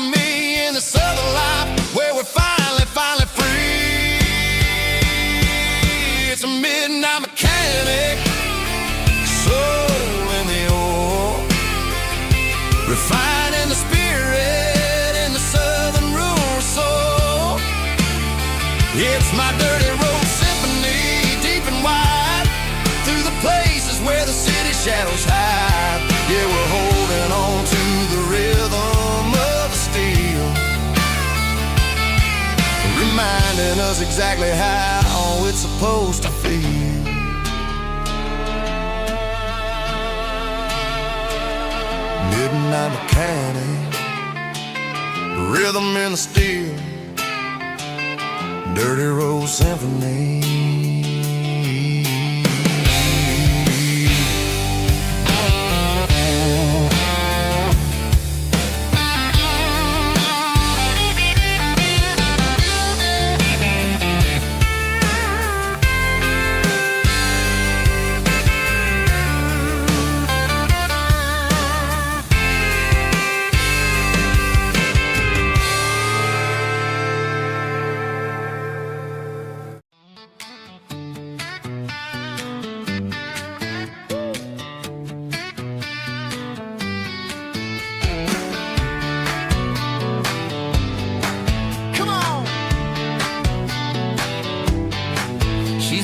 It's my dirty road symphony, deep and wide, through the places where the city shadows hide. Yeah, we're holding on to the rhythm of the steel, reminding us exactly how it's supposed to feel. Midnight mechanic, rhythm in the steel, dirty road symphony.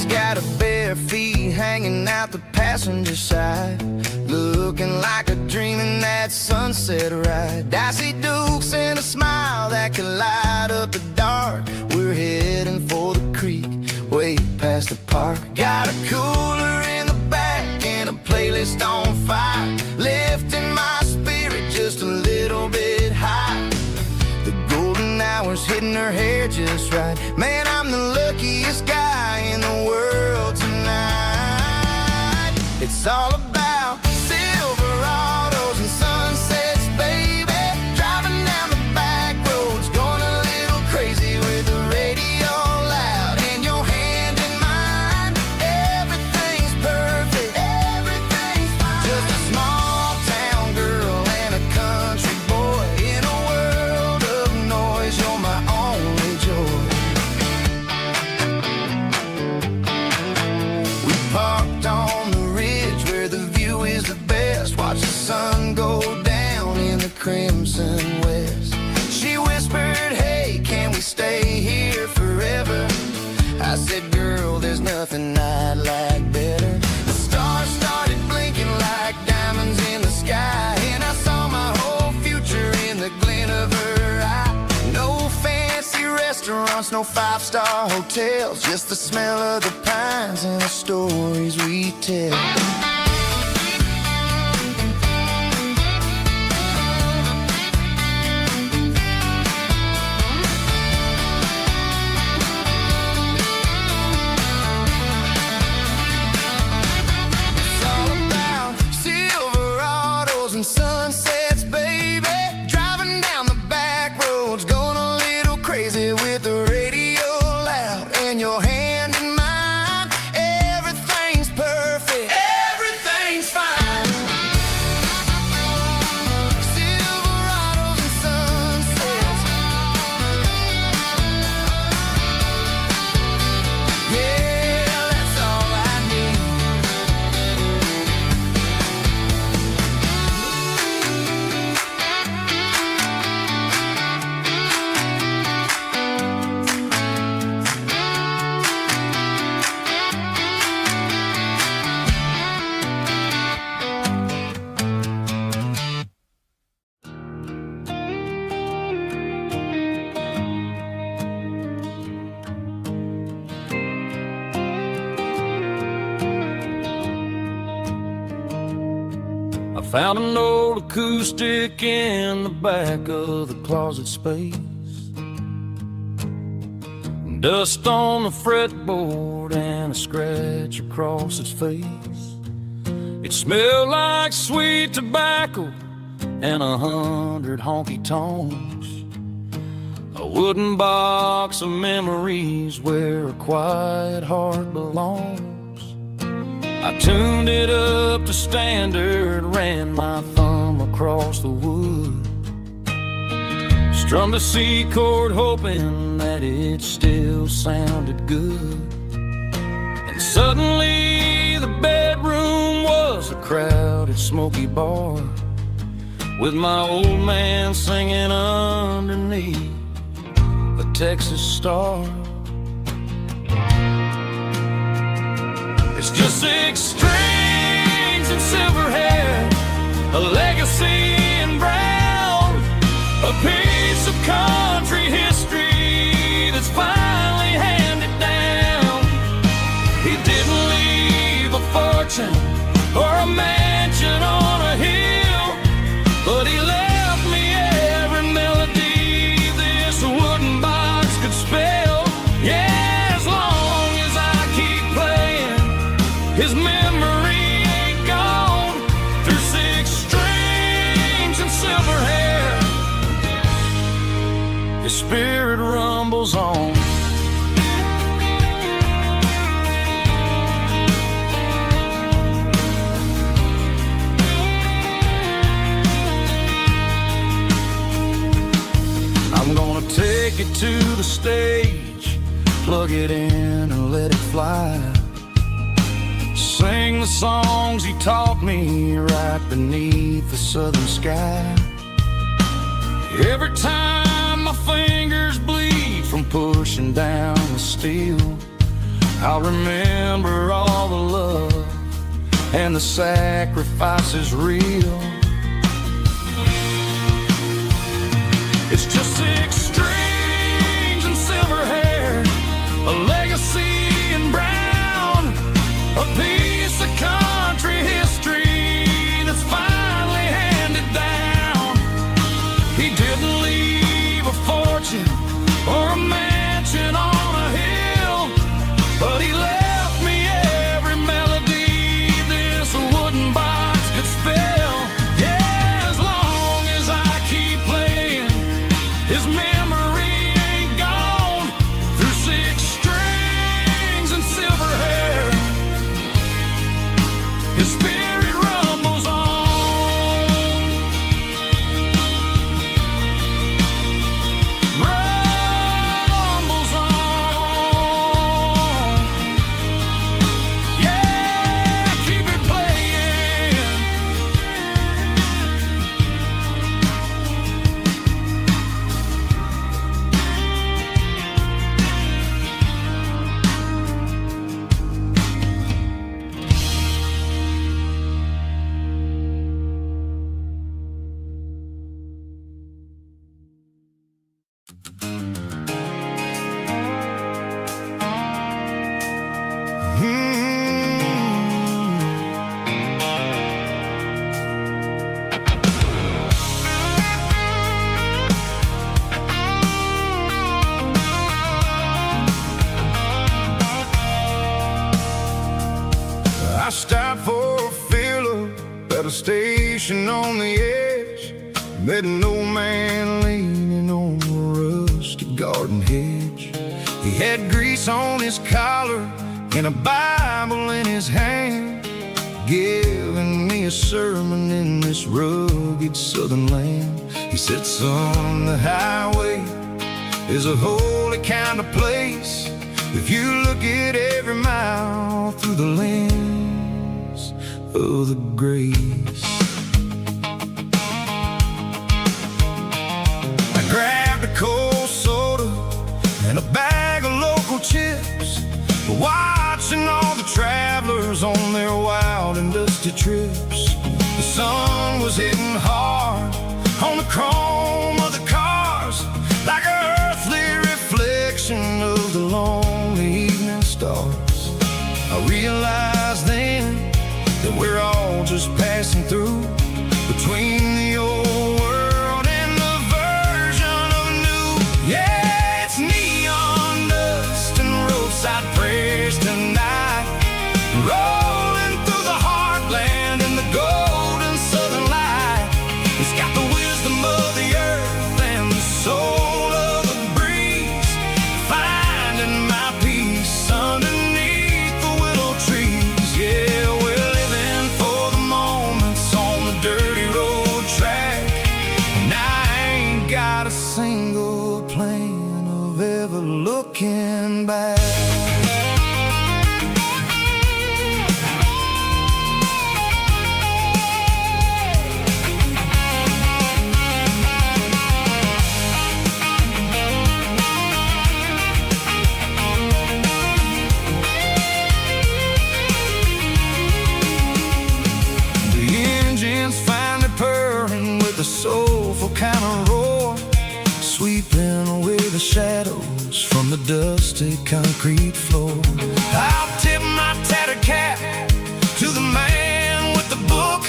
Got her bare feet hanging out the passenger side, looking like a dream in that sunset ride. Dicey dukes and a smile that can light up the dark. We're heading for the creek, way past the park. Got a cooler in the back and a playlist on fire, lifting my spirit just a little bit high. The golden hours hitting her hair just right. Man, I'm the luckiest guy in the world tonight. It's all about Silverados and sunsets, baby. Driving down the back roads, going a little crazy with the radio loud and your hand in mine. Everything's perfect, everything's fine. Just a small town girl and a country boy in a world of noise. You're my only joy. We parked on the ridge where the view is the best. Watch the sun go down in the crimson west. She whispered, hey, can we stay here forever? I said, girl, there's nothing I'd like better. The stars started blinking like diamonds in the sky, and I saw my whole future in the glint of her eye. No fancy restaurants, no five-star hotels, just the smell of the pines and the stories we tell. It's all about Silverados and sunsets, baby. Driving down the back roads, going a little crazy with the radio loud and your hand in mine. Everything's perfect, everything's fine. Silverados and sunsets, yeah, that's all I need. I found an old acoustic in the back of the closet space. Dust on the fretboard and a scratch across its face. It smelled like sweet tobacco and 100 honky-tonks. A wooden box of memories where a quiet heart belongs. I tuned it up to standard, ran my thumb across the wood, strummed a C chord hoping that it still sounded good. And suddenly the bedroom was a crowded smoky bar, with my old man singing underneath a Texas star. just 6 strings and silver hair, a legacy in brown, a piece of country history that's finally handed down. He didn't leave a fortune or a mansion on a hill, but he left me every melody this wooden box could spell. Yeah, as long as I keep playing, his memory ain't gone. Through 6 strings and silver hair, his spirit rumbles on. I'm gonna take it to the stage, plug it in and let it fly. Sing the songs he taught me right beneath the southern sky. Every time my fingers bleed from pushing down the steel, I'll remember all the love and the sacrifices real. It's just 6 strings and silver hair, a legacy in brown, a piece of country history that's finally handed down. He didn't leave a fortune or a mansion on a hill, but he left me every melody this wooden box could spell. Yeah, as long as I keep playing, his memory ain't gone. Through 6 strings and silver hair, his spirit rumbles on. Rumbles on. Yeah, keep it playing. I stopped for a fill-up at a station on the edge. Met an old man leaning on a rusty garden hedge. He had grease on his collar and a Bible in his hand, giving me a sermon in this rugged southern land. He said, son, the highway is a holy kind of place if you look at every mile through the lens of the grace. I grabbed a cold soda and a bag of local chips, watching all the travelers on their wild and dusty trips. The sun was hitting hard on the chrome of the cars, like an earthly reflection of the lonely evening stars. I realized then that we're all just passing through between the old world and the version of new. Yeah, it's neon dust and roadside prayers tonight, rolling through the heartland in the golden southern light. It's got the wisdom of the earth and the soul of the breeze, finding my peace underneath the willow trees. Yeah, we're living for the moments on the dirty road track, and I ain't got a single plan of ever looking back. glossy concrete floor. I'll tip my tattered cap to the man with the book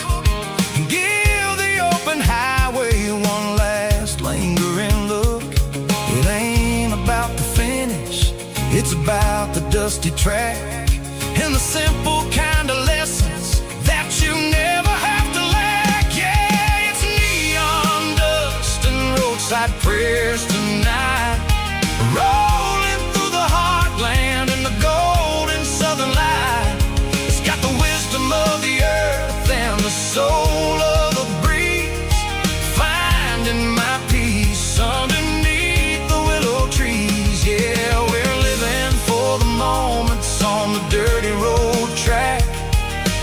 and give the open highway one last lingering look. It ain't about the finish, it's about the dusty track and the simple kind of lessons that you never have to lack. Yeah, it's neon dust and roadside prayers tonight, rolling through the heartland in the golden southern light. It's got the wisdom of the earth and the soul of the breeze, finding my peace underneath the willow trees. Yeah, we're living for the moments on the dirty road track,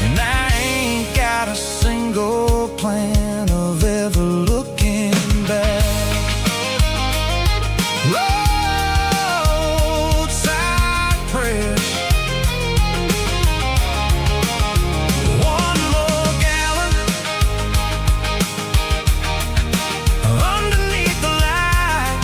and I ain't got a single plan of ever looking back. Roadside prayers, one more gallon underneath the light.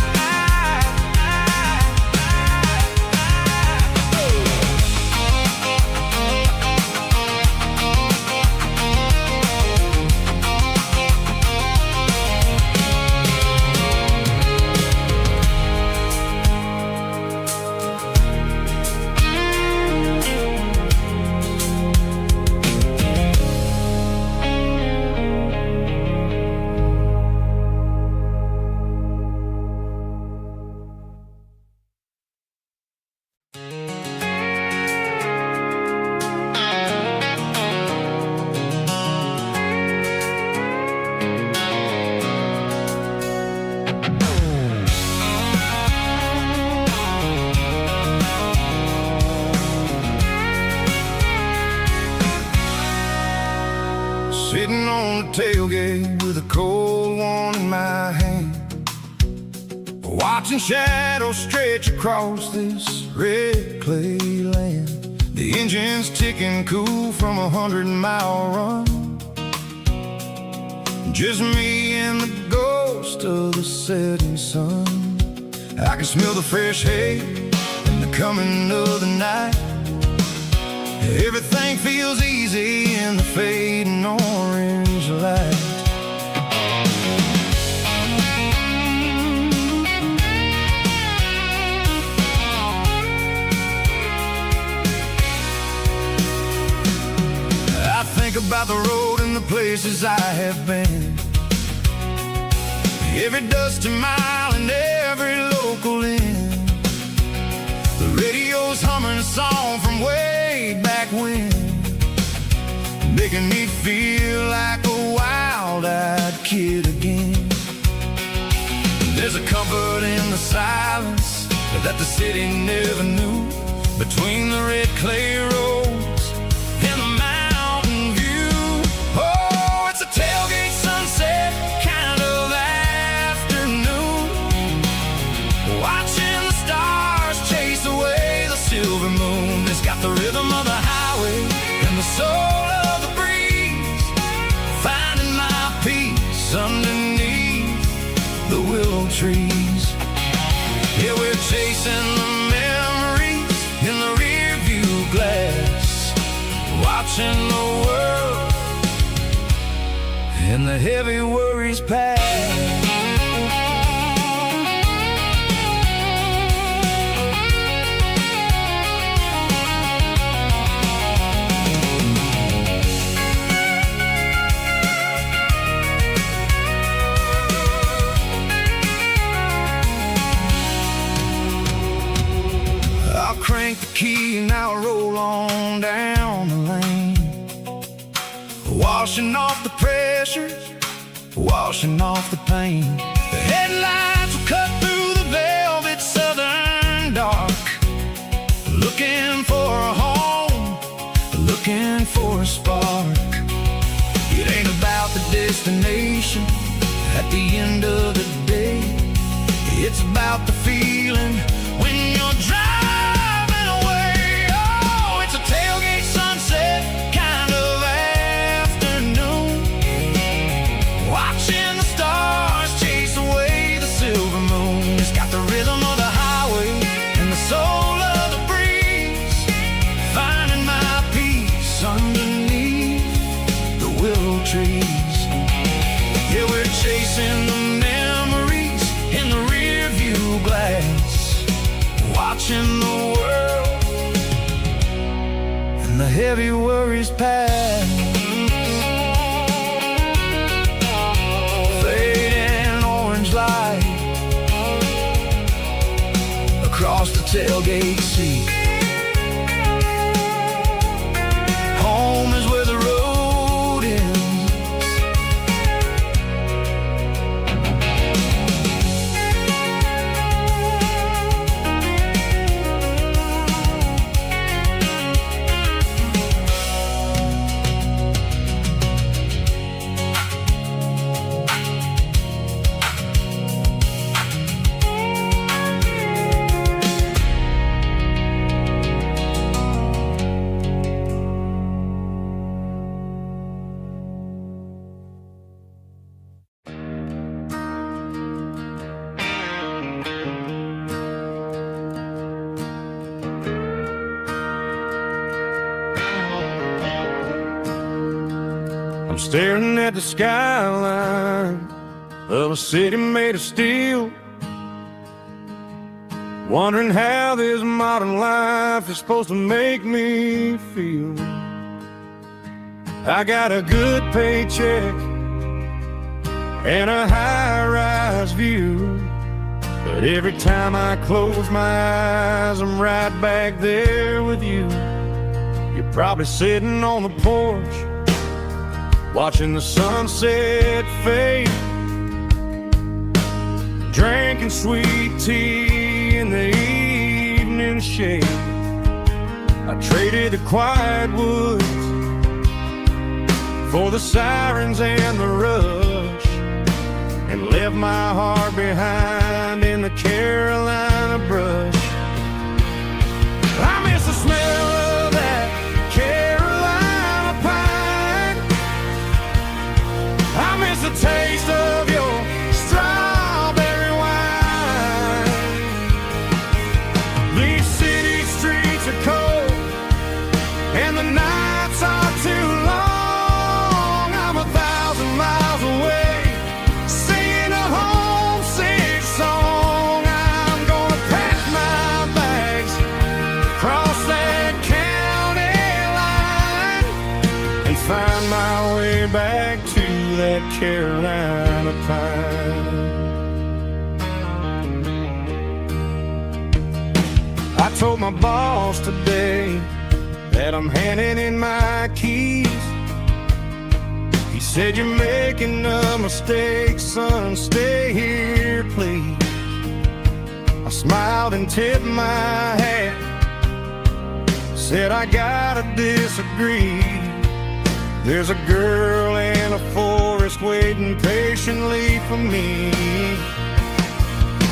Sitting on the tailgate with a cold one in my hand, watching shadows stretch across this red clay land. The engine's ticking cool from a 100-mile run, just me and the ghost of the setting sun. I can smell the fresh hay and the coming of the night. Everything feels easy in the fading orange light. I think about the road and the places I have been, every dusty mile and every local inn. The radio's humming a song from way back when, making me feel like a wild-eyed kid again. There's a comfort in the silence that the city never knew, between the red clay roads and the mountain view. Oh, it's a tailgate sunset kind of afternoon, watching the stars chase away the silver moon. It's got the rhythm of the highway and the soul of the breeze, finding my peace underneath the willow trees. Yeah, we're chasing the memories in the rear view glass, watching the world and the heavy worries pass. I'll crank the key and I'll roll on down the lane, washing off the pressure, washing off the pain. The headlights will cut through the velvet southern dark, looking for a home, looking for a spark. It ain't about the destination at the end of the day, it's about the feeling when you're driving away. Oh, it's a tailgate sunset kind of afternoon, watching the stars chase away the silver moon. It's got the rhythm of the highway and the soul heavy worries past. Fading orange light across the tailgate seat. Home is where the road ends. I'm staring at the skyline of a city made of steel, wondering how this modern life is supposed to make me feel. I got a good paycheck and a high-rise view, but every time I close my eyes, I'm right back there with you. You're probably sitting on the porch, watching the sunset fade, drinking sweet tea in the evening shade. I traded the quiet woods for the sirens and the rush, and left my heart behind in the Carolina brush. I miss the smell of that Carolina pine. I miss the taste of your strawberry wine. These city streets are cold and the nights are too long. I'm 1,000 miles away, singing a homesick song. I'm gonna pack my bags, cross that county line, and find my way back to that Carolina pine. I told my boss today that I'm handing in my keys. He said, "You're making a mistake, son, stay here, please." I smiled and tipped my hat, said, "I gotta disagree. There's a girl in a forest waiting patiently for me."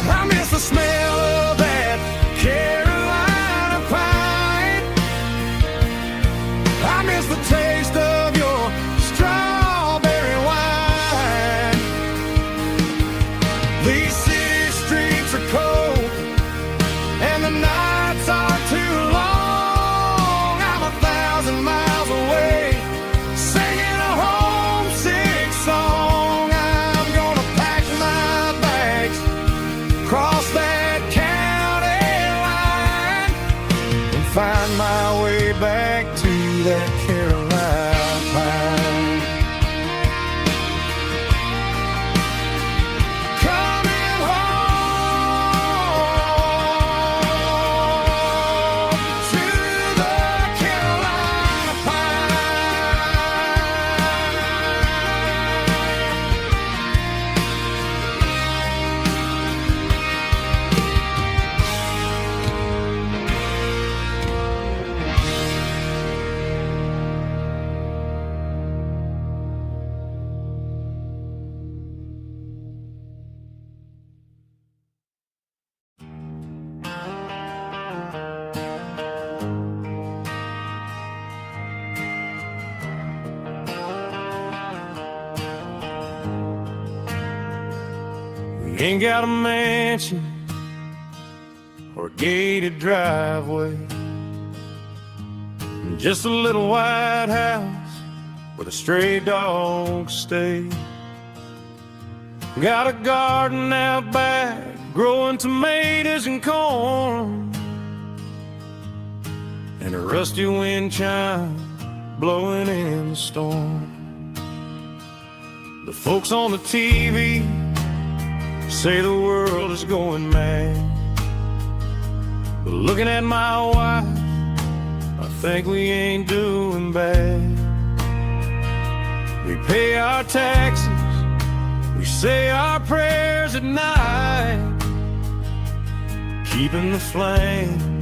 I miss the smell of that Carolina pine. I miss the taste of your strawberry wine. These city streets are cold and the nights are too long. I'm 1,000 miles away, singing a homesick song. I'm gonna pack my bags, cross that county line, and find my way back to that Carolina pine. Coming home to the Carolina We ain't got a mansion or a gated driveway, just a little white house where the stray dogs stay. Got a garden out back, growing tomatoes and corn, and a rusty wind chime blowing in the storm. The folks on the TV say the world is going mad, but looking at my wife, I think we ain't doing bad. We pay our taxes, we say our prayers at night, keeping the flame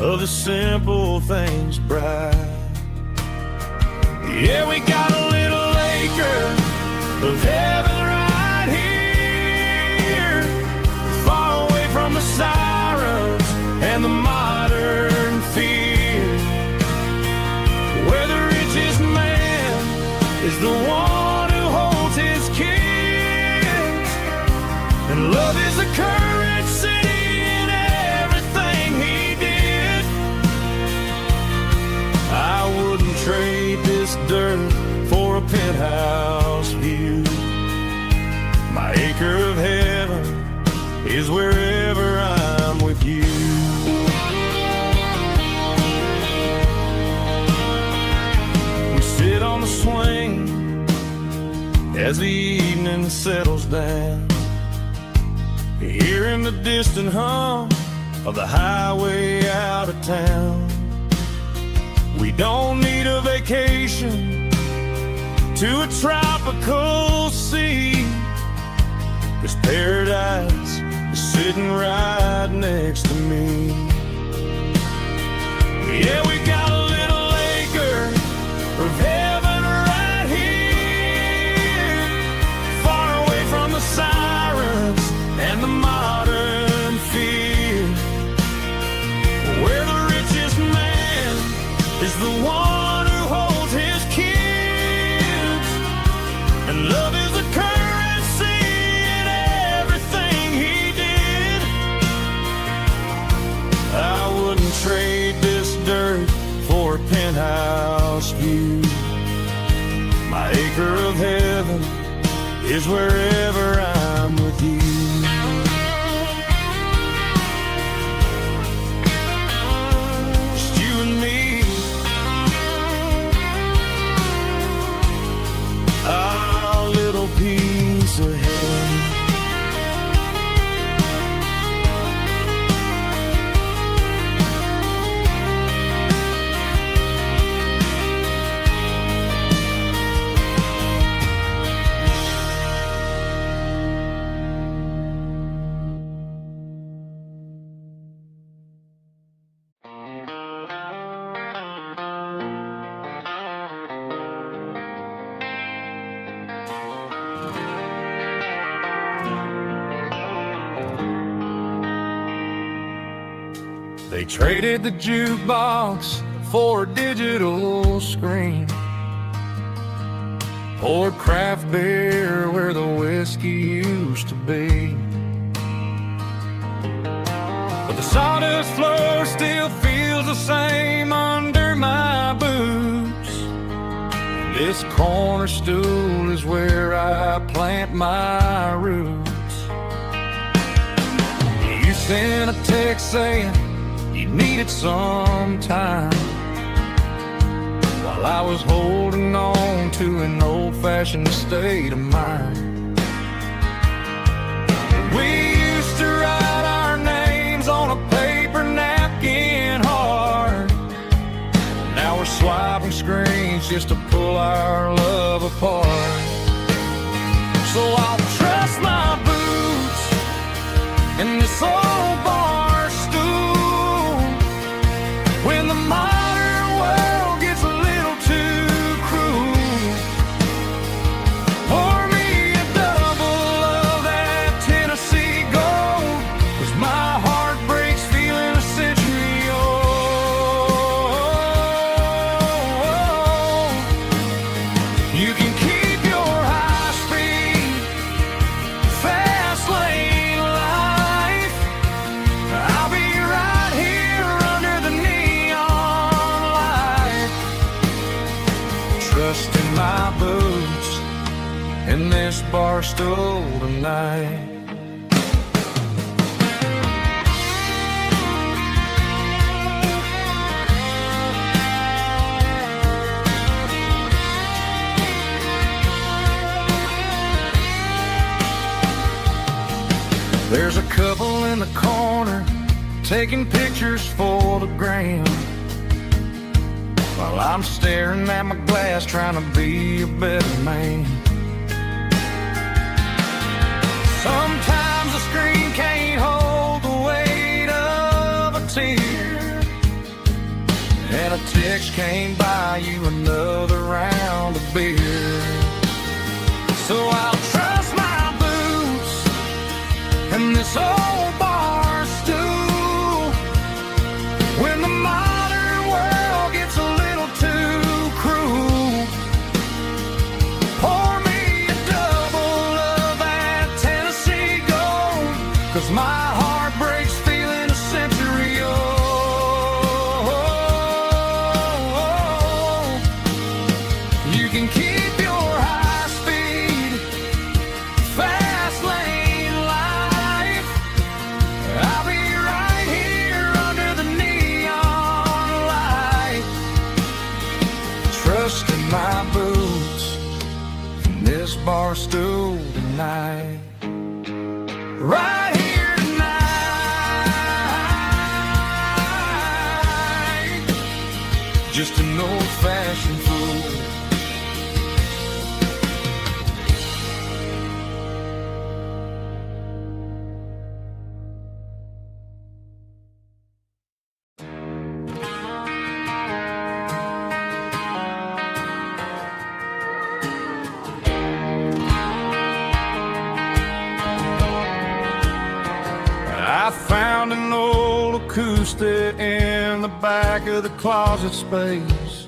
of the simple things bright. Yeah, we got a little acre of heaven right here, far away from the sirens and the modern fear, where the richest man is the one who holds his kids, and love is the currency in everything he did. I wouldn't trade this dirt for a penthouse view. My acre of heaven is wherever I'm with you. We sit on the swing as the evening settles down, hearing the distant hum of the highway out of town. We don't need a vacation to a tropical sea, 'cause paradise is sitting right next to me. Yeah, we got a little acre of heaven right here, far away from the sirens and the modern fear, where the richest man is the one who holds his kids, and love is the currency in everything he did. I wouldn't trade this dirt for a penthouse view. My acre of heaven is wherever I'm with you. Just you and me, our little piece of heaven. They traded the jukebox for a digital screen, poured craft beer where the whiskey used to be, but the sawdust floor still feels the same under my boots. This corner stool is where I plant my roots. You sent a text saying you needed some time, while I was holding on to an old-fashioned state of mind. We used to write our names on a paper napkin hard. Now we're swiping screens just to pull our love apart. So I'll trust my boots and this old bar stool when the modern world gets a little too cruel. Pour me a double of that Tennessee Gold, 'cause my heart breaks feeling a century old. You can keep your high-speed fast lane life. I'll be right here under the neon light, trusting my boots in this bar stool tonight. taking pictures for the gram, while I'm staring at my glass trying to be a better man. Sometimes the screen can't hold the weight of a tear, and a text can't buy you another round of beer. So I'll trust my boots and this old bar stool when the modern world gets a little too cruel. Pour me a double of that Tennessee Gold, 'cause my heart breaks feeling a century old. You can keep your high speed, fast lane life. I'll be right here under the neon light, trusting my boots and this bar stool tonight. Right here tonight, just an old-fashioned fool. I found an old acoustic in the back of the closet space.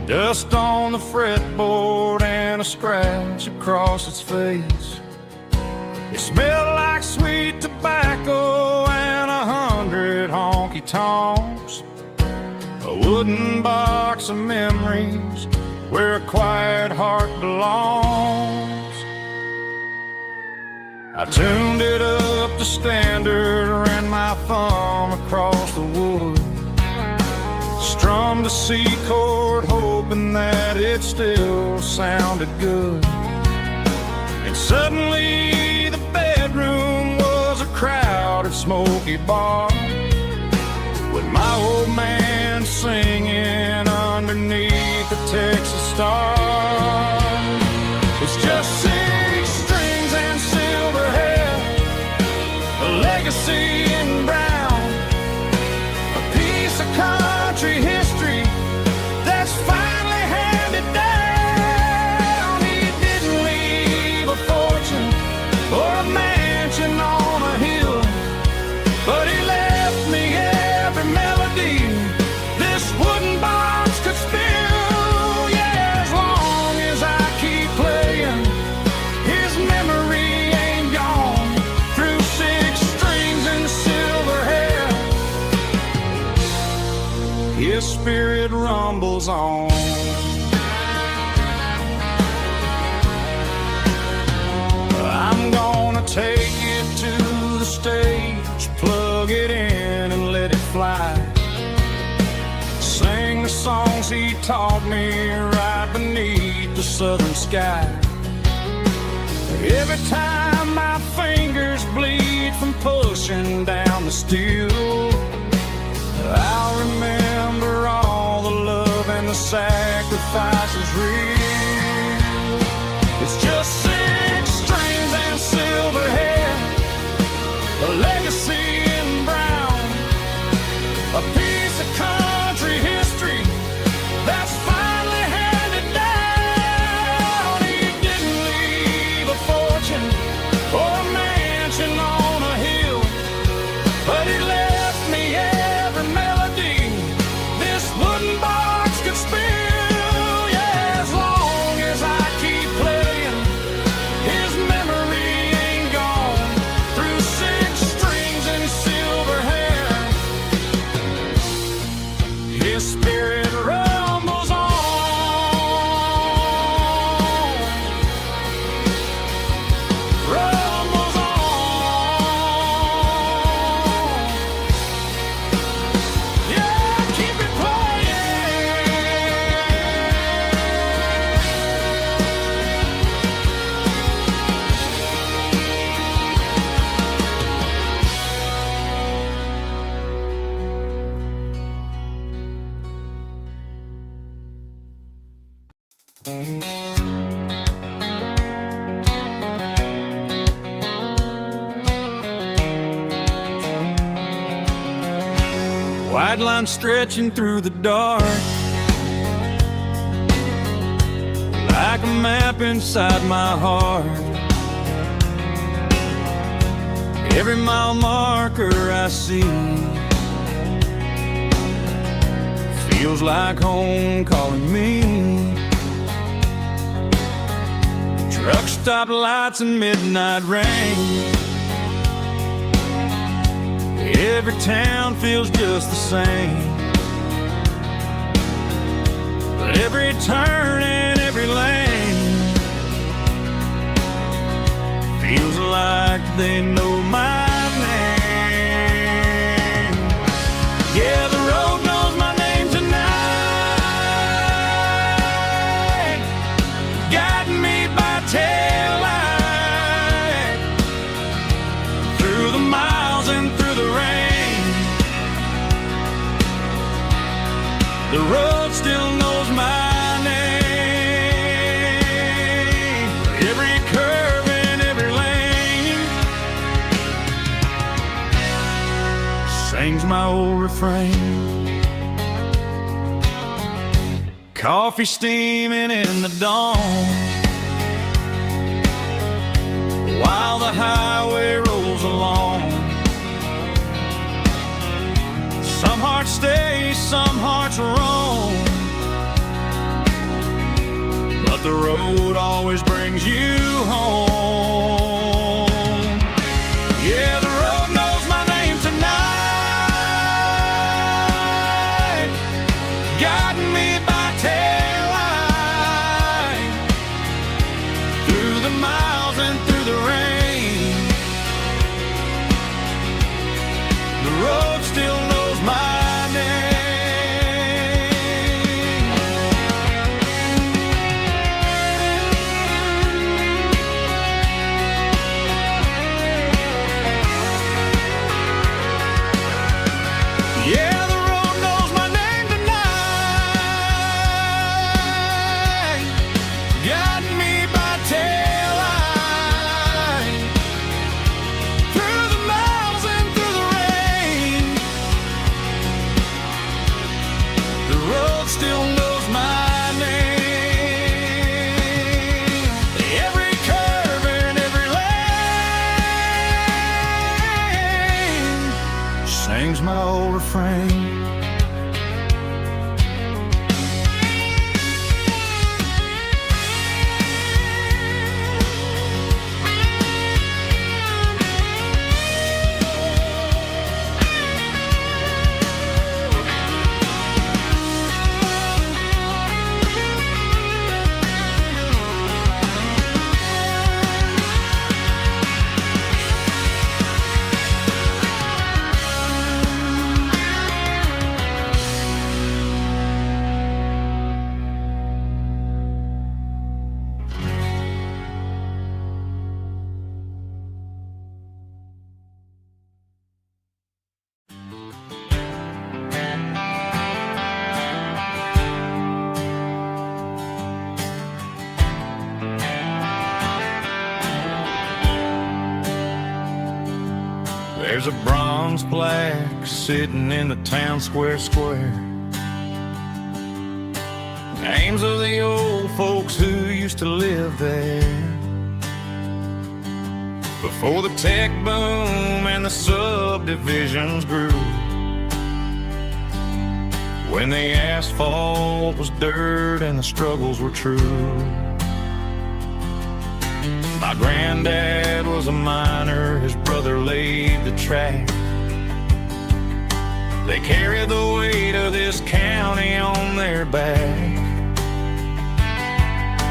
Dust on the fretboard and a scratch across its face. It smelled like sweet tobacco and 100 honky-tonks. A wooden box of memories where a quiet heart belongs. I tuned it up to standard, ran my thumb across the wood, strummed a C chord hoping that it still sounded good. And suddenly the bedroom was a crowded smoky bar, with my old man singing underneath the Texas star. It's just 6 strings and silver hair, a legacy in brown, a piece of country history that's finally handed down. He didn't leave a fortune or a mansion on a hill, but he left me every melody this wooden box could spill. Yeah, as long as I keep playing, his memory ain't gone. Through 6 strings and silver hair, his spirit rumbles on. I'm gonna take it to the stage, plug it in and let it fly. Sing the songs he taught me right beneath the southern sky. Every time my fingers bleed from pushing down the steel, I'll remember all the love and the sacrifices real. It's just 6 strings and silver hair, a legacy in brown, a piece of country history that's finally handed down. He didn't leave a fortune or a mansion on a hill, but he left me every melody this wooden box could spill. Yeah, as long as I keep playing, his memory ain't gone. Through 6 strings and silver hair, his spirit rumbles on. Rumbles on. Yeah, keep it playing. White line stretching through the dark, like a map inside my heart. Every mile marker I see feels like home calling me. Truck stop lights and midnight rain. Every town feels just the same, but every turn and every lane feels like they know my name. Yeah, the road knows my name tonight, guiding me by taillight through the miles and through the rain. The road still knows my name. Every curve and every lane sings my old refrain. Coffee steaming in the dawn, while the highway rolls along. Some hearts stay, some hearts roam, but the road always brings you home. Yeah, the road knows my name tonight, guiding me by taillight through the miles and through the rain. The road still knows my name. Yeah, the road knows my name tonight, guiding me by taillight through the miles and through the rain. The road still knows my name. Every curve and every lane sings my old refrain. There's a bronze plaque sitting in the town square. Names of the old folks who used to live there before the tech boom and the subdivisions grew, when the asphalt was dirt and the struggles were true. My granddad was a miner, his brother laid the track. They carried the weight of this county on their back.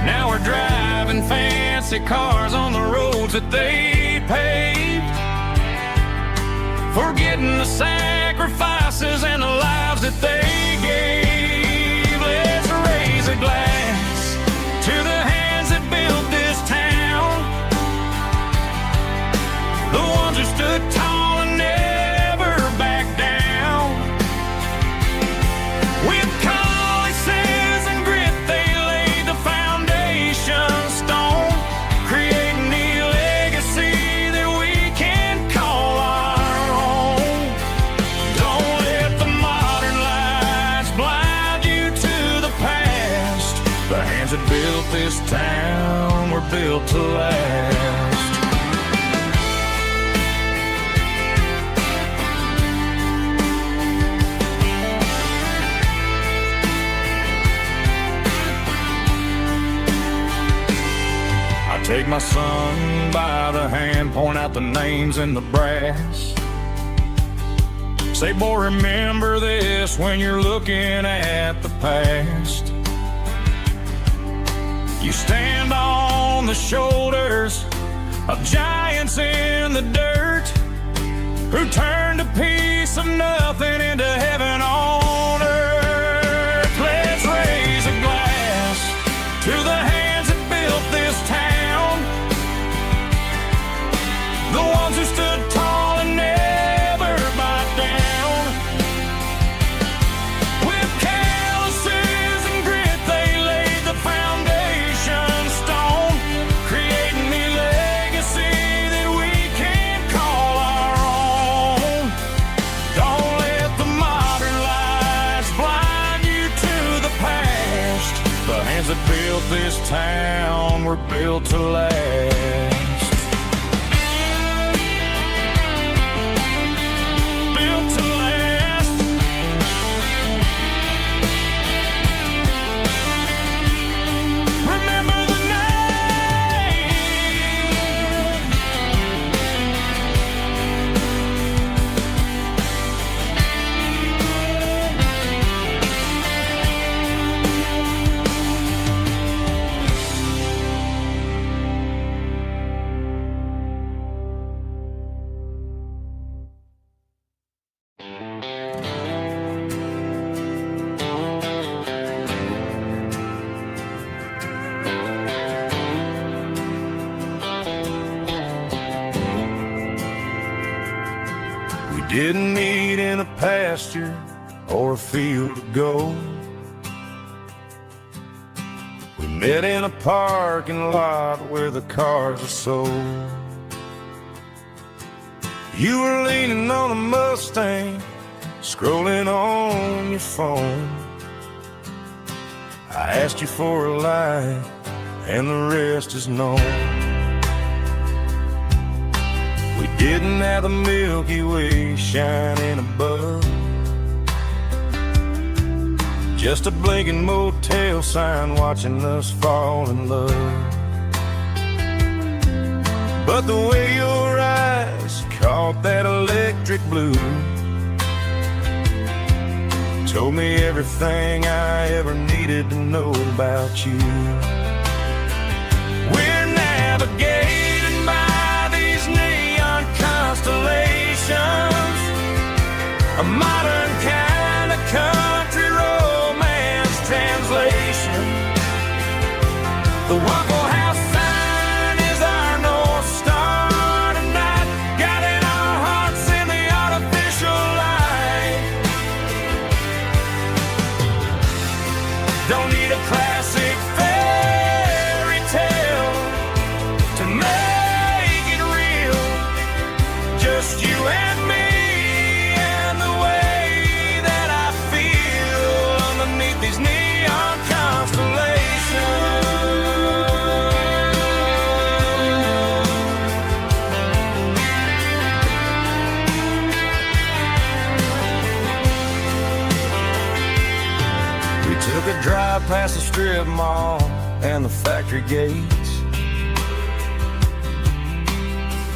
Now we're driving fancy cars on the roads that they paved, forgetting the sacrifices and the lives that they gave. Let's raise a glass to the hands that built this town, the ones who stood tall and never backed down. With calluses and grit, they laid the foundation built to last. I take my son by the hand, point out the names in the brass. Say, boy, remember this when you're looking at the past. You stand on the shoulders of giants in the dirt who turned a piece of nothing into heaven on earth. Let's raise a glass to the hands that built this town, the ones who stood tall and never bowed down. With calluses and grit, they laid the foundation stone, creating the legacy that we can call our own. Don't let the modern lights blind you to the past. The hands that built this town were built to last. Built to last. Remember the name. We didn't meet in a pasture or a field of gold. We met in a parking lot where the cars are sold. You were leaning on a Mustang, scrolling on your phone. I asked you for a light, and the rest is known. We didn't have the Milky Way shining above, just a blinking motel sign watching us fall in love. But the way your eyes caught that electric blue told me everything I ever needed to know about you. We're navigating by these neon constellations, a modern kind of country romance translation. The Waffle House sign is our North Star tonight, guiding our hearts in the artificial light. Don't need a classic fairy tale to make it real. Just you and me and the way that I feel underneath these neon constellations. We took a drive past the strip mall and the factory gates,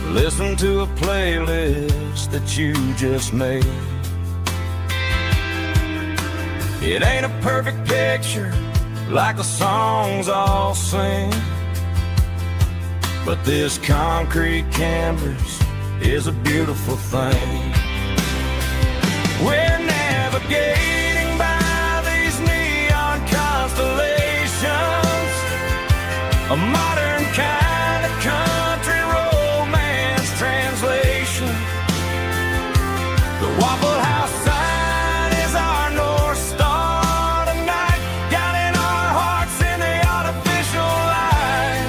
listened to a playlist that you just made. It ain't a perfect picture like the songs all sing, but this concrete canvas is a beautiful thing. We're navigating by these neon constellations, a modern kind of country romance translation. The Waffle House sign is our North Star tonight, guiding our hearts in the artificial light.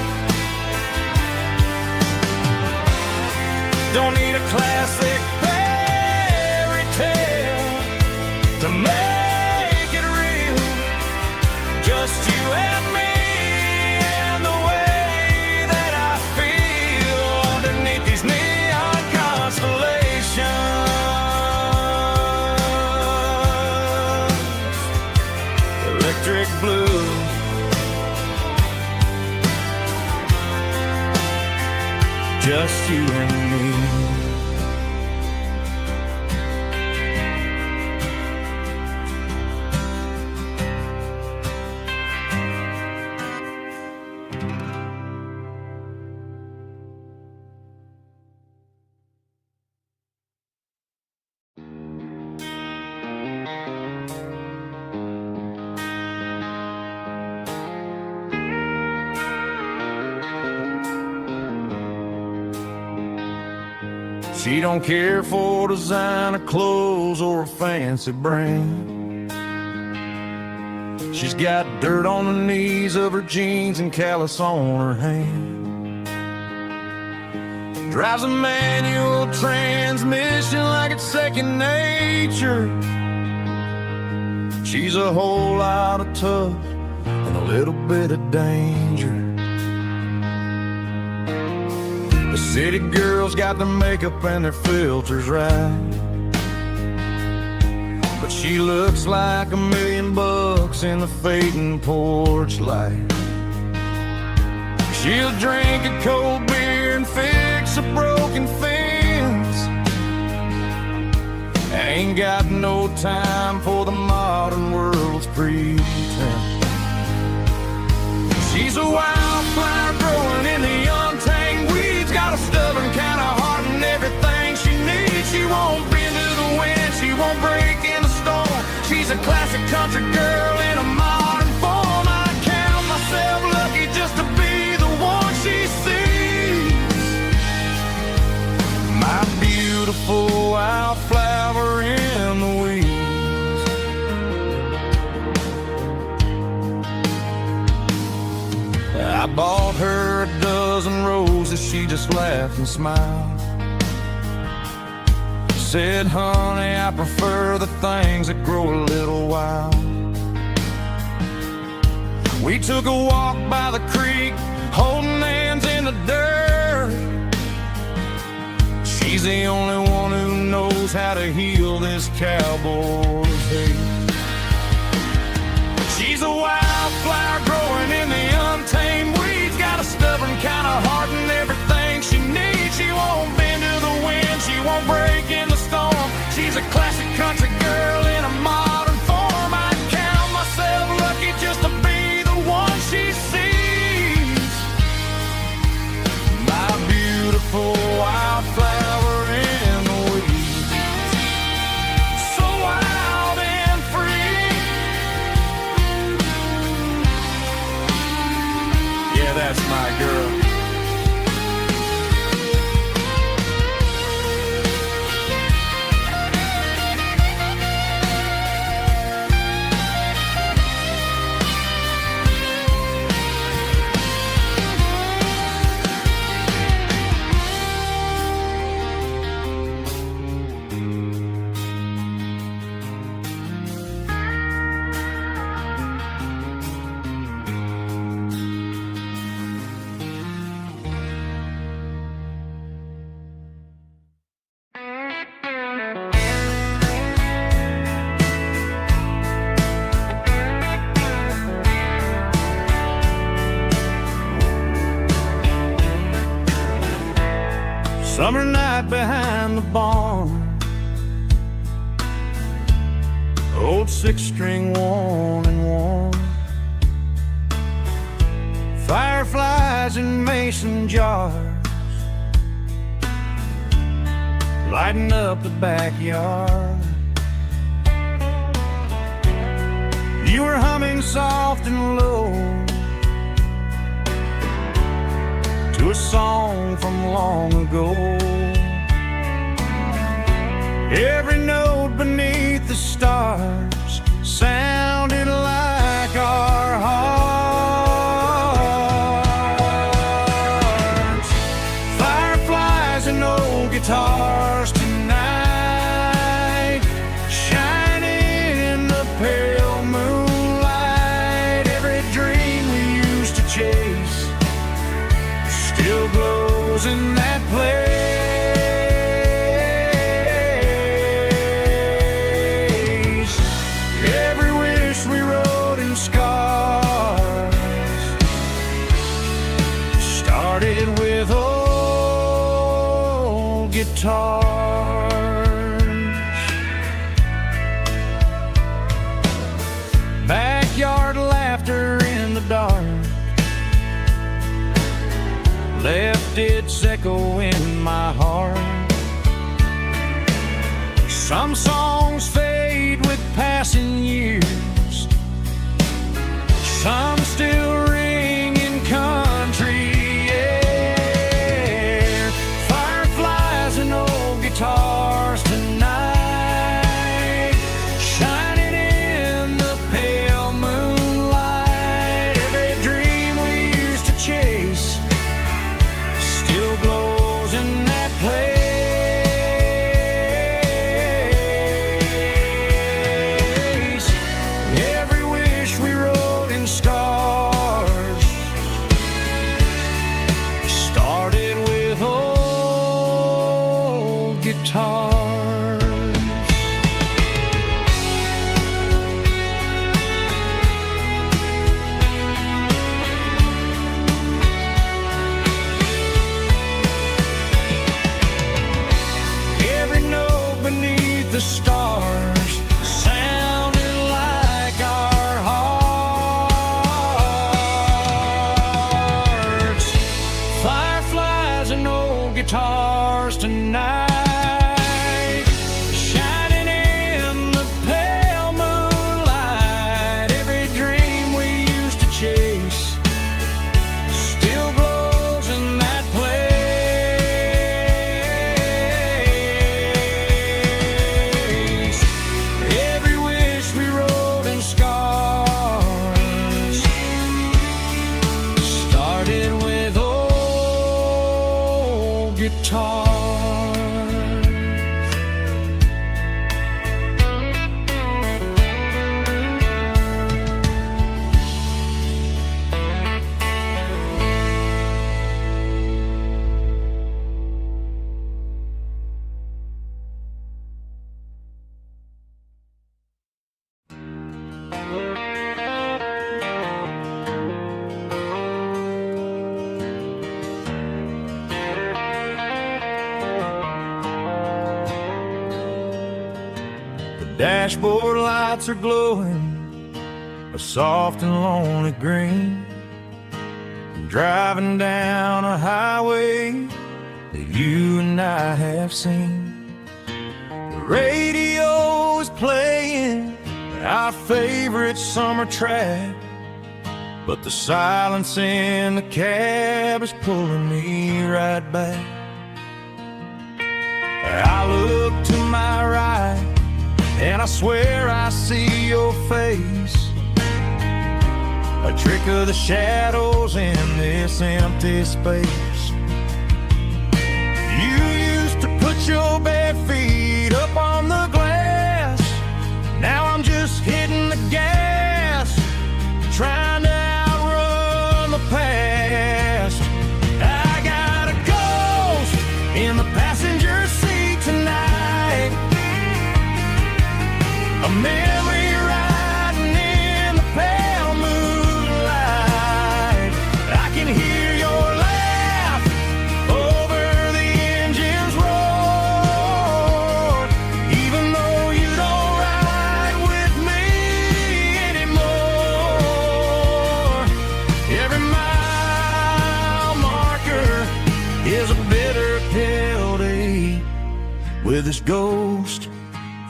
Don't need a classic fairy tale to make it real. Just you and me and the way just you and me. She don't care for designer clothes or a fancy brand. She's got dirt on the knees of her jeans and callus on her hand. Drives a manual transmission like it's second nature. She's a whole lot of tough and a little bit of danger. The city girls got their makeup and their filters right, but she looks like $1 million in the fading porch light. She'll drink a cold beer and fix a broken fence. Ain't got no time for the modern world's pretense. She's a wildflower growing in the untamed weeds. Got a stubborn kind of heart and everything she needs. She won't bend to the wind, she won't break in the storm. She's a classic country girl in a modern form. I count myself lucky just to be the one she sees. My beautiful wildflower in the weeds. I bought her a dozen roses, she just laughed and smiled. Said, honey, I prefer the things that grow a little wild. We took a walk by the creek, holding hands in the dirt. She's the only one who knows how to heal this cowboy's hate. She's a wildflower growing in the untamed weeds. Got a stubborn kind of heart and everything she needs. She won't bend to the wind, she won't break in the storm. She's a classic country girl in a modern form. I count myself lucky just to be the one she sees. My beautiful wildflower in the weeds. So wild and free. Yeah, that's my girl. Summer night behind the barn, old 6-string worn and worn. Fireflies in mason jars, lighting up the backyard. You were humming soft and low to a song from long ago. Every note beneath the stars sounded like our hearts. Fireflies and old guitars tonight, shining in the pale moonlight. Every dream we used to chase still glows in that place. guitars. Backyard laughter in the dark left its echo in my heart. Some songs fade with passing years, some still ring in country air. Fireflies and old guitars tonight, shining in the pale moonlight. Every dream we used to chase still glows in that place. Every wish we wrote in stars started with old guitars. Every note beneath the stars sounded like our hearts. Fireflies and old guitars tonight, shining in the pale moonlight. Every dream we used to chase still glows in that place. Every wish we wrote in scars started with old guitars. The dashboard lights are glowing a soft and lonely green. I'm driving down a highway that you and I have seen. The radio is playing our favorite summer track, but the silence in the cab is pulling me right back. I look to my right and I swear I see your face, a trick of the shadows in this empty space. You used to put your bare feet up on the glass. Now I'm just hitting the gas, trying to outrun the past. I got a ghost in the passenger seat tonight, a memory riding in the pale moonlight. I can hear your laugh over the engine's roar, even though you don't ride with me anymore. Every mile marker is a bitter pill to eat with this ghost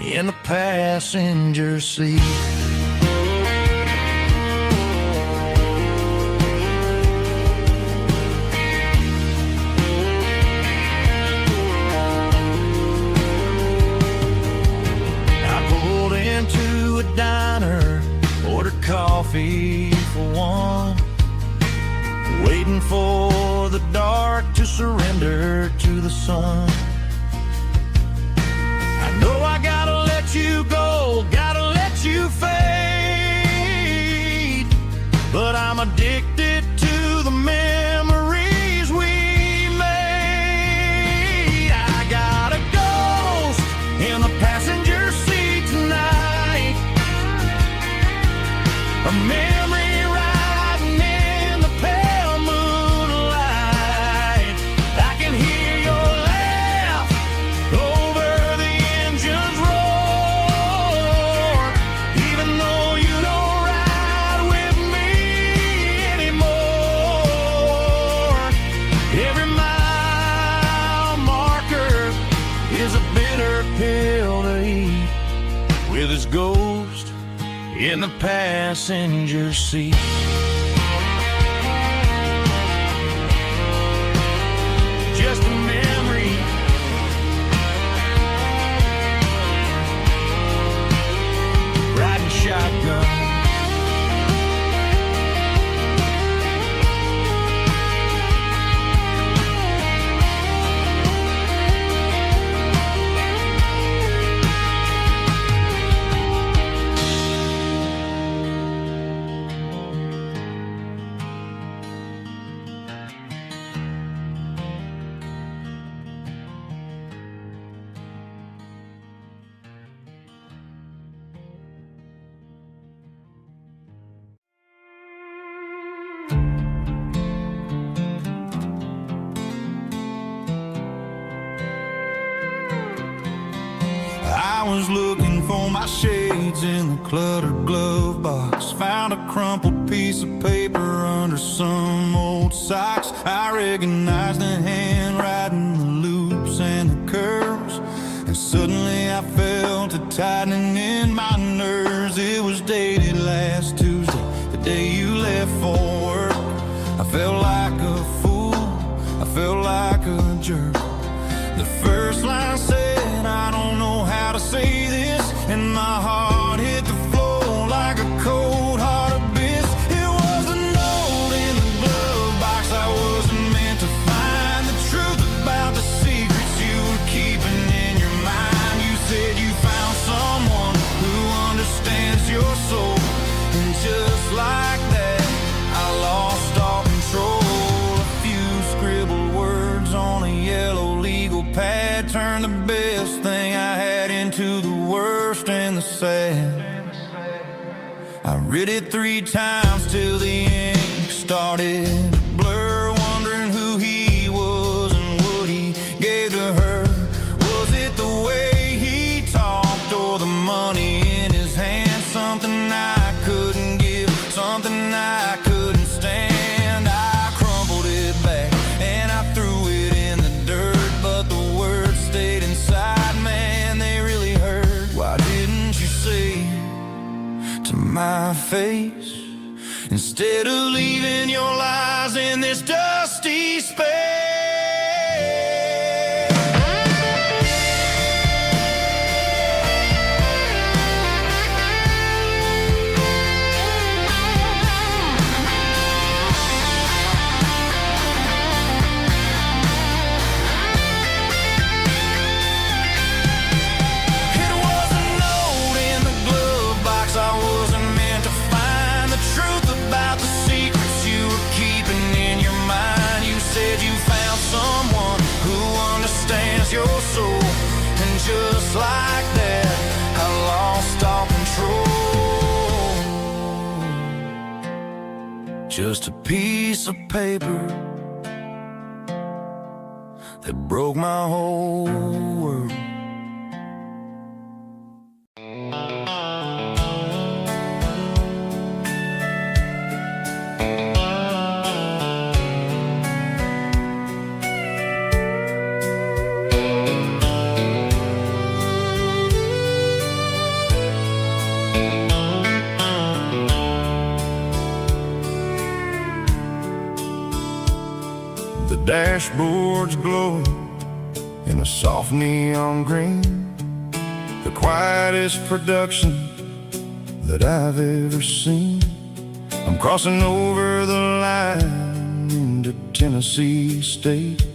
in the passenger seat. I pulled into a diner, ordered coffee for one, waiting for the dark to surrender to the sun. I know I gotta let you go, gotta let you fade, but I'm addicted to the memories we made. I got a ghost in the passenger seat tonight, a memory riding in the pale moonlight. I can hear your laugh in the passenger seat. Just a memory, riding shotgun. I was looking for my shades in the cluttered glove box. Found a crumpled piece of paper under some old socks. I recognized the handwriting, the loops and the curves, and suddenly I felt a tightening in my nerves. It was dated last Tuesday, the day you left for work. I felt like a fool, I felt like a jerk. The first line said, I don't know how to say this, and my heart hit the floor like a cold heart abyss. It was a note in the glove box. I wasn't meant to find the truth about the secrets you were keeping in your mind. You said you found someone who understands your soul, and just like that, I lost all control. A few scribbled words on a yellow legal pad turned the best thing I had into the worst and the sad. I read it 3 times till the ink started to blur, wondering who he was and what he gave to her. Was it the way he talked or the money in his hand? Something I couldn't give, something I couldn't stand. I crumpled it back and I threw it in the dirt, but the words stayed inside, man, they really hurt. Why didn't you say to my face, instead of leaving your lies in this dusty space? Your soul, and just like that, I lost all control. Just a piece of paper that broke my whole world. The dashboard's glowing in a soft neon green, the quietest production that I've ever seen. I'm crossing over the line into Tennessee State,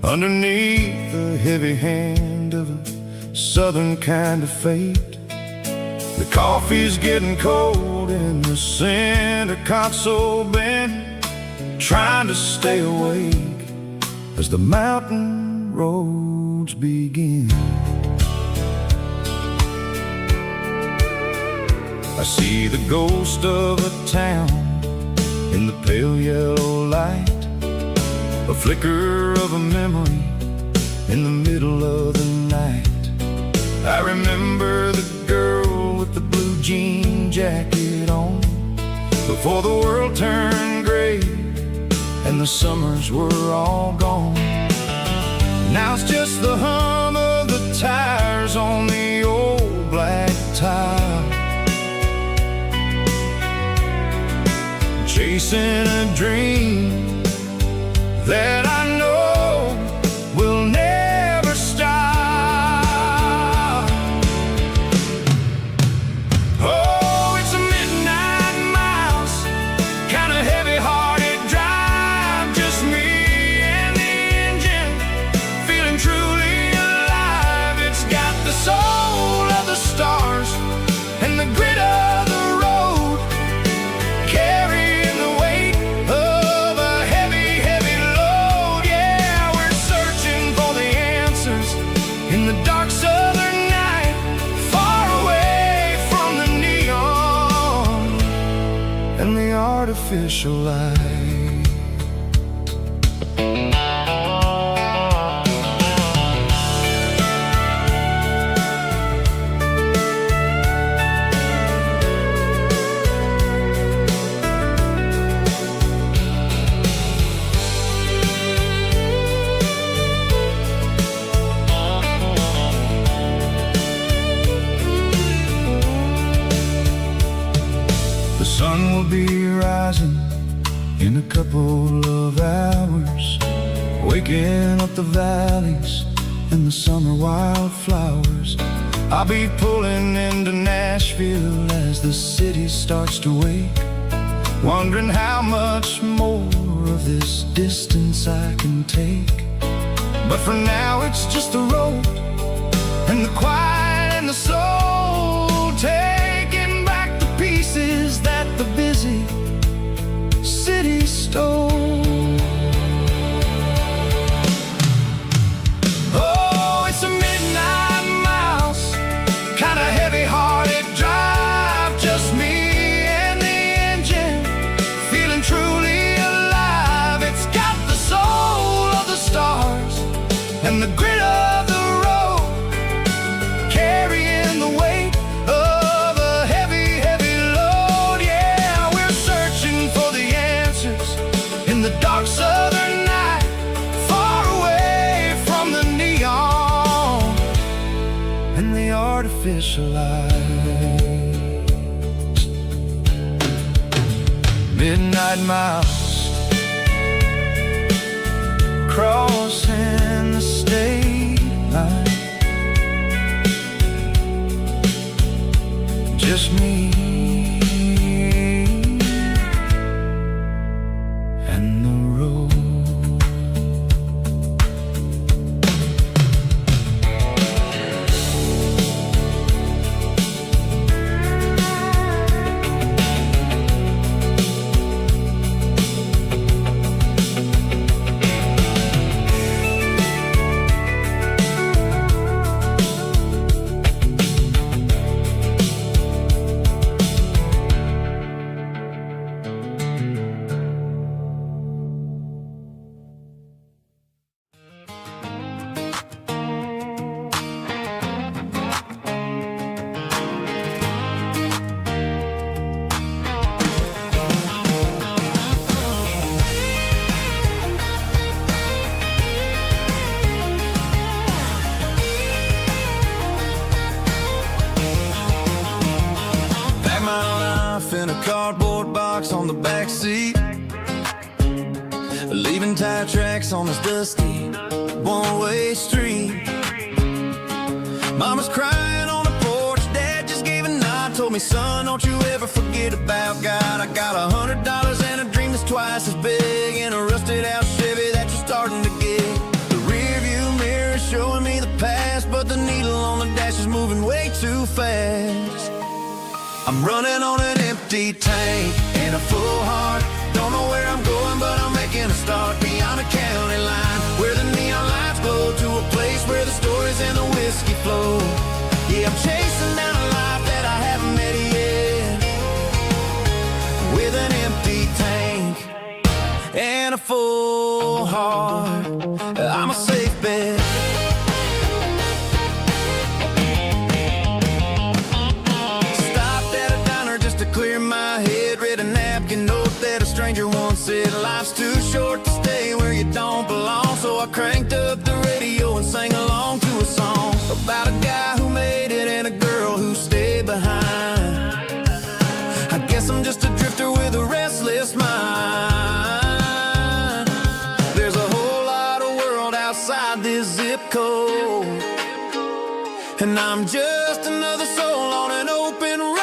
underneath the heavy hand of a southern kind of fate. The coffee's getting cold in the center console bin, trying to stay awake as the mountain roads begin. I see the ghost of a town in the pale yellow light, a flicker of a memory in the middle of the night. I remember the girl with the blue jean jacket on, before the world turned gray and the summers were all gone. Now it's just the hum of the tires on the old black tile, chasing a dream that I know will never stop. Oh, it's a midnight miles, kind of heavy-hearted drive, just me and the engine, feeling truly alive. It's got the soul of the stars and the grit of the road, carrying the weight of a heavy, heavy load. Yeah, we're searching for the answers in the dark southern night, far away from the neon and the artificial light. The sun will be rising in a couple of hours, waking up the valleys and the summer wildflowers. I'll be pulling into Nashville as the city starts to wake, wondering how much more of this distance I can take. But for now it's just the road and the quiet and the soul, taking back the pieces that the busy city stole. Oh, it's a midnight miles, kind of heavy-hearted drive, just me and the engine, feeling truly alive. It's got the soul of the stars and the grit of the road, carrying the weight of a heavy, heavy load. Yeah, we're searching for the answers in the dark southern night, far away from the neon and the artificial lights. Midnight miles, crossing the state line, just me and the road. In a cardboard box on the back seat, leaving tire tracks on this dusty one-way street. Mama's crying on the porch, Dad just gave a nod, told me, son, don't you ever forget about God. I got $100 and a dream that's twice as big, and a rusted out Chevy that you're starting to get. The rear view mirror is showing me the past, but the needle on the dash is moving way too fast. I'm running on an empty tank and a full heart. Don't know where I'm going, but I'm making a start beyond a county line, where the neon lights glow, to a place where the stories and the whiskey flow. Yeah, I'm chasing down a life that I haven't met yet, with an empty tank and a full heart. I'm a safe bet. Clear my head, read a napkin note that a stranger once said, life's too short to stay where you don't belong. So I cranked up the radio and sang along to a song about a guy who made it and a girl who stayed behind. I guess I'm just a drifter with a restless mind. and I'm just another soul on an open road.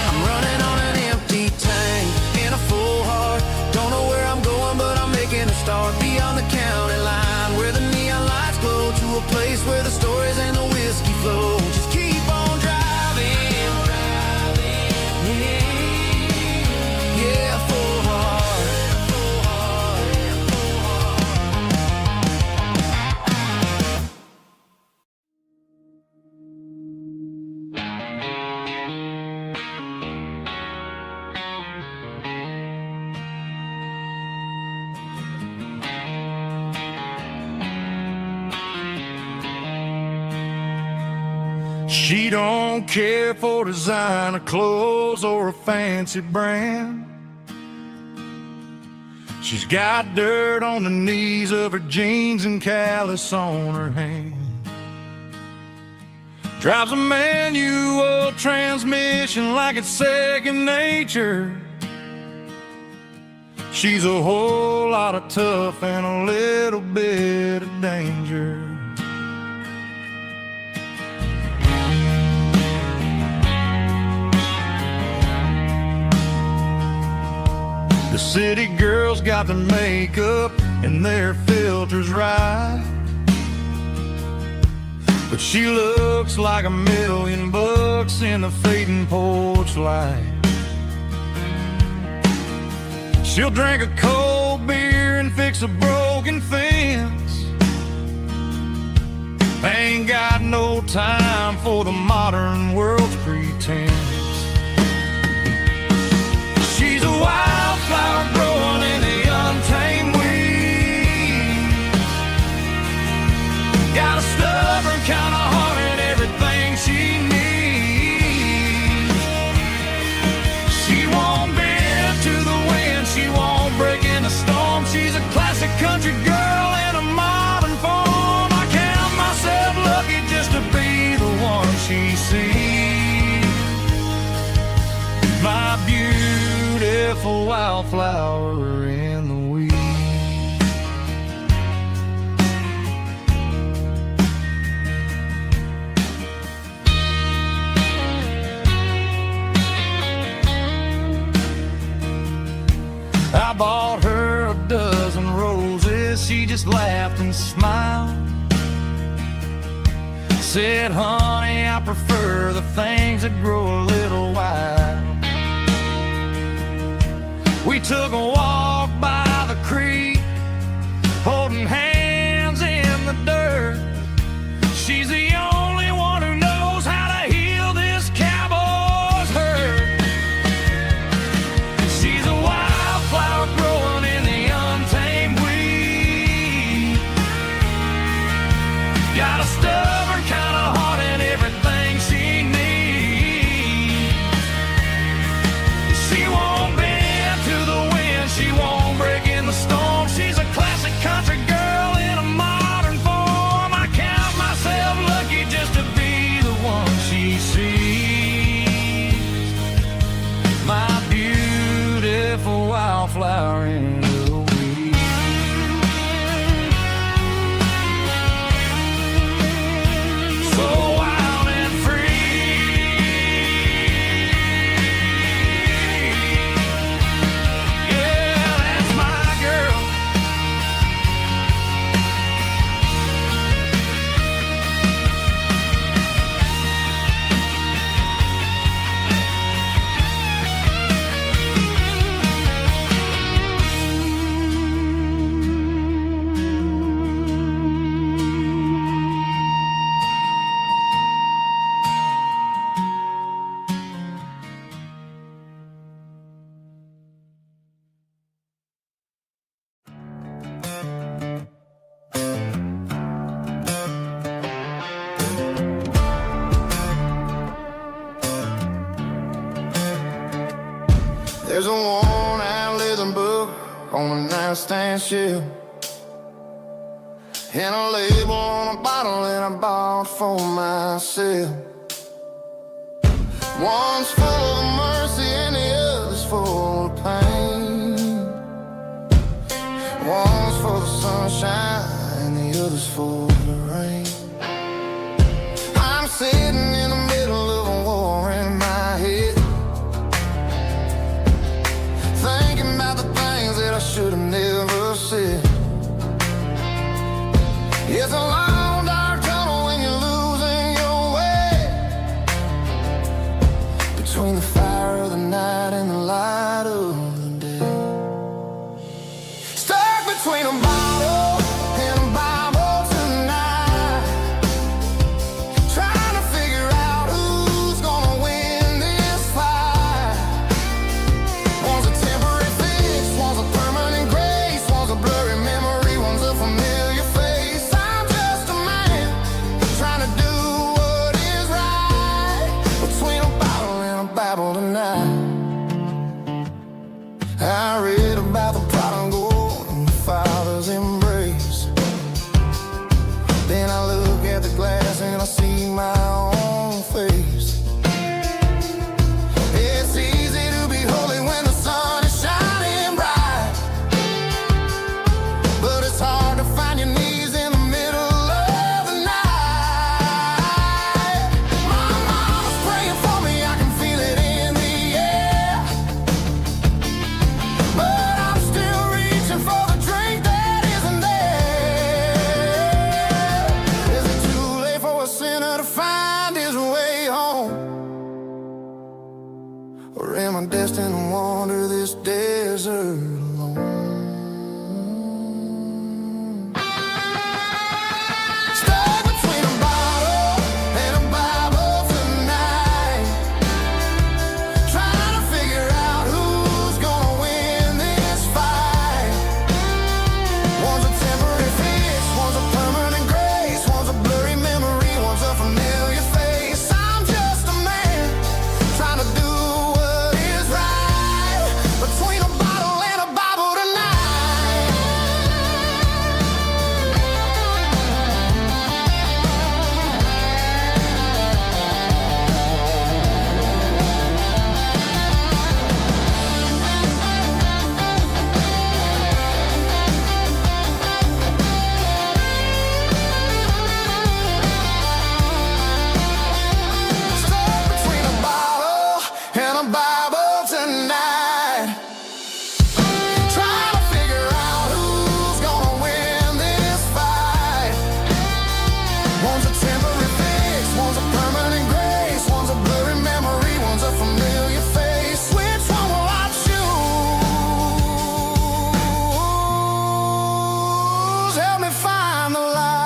I'm running on an empty tank in a full heart. Don't know where I'm going, but I'm making a start beyond the county line, where the neon lights glow, to a place where the stories and the whiskey flow. Just keep on driving, yeah, full heart. She don't care for designer clothes or a fancy brand. She's got dirt on the knees of her jeans and callus on her hand. Drives a manual transmission like it's second nature. She's a whole lot of tough and a little bit of danger. The city girls got their makeup and their filters right, but she looks like $1,000,000 in the fading porch light. She'll drink a cold beer and fix a broken fence. Ain't got no time for the modern world's pretense. She's a wildflower growing in the untamed weeds. Got a stubborn kind of heart and everything she needs. She won't bend to the wind, she won't break in a storm. She's a classic country girl in a modern form. I count myself lucky just to be the one she sees. My beautiful wildflower in the weeds. I bought her a dozen roses, she just laughed and smiled. Said, honey, I prefer the things that grow a little wild. We took a walk by the creek, holding hands in the dirt. She's the only one who knows how to heal this cowboy's hurt. She's a wildflower growing in the untamed weed. Got a stubborn kind of heart and everything she needs. She won't bend to the wind, she won't break in the storm. She's a classic country girl in a modern form. I count myself lucky just to be the one she sees. My beautiful wildflower in the weeds. nightstand shelf, and a label on a bottle that I bought for myself. One's full of mercy and the other's full of pain. One's full of sunshine and the other's full of rain. I'm sitting in the middle of a war in my head, thinking about the things that I should have never said. It's a long dark tunnel when you're losing your way, between the fire of the night and the light of the day. Stuck between a bottle and a Bible tonight, trying to figure out who's gonna win this fight. One's a temporary fix, one's a permanent grace, one's a blurry memory, one's a familiar face. I'm just a man trying to do what is right, between a bottle and a Bible tonight. I read about the prodigal and the father's embrace. Then I look at the glass and I see my own face. It's easy to be holy when the sun is shining bright, but it's hard to find your knees in the middle of the night. My mama's praying for me, I can feel it in the air, but I'm still reaching for the drink that isn't there. Is it too late for a sinner to find his way home? Or am I destined to wander this desert alone? Stuck between a bottle and a Bible tonight, trying to figure out who's gonna win this fight. One's a temporary fix, one's a permanent grace, one's a blurry memory, one's a familiar face. I'm just a man trying to do what is right, between a bottle and a Bible tonight. Stuck between a bottle and a Bible tonight, trying to figure out who's gonna win this fight. One's a temporary fix, one's a permanent grace, one's a blurry memory, one's a familiar face. Which one will I choose? Help me find the light.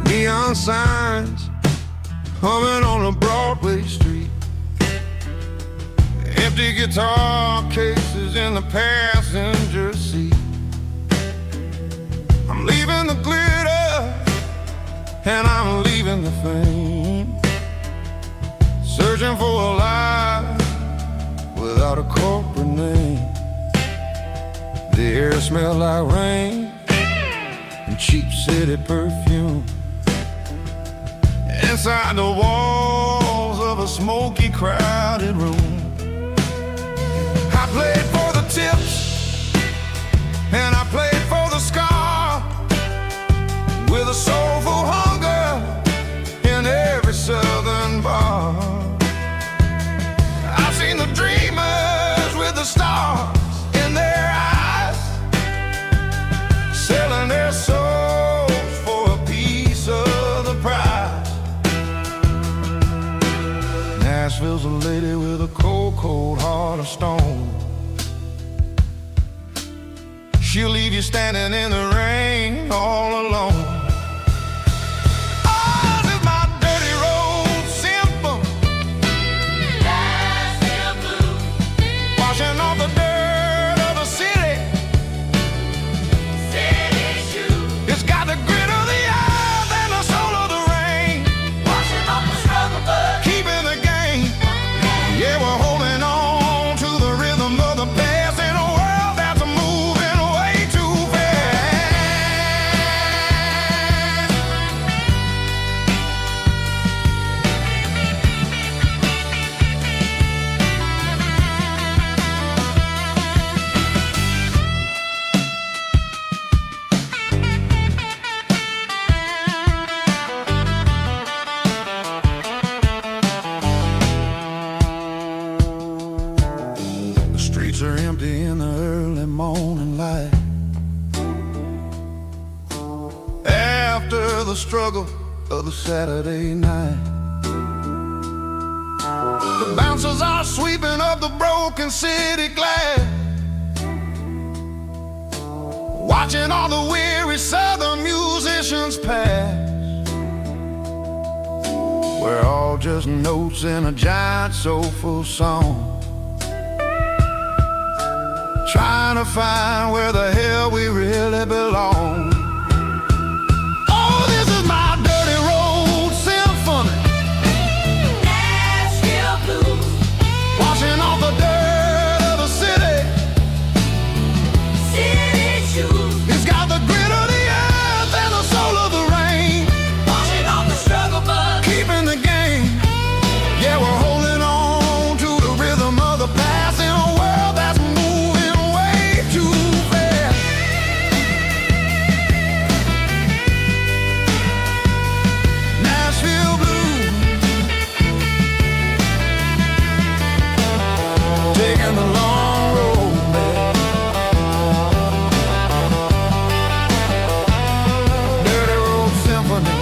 Neon signs humming on a Broadway street, empty guitar cases in the passenger seat. I'm leaving the glitter and I'm leaving the fame, searching for a life without a corporate name. The air smelled like rain and cheap city perfume. Inside the walls of a smoky, crowded room, I played for the tips and I played for the scar, with a soulful hunger in every southern bar. I've seen the dreamers with the stars in their eyes, selling their souls for a piece of the prize. cold heart of stone. She'll leave you standing in the rain all alone. Oh, this is my dirty road symphony, Nashville blues, washing off the dirt of the city. City shoes. It's got the grit of the earth and the soul of the rain, washing off the struggle, but keeping the game. Yeah, we're holding on to the rhythm of the past in a world that's moving way too fast. The streets are empty in the early morning light. After the struggle of the Saturday night, the bouncers are sweeping up the broken city glass, watching all the weary southern musicians pass. We're all just notes in a giant soulful song, trying to find where the hell we really belong. Oh, this is my dirty road symphony, Nashville blues, washing off the dirt of the city. City shoes. It's got the grit of the earth and the soul of the rain, washing off the struggle, but keeping the game. Yeah, we're holding on to the rhythm of the past in a world that's moving way too fast. Nashville blues, taking the long road back. Dirty road symphony.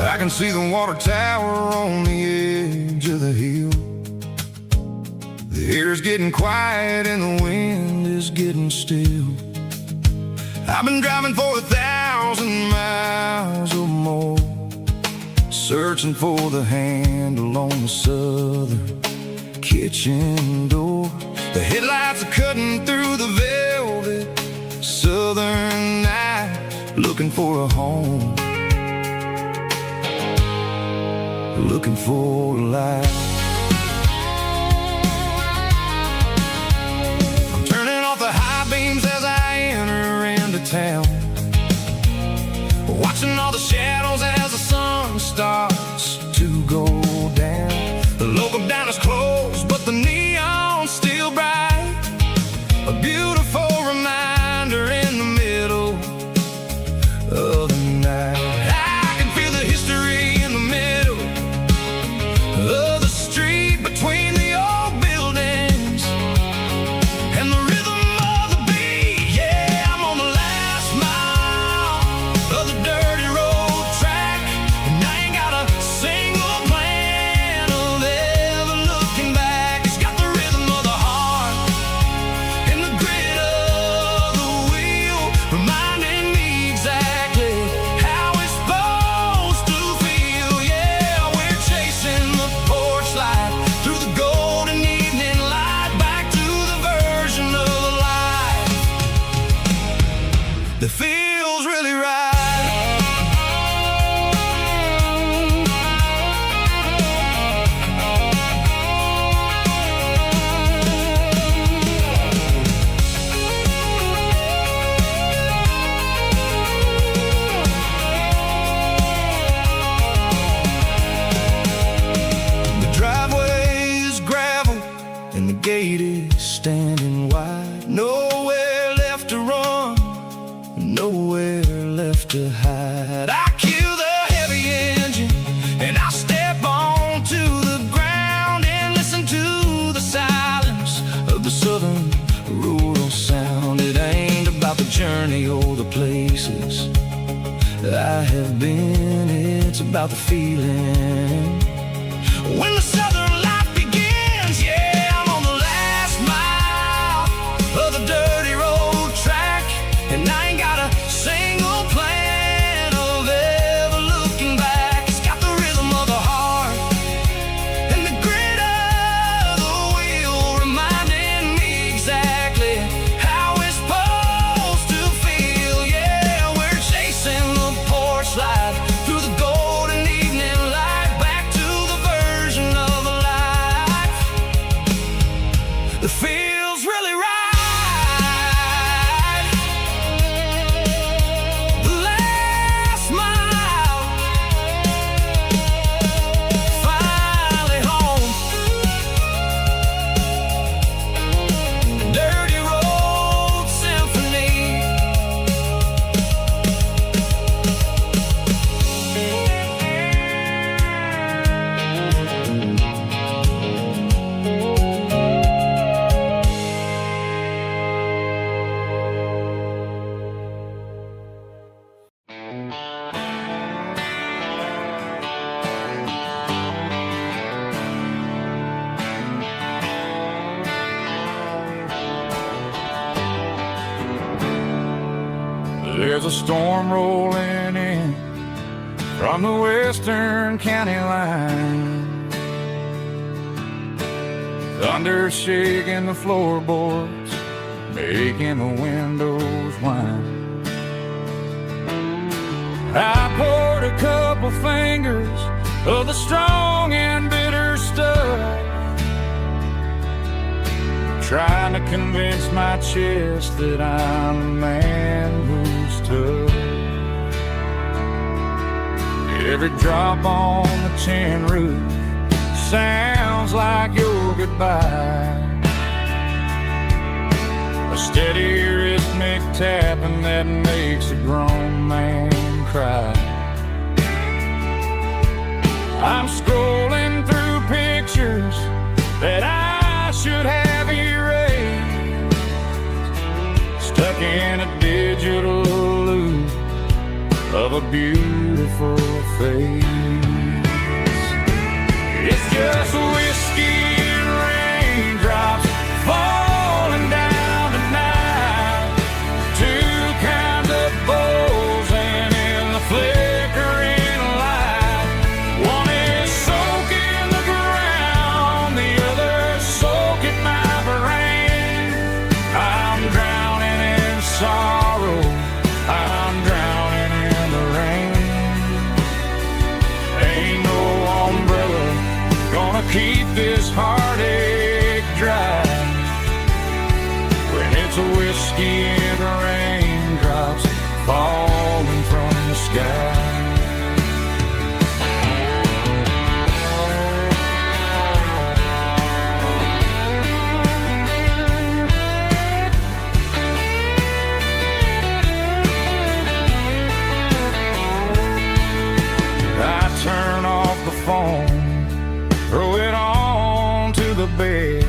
I can see the water tower on the edge of the hill. The air's getting quiet and the wind is getting still. I've been driving for 1,000 miles or more, searching for the handle on the southern kitchen door. The headlights are cutting through the velvet southern night, looking for a home, looking for a life. I'm turning off the high beams as I enter into town, watching all the shadows as the sun starts to go down. The local diner's closed, but the neon's still bright, a beautiful reminder in the middle of the night. I can feel the history in the middle of the gate is standing wide. Nowhere left to run, nowhere left to hide. I kill the heavy engine and I step onto the ground and listen to the silence of the southern rural sound. It ain't about the journey or the places I have been, it's about the feeling when the southern life begins. Yeah, I'm on the last mile of the dirty road track, and I ain't got a single plan of ever looking back. It's got the rhythm of the heart and the grit of the wheel, reminding me exactly how it's supposed to feel. Yeah, we're chasing the porch light through the golden evening light, back to the version of a life that feels really right. The last mile, finally home. Dirty road symphony. There's a storm rolling in from the western county line. Thunder shaking the floorboards, making the windows whine. I poured a couple fingers of the strong and bitter stuff, trying to convince my chest that I'm a man who's tough. Every drop on the tin roof sounds like your goodbye, a steady rhythmic tapping that makes a grown man cry. I'm scrolling through pictures that I should have erased, stuck in a digital loop of a beautiful face. It's just whiskey and raindrops falling down tonight, two kinds of bowls and in the flickering light. One is soaking the ground, the other soaking my brain. I'm drowning in sorrow, I'm drowning in the rain. Ain't no umbrella gonna keep this heartache dry when it's a whiskey and raindrops falling from the sky. I turn off the phone, throw it on to the bed,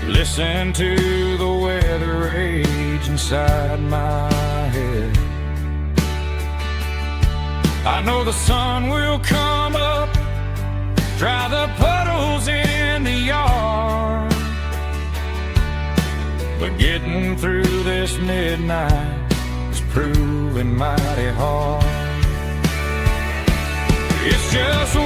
listen to the weather rage inside my head. I know the sun will come up, dry the puddles in the yard, but getting through this midnight is proving mighty hard. It's just